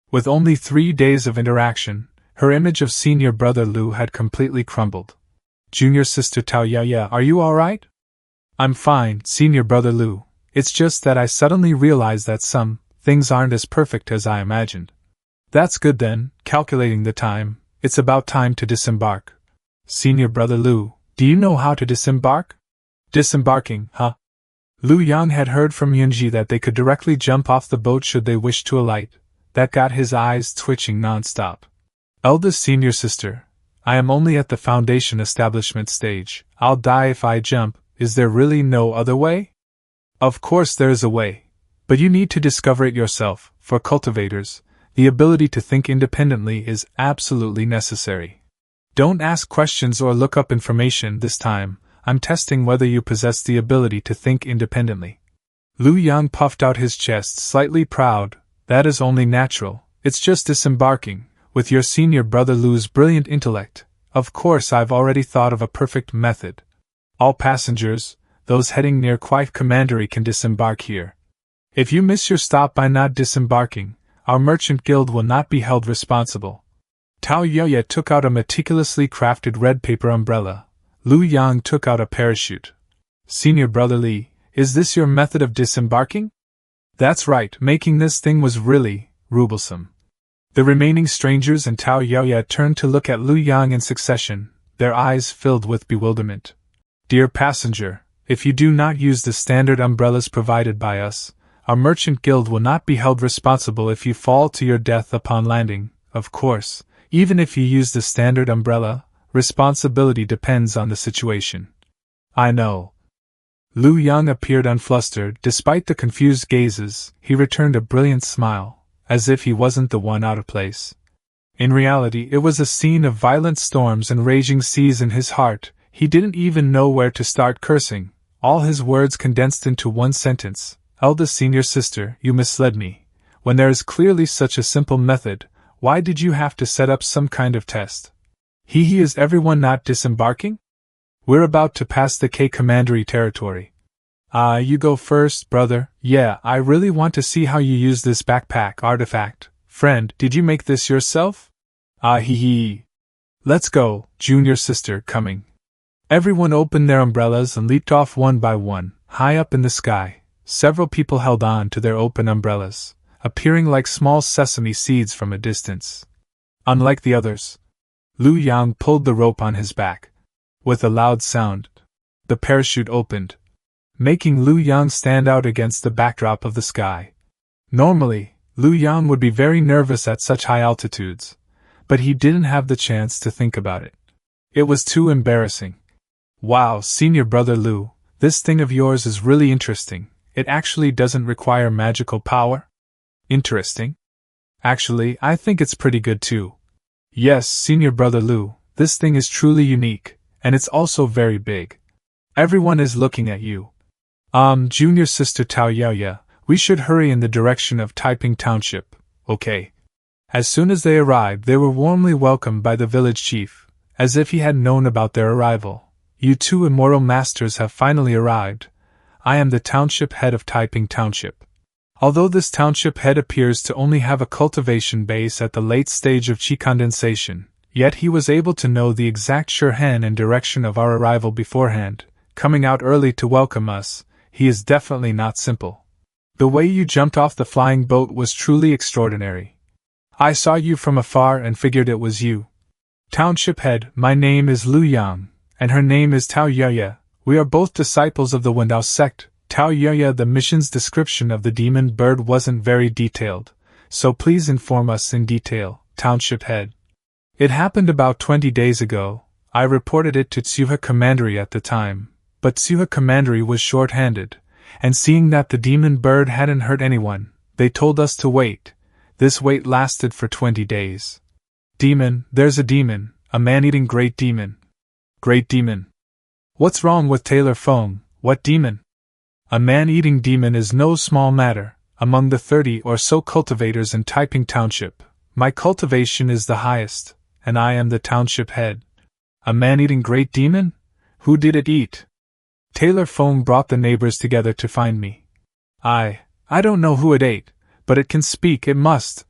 With only 3 days of interaction, her image of senior brother Lu had completely crumbled. Junior sister Tao Yaoye, are you alright? I'm fine, senior brother Lu. It's just that I suddenly realized that some things aren't as perfect as I imagined. That's good then, calculating the time, it's about time to disembark. Senior brother Lu, do you know how to disembark? Disembarking, huh? Lu Yang had heard from Yunji that they could directly jump off the boat should they wish to alight. That got his eyes twitching non-stop. Eldest senior sister, I am only at the foundation establishment stage. I'll die if I jump. Is there really no other way? Of course there is a way, but you need to discover it yourself. For cultivators, the ability to think independently is absolutely necessary. Don't ask questions or look up information this time. I'm testing whether you possess the ability to think independently. Lu Yang puffed out his chest, slightly proud. That is only natural. It's just disembarking. With your senior brother Lu's brilliant intellect, of course I've already thought of a perfect method. All passengers, those heading near Quiet Commandery, can disembark here. If you miss your stop by not disembarking, our merchant guild will not be held responsible. Tao Yoye took out a meticulously crafted red paper umbrella. Lu Yang took out a parachute. Senior brother Li, is this your method of disembarking? That's right, making this thing was really troublesome. The remaining strangers and Tao Yoye turned to look at Lu Yang in succession, their eyes filled with bewilderment. Dear passenger, if you do not use the standard umbrellas provided by us, our merchant guild will not be held responsible if you fall to your death upon landing. Of course, even if you use the standard umbrella, responsibility depends on the situation. I know. Lu Yang appeared unflustered. Despite the confused gazes, he returned a brilliant smile, as if he wasn't the one out of place. In reality, it was a scene of violent storms and raging seas in his heart. He didn't even know where to start cursing, all his words condensed into one sentence. Eldest senior sister, you misled me. When there is clearly such a simple method, why did you have to set up some kind of test? Is everyone not disembarking? We're about to pass the K Commandery territory. You go first, brother. Yeah, I really want to see how you use this backpack artifact. Friend, did you make this yourself? Let's go, junior sister, coming. Everyone opened their umbrellas and leaped off one by one, high up in the sky. Several people held on to their open umbrellas, appearing like small sesame seeds from a distance. Unlike the others, Lu Yang pulled the rope on his back. With a loud sound, the parachute opened, making Lu Yang stand out against the backdrop of the sky. Normally, Lu Yang would be very nervous at such high altitudes, but he didn't have the chance to think about it. It was too embarrassing. Wow, senior brother Lu, this thing of yours is really interesting. It actually doesn't require magical power? Interesting? Actually, I think it's pretty good too. Yes, senior brother Lu, this thing is truly unique, and it's also very big. Everyone is looking at you. Junior sister Tao Yaoya, we should hurry in the direction of Taiping Township, okay? As soon as they arrived, they were warmly welcomed by the village chief, as if he had known about their arrival. You two immortal masters have finally arrived. I am the township head of Taiping Township. Although this township head appears to only have a cultivation base at the late stage of chi condensation, yet he was able to know the exact Shurhan and direction of our arrival beforehand, coming out early to welcome us. He is definitely not simple. The way you jumped off the flying boat was truly extraordinary. I saw you from afar and figured it was you. Township head, my name is Lu Yang, and her name is Tao Yoye. We are both disciples of the Wendao Sect. Tao Yoye, the mission's description of the demon bird wasn't very detailed, so please inform us in detail, Township head. It happened about 20 days ago. I reported it to Tsuha Commandery at the time, but Tsuha Commandery was short-handed, and seeing that the demon bird hadn't hurt anyone, they told us to wait. This wait lasted for 20 days. Demon, there's a demon, a man-eating great demon. Great demon. What's wrong with Taylor Fong? What demon? A man-eating demon is no small matter. Among the 30 or so cultivators in Taiping Township, my cultivation is the highest, and I am the township head. A man-eating great demon? Who did it eat? Taylor Fong brought the neighbors together to find me. I don't know who it ate, but it can speak. It must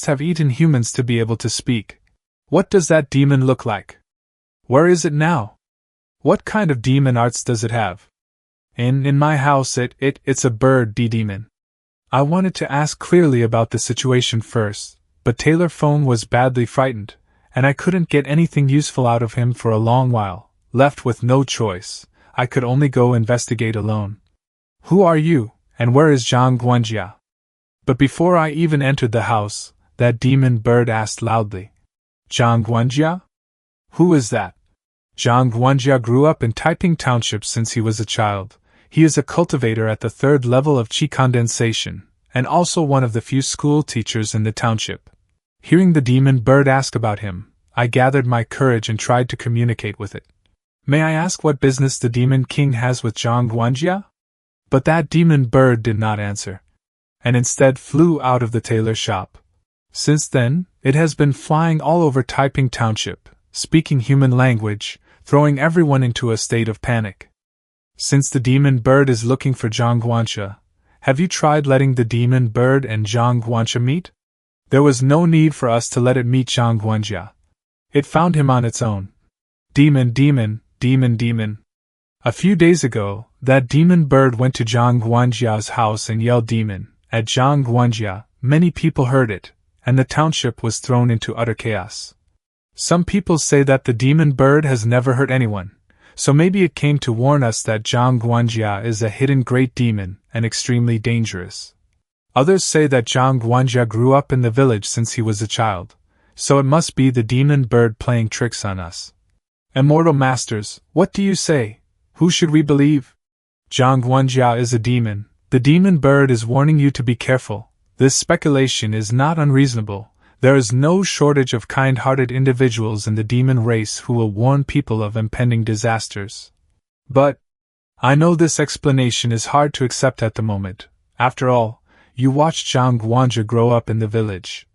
have eaten humans to be able to speak. What does that demon look like? Where is it now? What kind of demon arts does it have? In my house it's a bird demon. I wanted to ask clearly about the situation first, but Taylor Fong was badly frightened, and I couldn't get anything useful out of him for a long while. Left with no choice, I could only go investigate alone. Who are you, and where is Zhang Guanjia? But before I even entered the house, that demon bird asked loudly. Zhang Guanjia? Who is that? Zhang Guanjia grew up in Taiping Township since he was a child. He is a cultivator at the 3rd level of chi condensation, and also one of the few school teachers in the township. Hearing the demon bird ask about him, I gathered my courage and tried to communicate with it. May I ask what business the Demon King has with Zhang Guanjia? But that demon bird did not answer, and instead flew out of the tailor shop. Since then, it has been flying all over Taiping Township, speaking human language, throwing everyone into a state of panic. Since the demon bird is looking for Zhang Guanjia, have you tried letting the demon bird and Zhang Guanjia meet? There was no need for us to let it meet Zhang Guanjia. It found him on its own. Demon, demon, demon, demon. A few days ago, that demon bird went to Zhang Guanjia's house and yelled demon at Zhang Guanjia. Many people heard it, and the township was thrown into utter chaos. Some people say that the demon bird has never hurt anyone, so maybe it came to warn us that Zhang Guanjia is a hidden great demon and extremely dangerous. Others say that Zhang Guanjia grew up in the village since he was a child, so it must be the demon bird playing tricks on us. Immortal Masters, what do you say? Who should we believe? Zhang Guanjia is a demon. The demon bird is warning you to be careful. This speculation is not unreasonable. There is no shortage of kind-hearted individuals in the demon race who will warn people of impending disasters. But I know this explanation is hard to accept at the moment. After all, you watched Zhang Guanjia grow up in the village.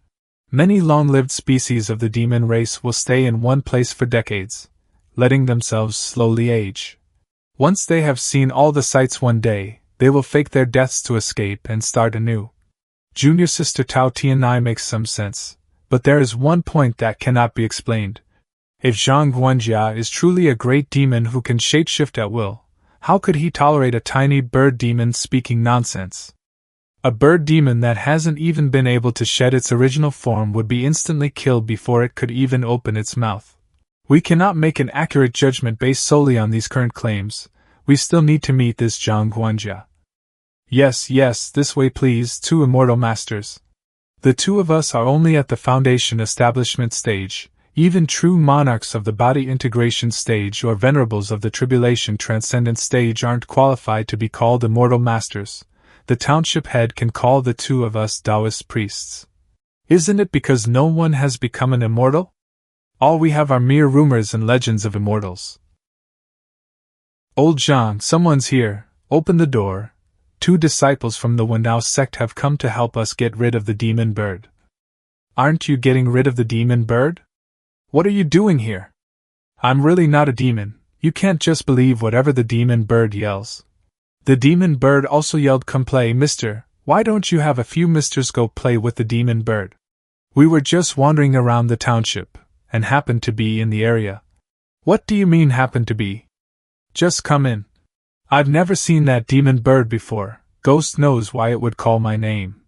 Many long-lived species of the demon race will stay in one place for decades, letting themselves slowly age. Once they have seen all the sights one day, they will fake their deaths to escape and start anew. Junior Sister Tao Tianai makes some sense, but there is one point that cannot be explained. If Zhang Guanjia is truly a great demon who can shapeshift at will, how could he tolerate a tiny bird demon speaking nonsense? A bird demon that hasn't even been able to shed its original form would be instantly killed before it could even open its mouth. We cannot make an accurate judgment based solely on these current claims. We still need to meet this Zhang Guanjia. Yes, this way please, two immortal masters. The two of us are only at the foundation establishment stage. Even true monarchs of the body integration stage or venerables of the tribulation transcendent stage aren't qualified to be called immortal masters. The township head can call the two of us Taoist priests. Isn't it because no one has become an immortal? All we have are mere rumors and legends of immortals. Old Zhang, someone's here. Open the door. 2 disciples from the Wendao Sect have come to help us get rid of the demon bird. Aren't you getting rid of the demon bird? What are you doing here? I'm really not a demon. You can't just believe whatever the demon bird yells. The demon bird also yelled, come play, mister. Why don't you have a few misters go play with the demon bird? We were just wandering around the township, and happened to be in the area. What do you mean happened to be? Just come in. I've never seen that demon bird before. Ghost knows why it would call my name.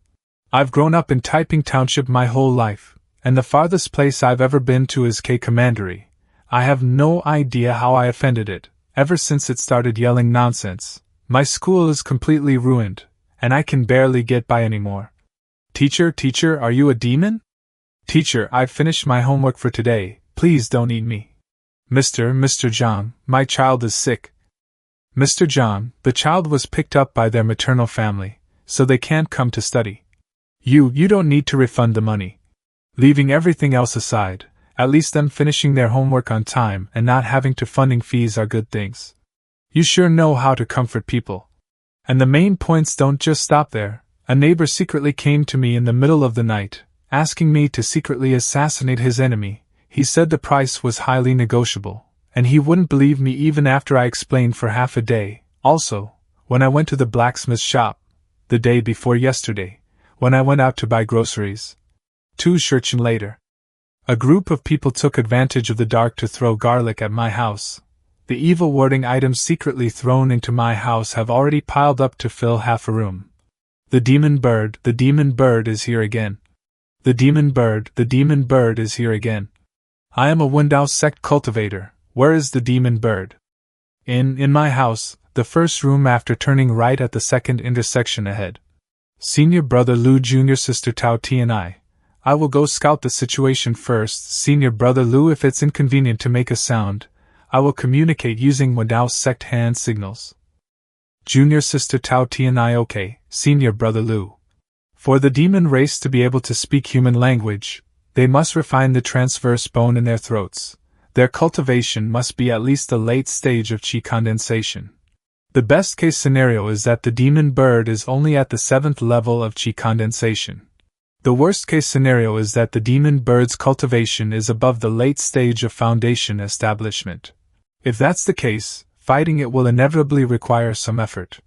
I've grown up in Taiping Township my whole life, and the farthest place I've ever been to is K Commandery. I have no idea how I offended it. Ever since it started yelling nonsense, my school is completely ruined, and I can barely get by anymore. Teacher, are you a demon? Teacher, I've finished my homework for today. Please don't eat me. Mr. Zhang, my child is sick. Mr. Zhang, the child was picked up by their maternal family, so they can't come to study. You don't need to refund the money. Leaving everything else aside, at least them finishing their homework on time and not having to funding fees are good things. You sure know how to comfort people. And the main points don't just stop there. A neighbor secretly came to me in the middle of the night, asking me to secretly assassinate his enemy. He said the price was highly negotiable, and he wouldn't believe me even after I explained for half a day. Also, when I went to the blacksmith shop, the day before yesterday, when I went out to buy groceries. 2 Shurchen later. A group of people took advantage of the dark to throw garlic at my house. The evil warding items secretly thrown into my house have already piled up to fill half a room. The demon bird is here again. The demon bird is here again. I am a Wendao Sect cultivator. Where is the demon bird? In my house, the first room after turning right at the second intersection ahead. Senior Brother Lu, Junior Sister Tao T and I will go scout the situation first. Senior Brother Lu, if it's inconvenient to make a sound, I will communicate using Wendao Sect hand signals. Junior Sister Tao T and I, okay, Senior Brother Lu. For the demon race to be able to speak human language, they must refine the transverse bone in their throats. Their cultivation must be at least the late stage of chi condensation. The best case scenario is that the demon bird is only at the 7th level of chi condensation. The worst case scenario is that the demon bird's cultivation is above the late stage of foundation establishment. If that's the case, fighting it will inevitably require some effort.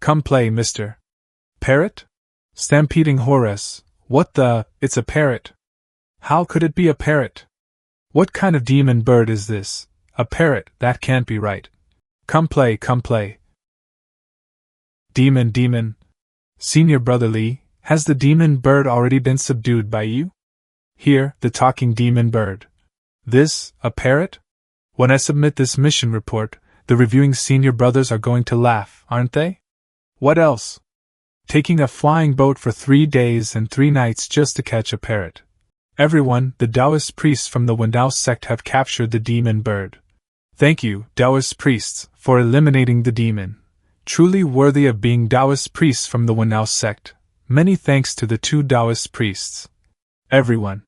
Come play, Mr. Parrot? Stampeding Horus, what the, it's a parrot. How could it be a parrot? What kind of demon bird is this? A parrot, that can't be right. Come play, come play. Demon. Senior Brother Lee, has the demon bird already been subdued by you? Here, the talking demon bird. This, a parrot? When I submit this mission report, the reviewing senior brothers are going to laugh, aren't they? What else? Taking a flying boat for 3 days and 3 nights just to catch a parrot. Everyone, the Taoist priests from the Wendao Sect have captured the demon bird. Thank you, Taoist priests, for eliminating the demon. Truly worthy of being Taoist priests from the Wendao Sect. Many thanks to the 2 Taoist priests. Everyone.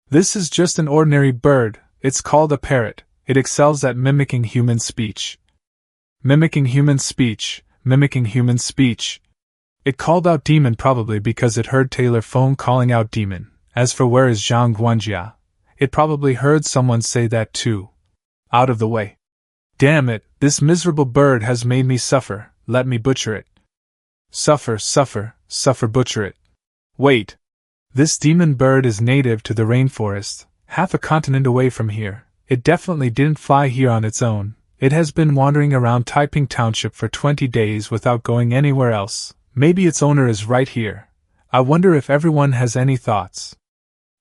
This is just an ordinary bird, it's called a parrot, it excels at mimicking human speech. Mimicking human speech. It called out demon probably because it heard Taylor phone calling out demon. As for where is Zhang Guanjia, it probably heard someone say that too. Out of the way. Damn it, this miserable bird has made me suffer, let me butcher it. Suffer, butcher it. Wait. This demon bird is native to the rainforest, half a continent away from here. It definitely didn't fly here on its own. It has been wandering around Taiping Township for 20 days without going anywhere else. Maybe its owner is right here. I wonder if everyone has any thoughts.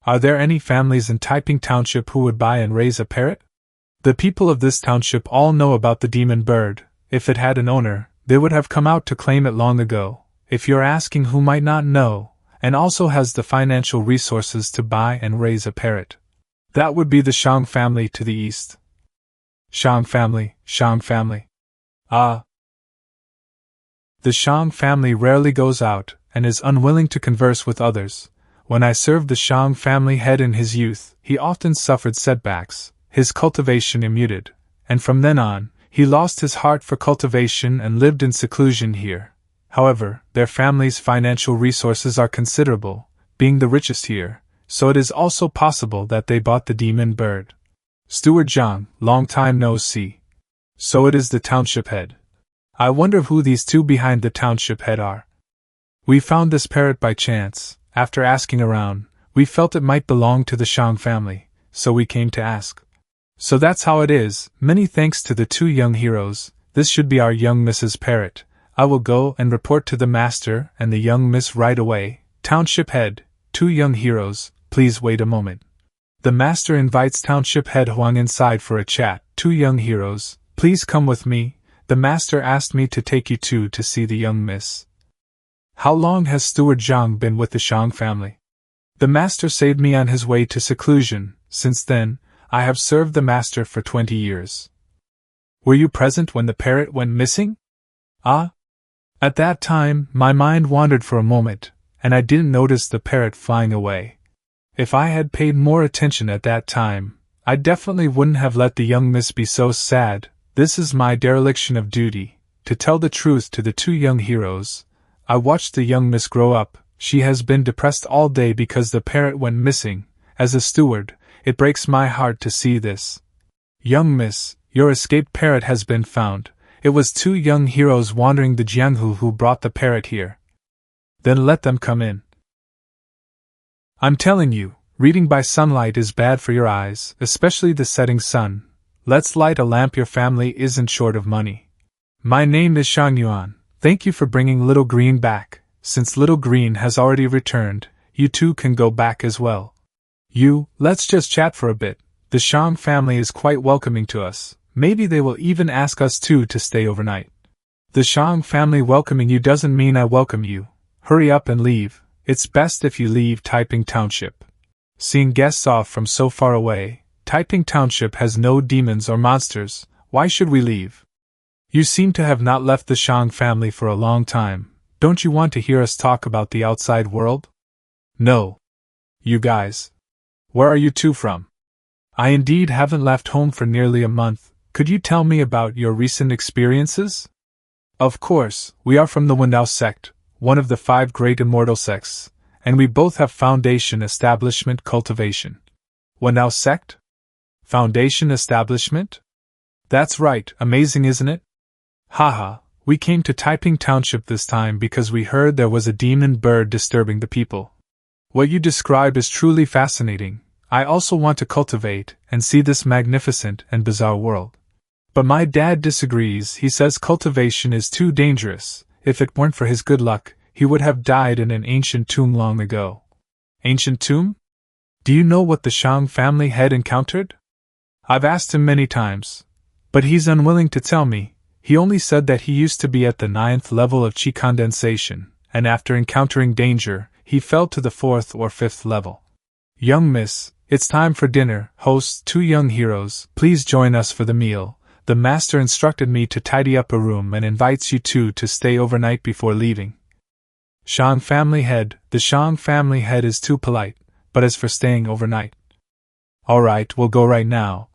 Are there any families in Taiping Township who would buy and raise a parrot? The people of this township all know about the demon bird. If it had an owner, they would have come out to claim it long ago. If you're asking who might not know, and also has the financial resources to buy and raise a parrot, that would be the Shang family to the east. Shang family. Ah. The Shang family rarely goes out, and is unwilling to converse with others. When I served the Shang family head in his youth, he often suffered setbacks, his cultivation immuted, and from then on, he lost his heart for cultivation and lived in seclusion here. However, their family's financial resources are considerable, being the richest here, so it is also possible that they bought the demon bird. Steward Zhang, long time no see. So it is the township head. I wonder who these 2 behind the township head are. We found this parrot by chance. After asking around, we felt it might belong to the Shang family, so we came to ask. So that's how it is. Many thanks to the 2 young heroes. This should be our young Mrs. Parrot. I will go and report to the master and the young miss right away. Township head, 2 young heroes, please wait a moment. The master invites Township head Huang inside for a chat. 2 young heroes, please come with me. The master asked me to take you 2 to see the young miss. How long has Steward Zhang been with the Shang family? The master saved me on his way to seclusion. Since then, I have served the master for 20 years. Were you present when the parrot went missing? Ah? At that time, my mind wandered for a moment, and I didn't notice the parrot flying away. If I had paid more attention at that time, I definitely wouldn't have let the young miss be so sad. This is my dereliction of duty, to tell the truth to the 2 young heroes. I watched the young miss grow up. She has been depressed all day because the parrot went missing. As a steward, it breaks my heart to see this. Young miss, your escaped parrot has been found. It was 2 young heroes wandering the Jianghu who brought the parrot here. Then let them come in. I'm telling you, reading by sunlight is bad for your eyes, especially the setting sun. Let's light a lamp, your family isn't short of money. My name is Shang Yuan. Thank you for bringing Little Green back. Since Little Green has already returned, you 2 can go back as well. Let's just chat for a bit. The Shang family is quite welcoming to us. Maybe they will even ask us 2 to stay overnight. The Shang family welcoming you doesn't mean I welcome you. Hurry up and leave. It's best if you leave Taiping Township. Seeing guests off from so far away, Taiping Township has no demons or monsters. Why should we leave? You seem to have not left the Shang family for a long time. Don't you want to hear us talk about the outside world? No. You guys. Where are you 2 from? I indeed haven't left home for nearly a month. Could you tell me about your recent experiences? Of course, we are from the Wendao Sect, one of the 5 great immortal sects, and we both have foundation, establishment, cultivation. Wendao Sect? Foundation, establishment? That's right, amazing, isn't it? Haha, we came to Taiping Township this time because we heard there was a demon bird disturbing the people. What you describe is truly fascinating. I also want to cultivate and see this magnificent and bizarre world. But my dad disagrees. He says cultivation is too dangerous. If it weren't for his good luck, he would have died in an ancient tomb long ago. Ancient tomb? Do you know what the Shang family had encountered? I've asked him many times, but he's unwilling to tell me. He only said that he used to be at the 9th level of chi condensation, and after encountering danger, he fell to the 4th or 5th level. Young miss, it's time for dinner. Hosts, 2 young heroes, please join us for the meal. The master instructed me to tidy up a room and invites you two to stay overnight before leaving. Shang family head, the Shang family head is too polite, but as for staying overnight. Alright, we'll go right now.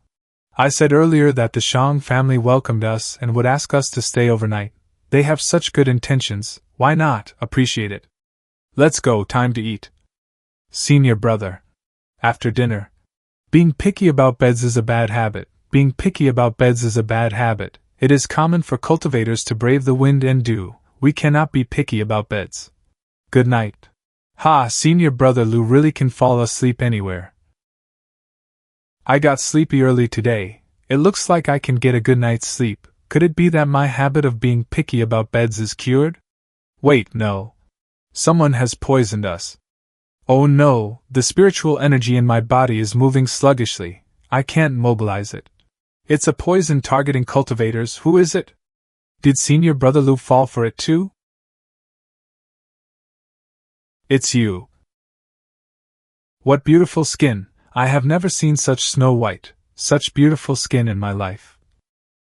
I said earlier that the Shang family welcomed us and would ask us to stay overnight. They have such good intentions, why not appreciate it? Let's go, time to eat. Senior brother. After dinner. Being picky about beds is a bad habit. Being picky about beds is a bad habit. It is common for cultivators to brave the wind and dew. We cannot be picky about beds. Good night. Ha, senior brother Lu really can fall asleep anywhere. I got sleepy early today. It looks like I can get a good night's sleep. Could it be that my habit of being picky about beds is cured? Wait, no. Someone has poisoned us. Oh no, the spiritual energy in my body is moving sluggishly. I can't mobilize it. It's a poison targeting cultivators. Who is it? Did senior brother Lu fall for it too? It's you. What beautiful skin. I have never seen such snow white, such beautiful skin in my life.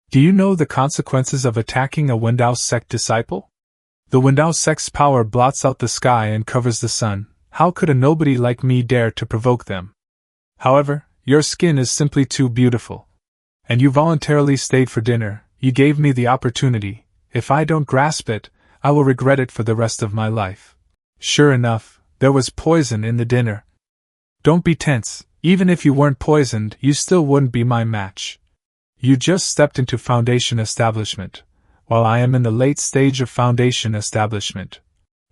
Do you know the consequences of attacking a Wendao Sect disciple? The Wendao Sect's power blots out the sky and covers the sun. How could a nobody like me dare to provoke them? However, your skin is simply too beautiful. And you voluntarily stayed for dinner. You gave me the opportunity. If I don't grasp it, I will regret it for the rest of my life. Sure enough, there was poison in the dinner. Don't be tense. Even if you weren't poisoned, you still wouldn't be my match. You just stepped into foundation establishment, while I am in the late stage of foundation establishment.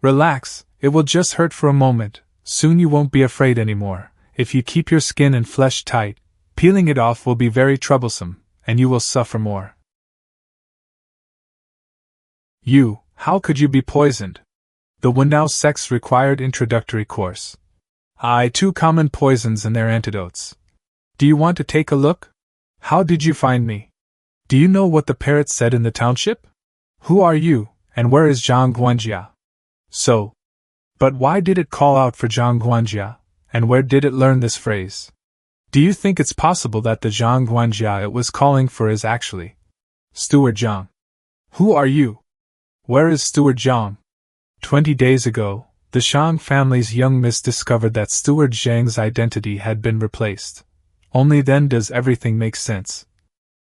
Relax, it will just hurt for a moment. Soon you won't be afraid anymore. If you keep your skin and flesh tight, peeling it off will be very troublesome, and you will suffer more. You, how could you be poisoned? The Wendao Sect's required introductory course. 2 common poisons and their antidotes. Do you want to take a look? How did you find me? Do you know what the parrot said in the township? Who are you, and where is Zhang Guanjia? So. But why did it call out for Zhang Guanjia, and where did it learn this phrase? Do you think it's possible that the Zhang Guanjia it was calling for is actually Steward Zhang? Who are you? Where is Steward Zhang? 20 days ago, the Shang family's young miss discovered that Steward Zhang's identity had been replaced. Only then does everything make sense.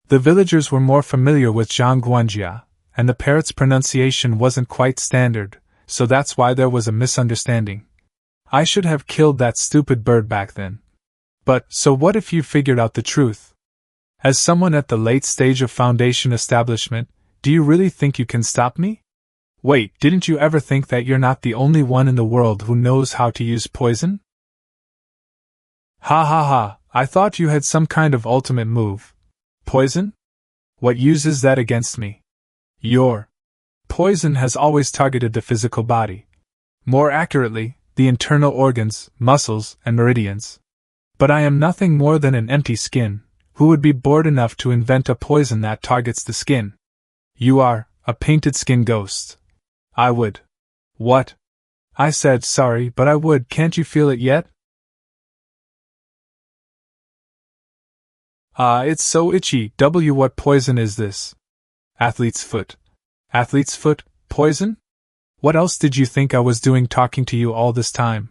The villagers were more familiar with Zhang Guanjia, and the parrot's pronunciation wasn't quite standard, so that's why there was a misunderstanding. I should have killed that stupid bird back then. But, so what if you figured out the truth? As someone at the late stage of foundation establishment, do you really think you can stop me? Wait, didn't you ever think that you're not the only one in the world who knows how to use poison? Ha ha ha, I thought you had some kind of ultimate move. Poison? What uses that against me? Your poison has always targeted the physical body. More accurately, the internal organs, muscles, and meridians. But I am nothing more than an empty skin. Who would be bored enough to invent a poison that targets the skin? You are a painted skin ghost. I would. What? I said sorry, but I would. Can't you feel it yet? It's so itchy. What poison is this? Athlete's foot. Athlete's foot? Poison? What else did you think I was doing talking to you all this time?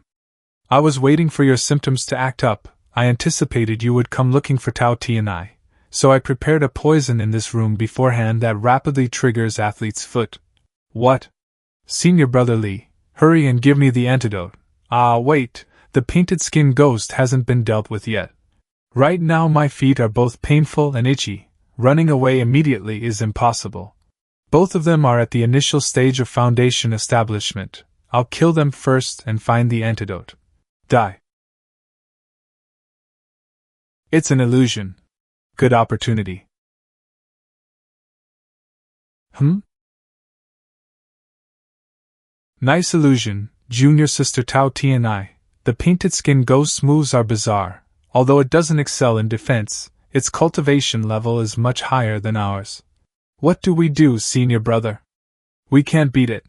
I was waiting for your symptoms to act up. I anticipated you would come looking for Tao Ti and I, so I prepared a poison in this room beforehand that rapidly triggers athlete's foot. What? Senior Brother Li, hurry and give me the antidote. Ah, wait, the painted skin ghost hasn't been dealt with yet. Right now my feet are both painful and itchy. Running away immediately is impossible. Both of them are at the initial stage of foundation establishment. I'll kill them first and find the antidote. Die. It's an illusion. Good opportunity. Nice illusion, junior sister Tao Ti and I. The painted skin ghost's moves are bizarre. Although it doesn't excel in defense, its cultivation level is much higher than ours. What do we do, senior brother? We can't beat it.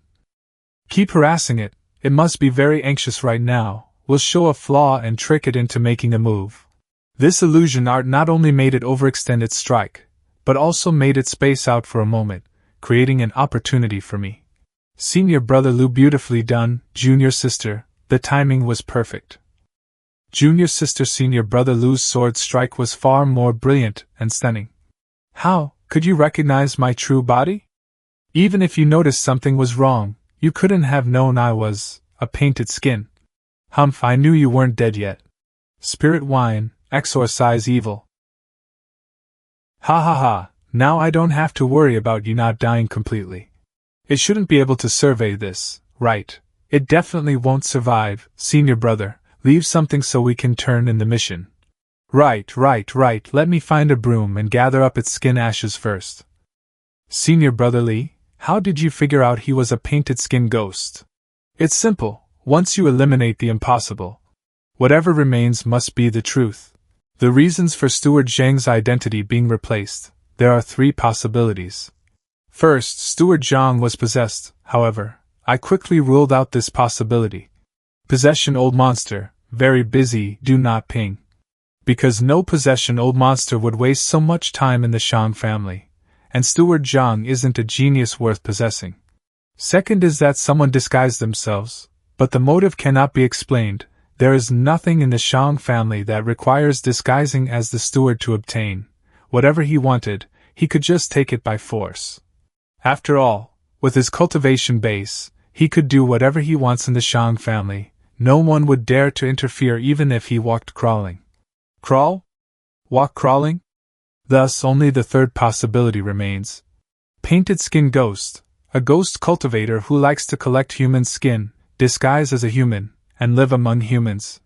Keep harassing it. It must be very anxious right now. We'll show a flaw and trick it into making a move. This illusion art not only made it overextend its strike, but also made it space out for a moment, creating an opportunity for me. Senior brother Lu, beautifully done, junior sister, the timing was perfect. Junior sister senior brother Lu's sword strike was far more brilliant and stunning. How could you recognize my true body? Even if you noticed something was wrong, you couldn't have known I was a painted skin. Humph, I knew you weren't dead yet. Spirit wine, exorcise evil. Ha ha ha, now I don't have to worry about you not dying completely. It shouldn't be able to survey this, right? It definitely won't survive, senior brother. Leave something so we can turn in the mission. Right, let me find a broom and gather up its skin ashes first. Senior brother Li, how did you figure out he was a painted skin ghost? It's simple, once you eliminate the impossible, whatever remains must be the truth. The reasons for Steward Zhang's identity being replaced, there are 3 possibilities. First, Steward Zhang was possessed, however, I quickly ruled out this possibility. Possession old monster, very busy, do not ping. Because no possession old monster would waste so much time in the Shang family, and Steward Zhang isn't a genius worth possessing. Second is that someone disguised themselves, but the motive cannot be explained. There is nothing in the Shang family that requires disguising as the steward to obtain. Whatever he wanted, he could just take it by force. After all, with his cultivation base, he could do whatever he wants in the Shang family. No one would dare to interfere even if he walked crawling. Crawl? Walk crawling? Thus only the third possibility remains. Painted skin ghost, a ghost cultivator who likes to collect human skin, disguise as a human, and live among humans.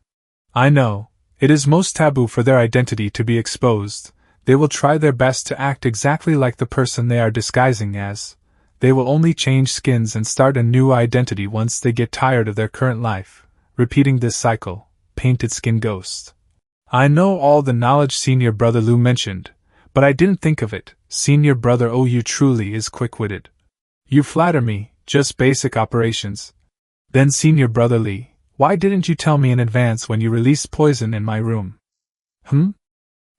I know, it is most taboo for their identity to be exposed. They will try their best to act exactly like the person they are disguising as. They will only change skins and start a new identity once they get tired of their current life. Repeating this cycle, painted skin ghost. I know all the knowledge senior brother Lu mentioned, but I didn't think of it. Senior brother Oh, you truly is quick-witted. You flatter me, just basic operations. Then senior brother Li, why didn't you tell me in advance when you released poison in my room?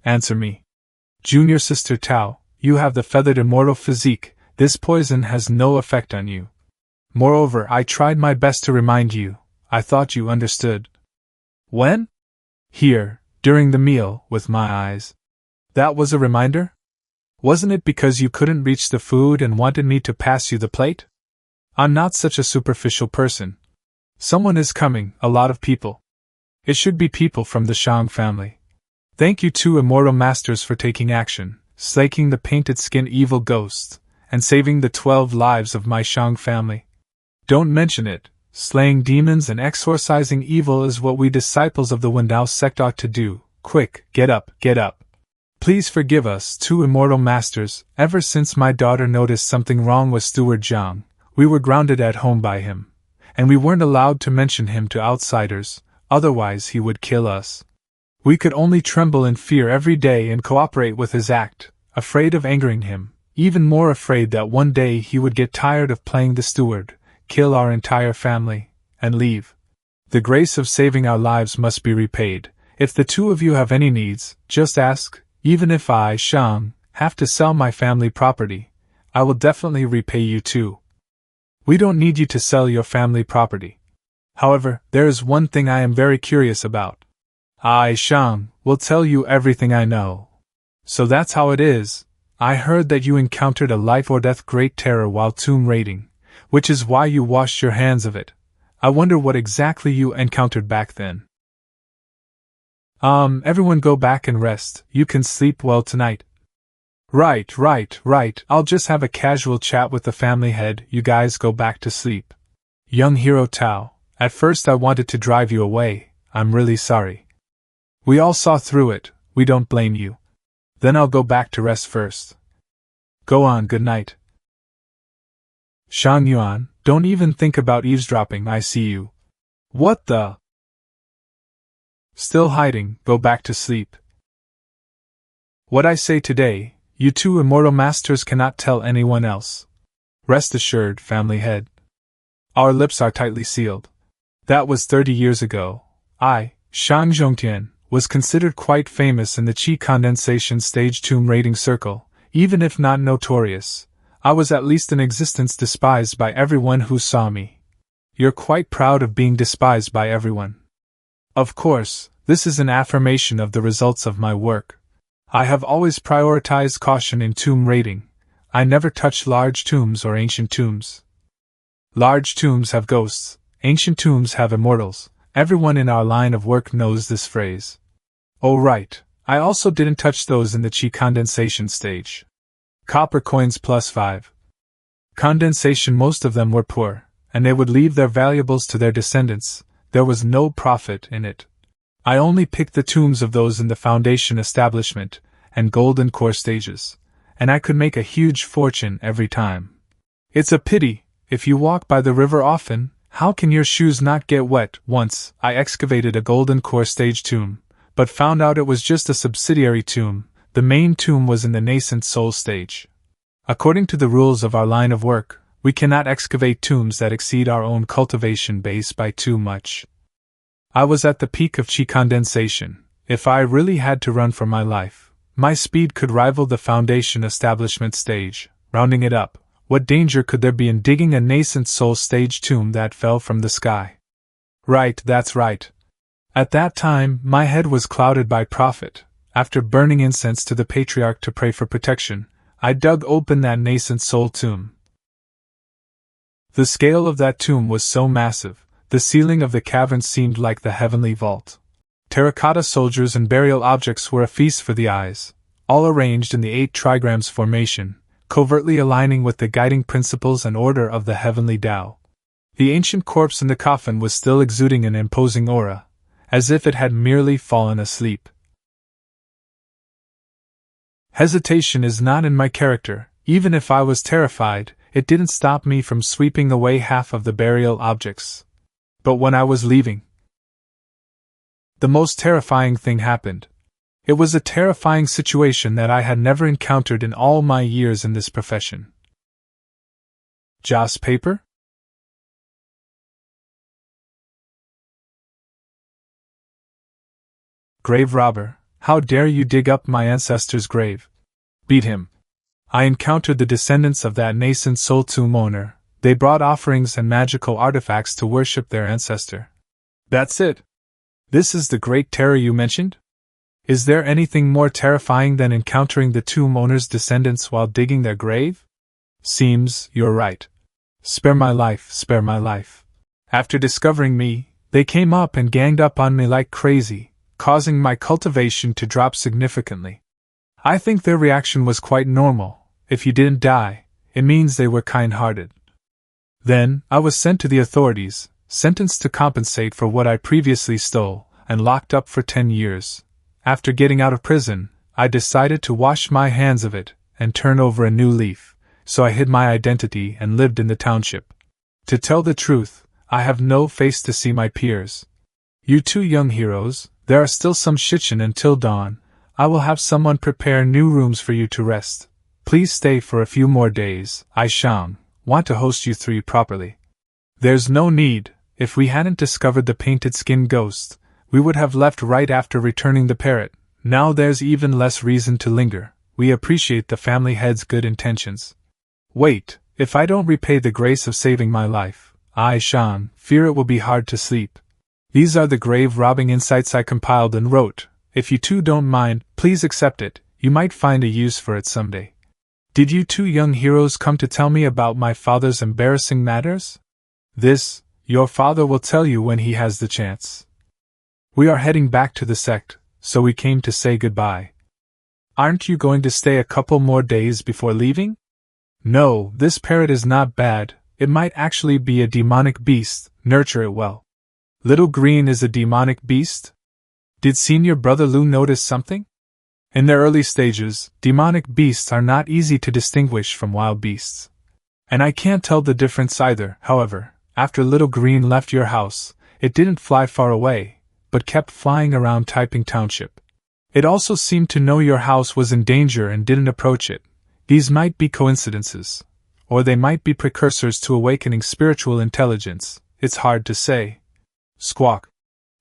Answer me. Junior sister Tao, you have the feathered immortal physique, this poison has no effect on you. Moreover, I tried my best to remind you. I thought you understood. When? Here, during the meal, with my eyes. That was a reminder? Wasn't it because you couldn't reach the food and wanted me to pass you the plate? I'm not such a superficial person. Someone is coming, a lot of people. It should be people from the Shang family. Thank you 2 immortal masters for taking action, slaking the painted skin evil ghost, and saving the 12 lives of my Shang family. Don't mention it. Slaying demons and exorcising evil is what we disciples of the Wendao Sect ought to do. Quick, get up, get up. Please forgive us 2 immortal masters. Ever since my daughter noticed something wrong with Steward Zhang, we were grounded at home by him, and we weren't allowed to mention him to outsiders, otherwise he would kill us. We could only tremble in fear every day and cooperate with his act, afraid of angering him, even more afraid that one day he would get tired of playing the steward, kill our entire family, and leave. The grace of saving our lives must be repaid. If the 2 of you have any needs, just ask. Even if I, Shang, have to sell my family property, I will definitely repay you too. We don't need you to sell your family property. However, there is one thing I am very curious about. I, Shang, will tell you everything I know. So that's how it is. I heard that you encountered a life or death great terror while tomb raiding, which is why you washed your hands of it. I wonder what exactly you encountered back then. Everyone go back and rest. You can sleep well tonight. Right. I'll just have a casual chat with the family head. You guys go back to sleep. Young hero Tao, at first I wanted to drive you away. I'm really sorry. We all saw through it. We don't blame you. Then I'll go back to rest first. Go on, good night. Shang Yuan, don't even think about eavesdropping, I see you. What the? Still hiding, go back to sleep. What I say today, you two immortal masters cannot tell anyone else. Rest assured, family head. Our lips are tightly sealed. That was 30 years ago. I, Shang Zhongtian, was considered quite famous in the Qi condensation stage tomb raiding circle, even if not notorious. I was at least in existence despised by everyone who saw me. You're quite proud of being despised by everyone. Of course, this is an affirmation of the results of my work. I have always prioritized caution in tomb raiding. I never touch large tombs or ancient tombs. Large tombs have ghosts, ancient tombs have immortals. Everyone in our line of work knows this phrase. Oh right, I also didn't touch those in the Qi condensation stage. Copper coins +5. Condensation, most of them were poor, and they would leave their valuables to their descendants. There was no profit in it. I only picked the tombs of those in the foundation establishment and golden core stages, and I could make a huge fortune every time. It's a pity, if you walk by the river often, how can your shoes not get wet? Once, I excavated a golden core stage tomb, but found out it was just a subsidiary tomb. The main tomb was in the nascent soul stage. According to the rules of our line of work, we cannot excavate tombs that exceed our own cultivation base by too much. I was at the peak of Qi condensation. If I really had to run for my life, my speed could rival the foundation establishment stage. Rounding it up, what danger could there be in digging a nascent soul stage tomb that fell from the sky? Right, that's right. At that time, my head was clouded by profit. After burning incense to the patriarch to pray for protection, I dug open that nascent soul tomb. The scale of that tomb was so massive, the ceiling of the cavern seemed like the heavenly vault. Terracotta soldiers and burial objects were a feast for the eyes, all arranged in the 8 trigrams formation, covertly aligning with the guiding principles and order of the heavenly Tao. The ancient corpse in the coffin was still exuding an imposing aura, as if it had merely fallen asleep. Hesitation is not in my character. Even if I was terrified, it didn't stop me from sweeping away half of the burial objects. But when I was leaving, the most terrifying thing happened. It was a terrifying situation that I had never encountered in all my years in this profession. Joss paper? Grave robber, how dare you dig up my ancestor's grave? Beat him. I encountered the descendants of that nascent soul tomb owner. They brought offerings and magical artifacts to worship their ancestor. That's it. This is the great terror you mentioned? Is there anything more terrifying than encountering the tomb owner's descendants while digging their grave? Seems you're right. Spare my life, spare my life. After discovering me, they came up and ganged up on me like crazy, causing my cultivation to drop significantly. I think their reaction was quite normal. If you didn't die, it means they were kind-hearted. Then, I was sent to the authorities, sentenced to compensate for what I previously stole, and locked up for 10 years. After getting out of prison, I decided to wash my hands of it and turn over a new leaf, so I hid my identity and lived in the township. To tell the truth, I have no face to see my peers. You two young heroes, there are still some shitshin until dawn. I will have someone prepare new rooms for you to rest. Please stay for a few more days. I Shang want to host you three properly. There's no need. If we hadn't discovered the painted skin ghost, we would have left right after returning the parrot. Now there's even less reason to linger. We appreciate the family head's good intentions. Wait, if I don't repay the grace of saving my life, I Shang fear it will be hard to sleep. These are the grave-robbing insights I compiled and wrote. If you two don't mind, please accept it. You might find a use for it someday. Did you two young heroes come to tell me about my father's embarrassing matters? This, your father will tell you when he has the chance. We are heading back to the sect, so we came to say goodbye. Aren't you going to stay a couple more days before leaving? No, this parrot is not bad. It might actually be a demonic beast. Nurture it well. Little Green is a demonic beast? Did Senior Brother Lu notice something? In their early stages, demonic beasts are not easy to distinguish from wild beasts. And I can't tell the difference either. However, after Little Green left your house, it didn't fly far away, but kept flying around Taiping Township. It also seemed to know your house was in danger and didn't approach it. These might be coincidences, or they might be precursors to awakening spiritual intelligence. It's hard to say. Squawk.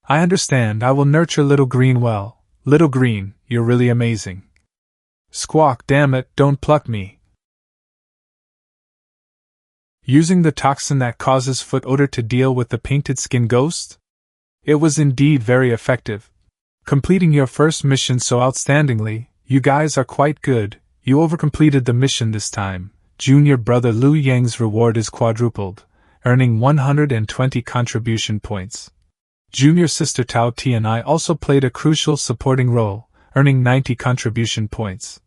I understand. I will nurture Little Green well. Little Green, you're really amazing. Squawk, damn it, don't pluck me. Using the toxin that causes foot odor to deal with the painted skin ghost? It was indeed very effective. Completing your first mission so outstandingly, you guys are quite good. You overcompleted the mission this time. Junior Brother Liu Yang's reward is quadrupled, earning 120 contribution points. Junior Sister Tao Tianai also played a crucial supporting role, earning 90 contribution points.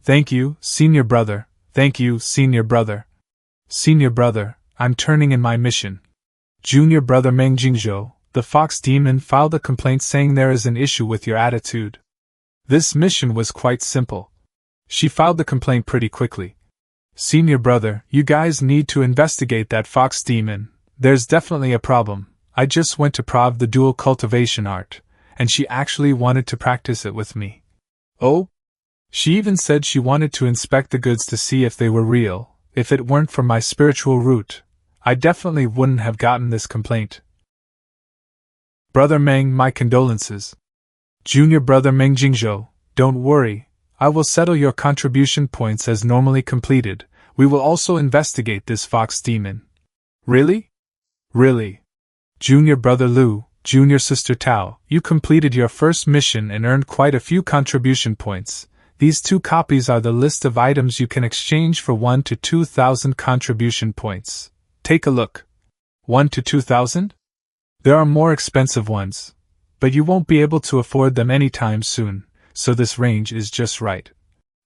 Thank you, Senior Brother. Thank you, Senior Brother. Senior Brother, I'm turning in my mission. Junior Brother Meng Jingzhou, the Fox Demon, filed a complaint saying there is an issue with your attitude. This mission was quite simple. She filed the complaint pretty quickly. Senior Brother, you guys need to investigate that Fox Demon. There's definitely a problem. I just went to prov the dual cultivation art, and she actually wanted to practice it with me. Oh? She even said she wanted to inspect the goods to see if they were real. If it weren't for my spiritual root, I definitely wouldn't have gotten this complaint. Brother Meng, my condolences. Junior Brother Meng Jingzhou, don't worry, I will settle your contribution points as normally completed. We will also investigate this Fox Demon. Really? Really? Junior Brother Liu, Junior Sister Tao, you completed your first mission and earned quite a few contribution points. These 2 copies are the list of items you can exchange for 1 to 2,000 contribution points. Take a look. 1 to 2,000? There are more expensive ones, but you won't be able to afford them anytime soon, so this range is just right.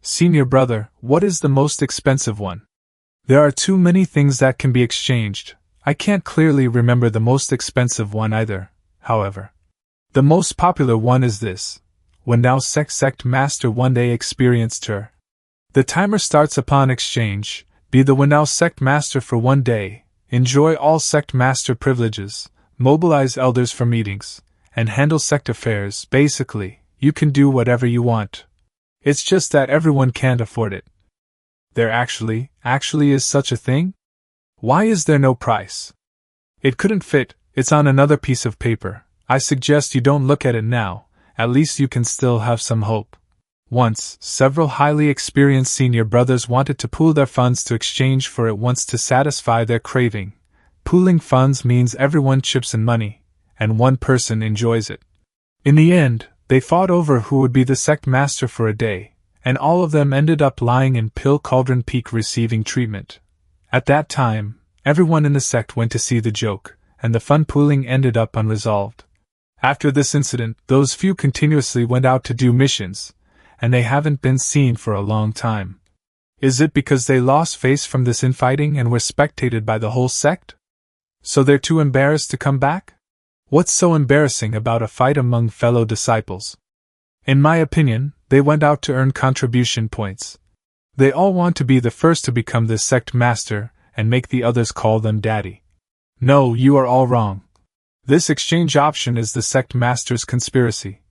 Senior Brother, what is the most expensive one? There are too many things that can be exchanged. I can't clearly remember the most expensive one either, however. The most popular one is this. Wendao Sect Master one day experienced her. The timer starts upon exchange. Be the Wendao Sect Master for 1 day. Enjoy all Sect Master privileges. Mobilize elders for meetings. And handle sect affairs. Basically, you can do whatever you want. It's just that everyone can't afford it. There actually is such a thing? Why is there no price? It couldn't fit, it's on another piece of paper. I suggest you don't look at it now, at least you can still have some hope. Once, several highly experienced senior brothers wanted to pool their funds to exchange for it once to satisfy their craving. Pooling funds means everyone chips in money, and one person enjoys it. In the end, they fought over who would be the sect master for a day, and all of them ended up lying in Pill Cauldron Peak receiving treatment. At that time, everyone in the sect went to see the joke, and the fun pooling ended up unresolved. After this incident, those few continuously went out to do missions, and they haven't been seen for a long time. Is it because they lost face from this infighting and were spectated by the whole sect? So they're too embarrassed to come back? What's so embarrassing about a fight among fellow disciples? In my opinion, they went out to earn contribution points. They all want to be the first to become the sect master, and make the others call them daddy. No, you are all wrong. This exchange option is the sect master's conspiracy.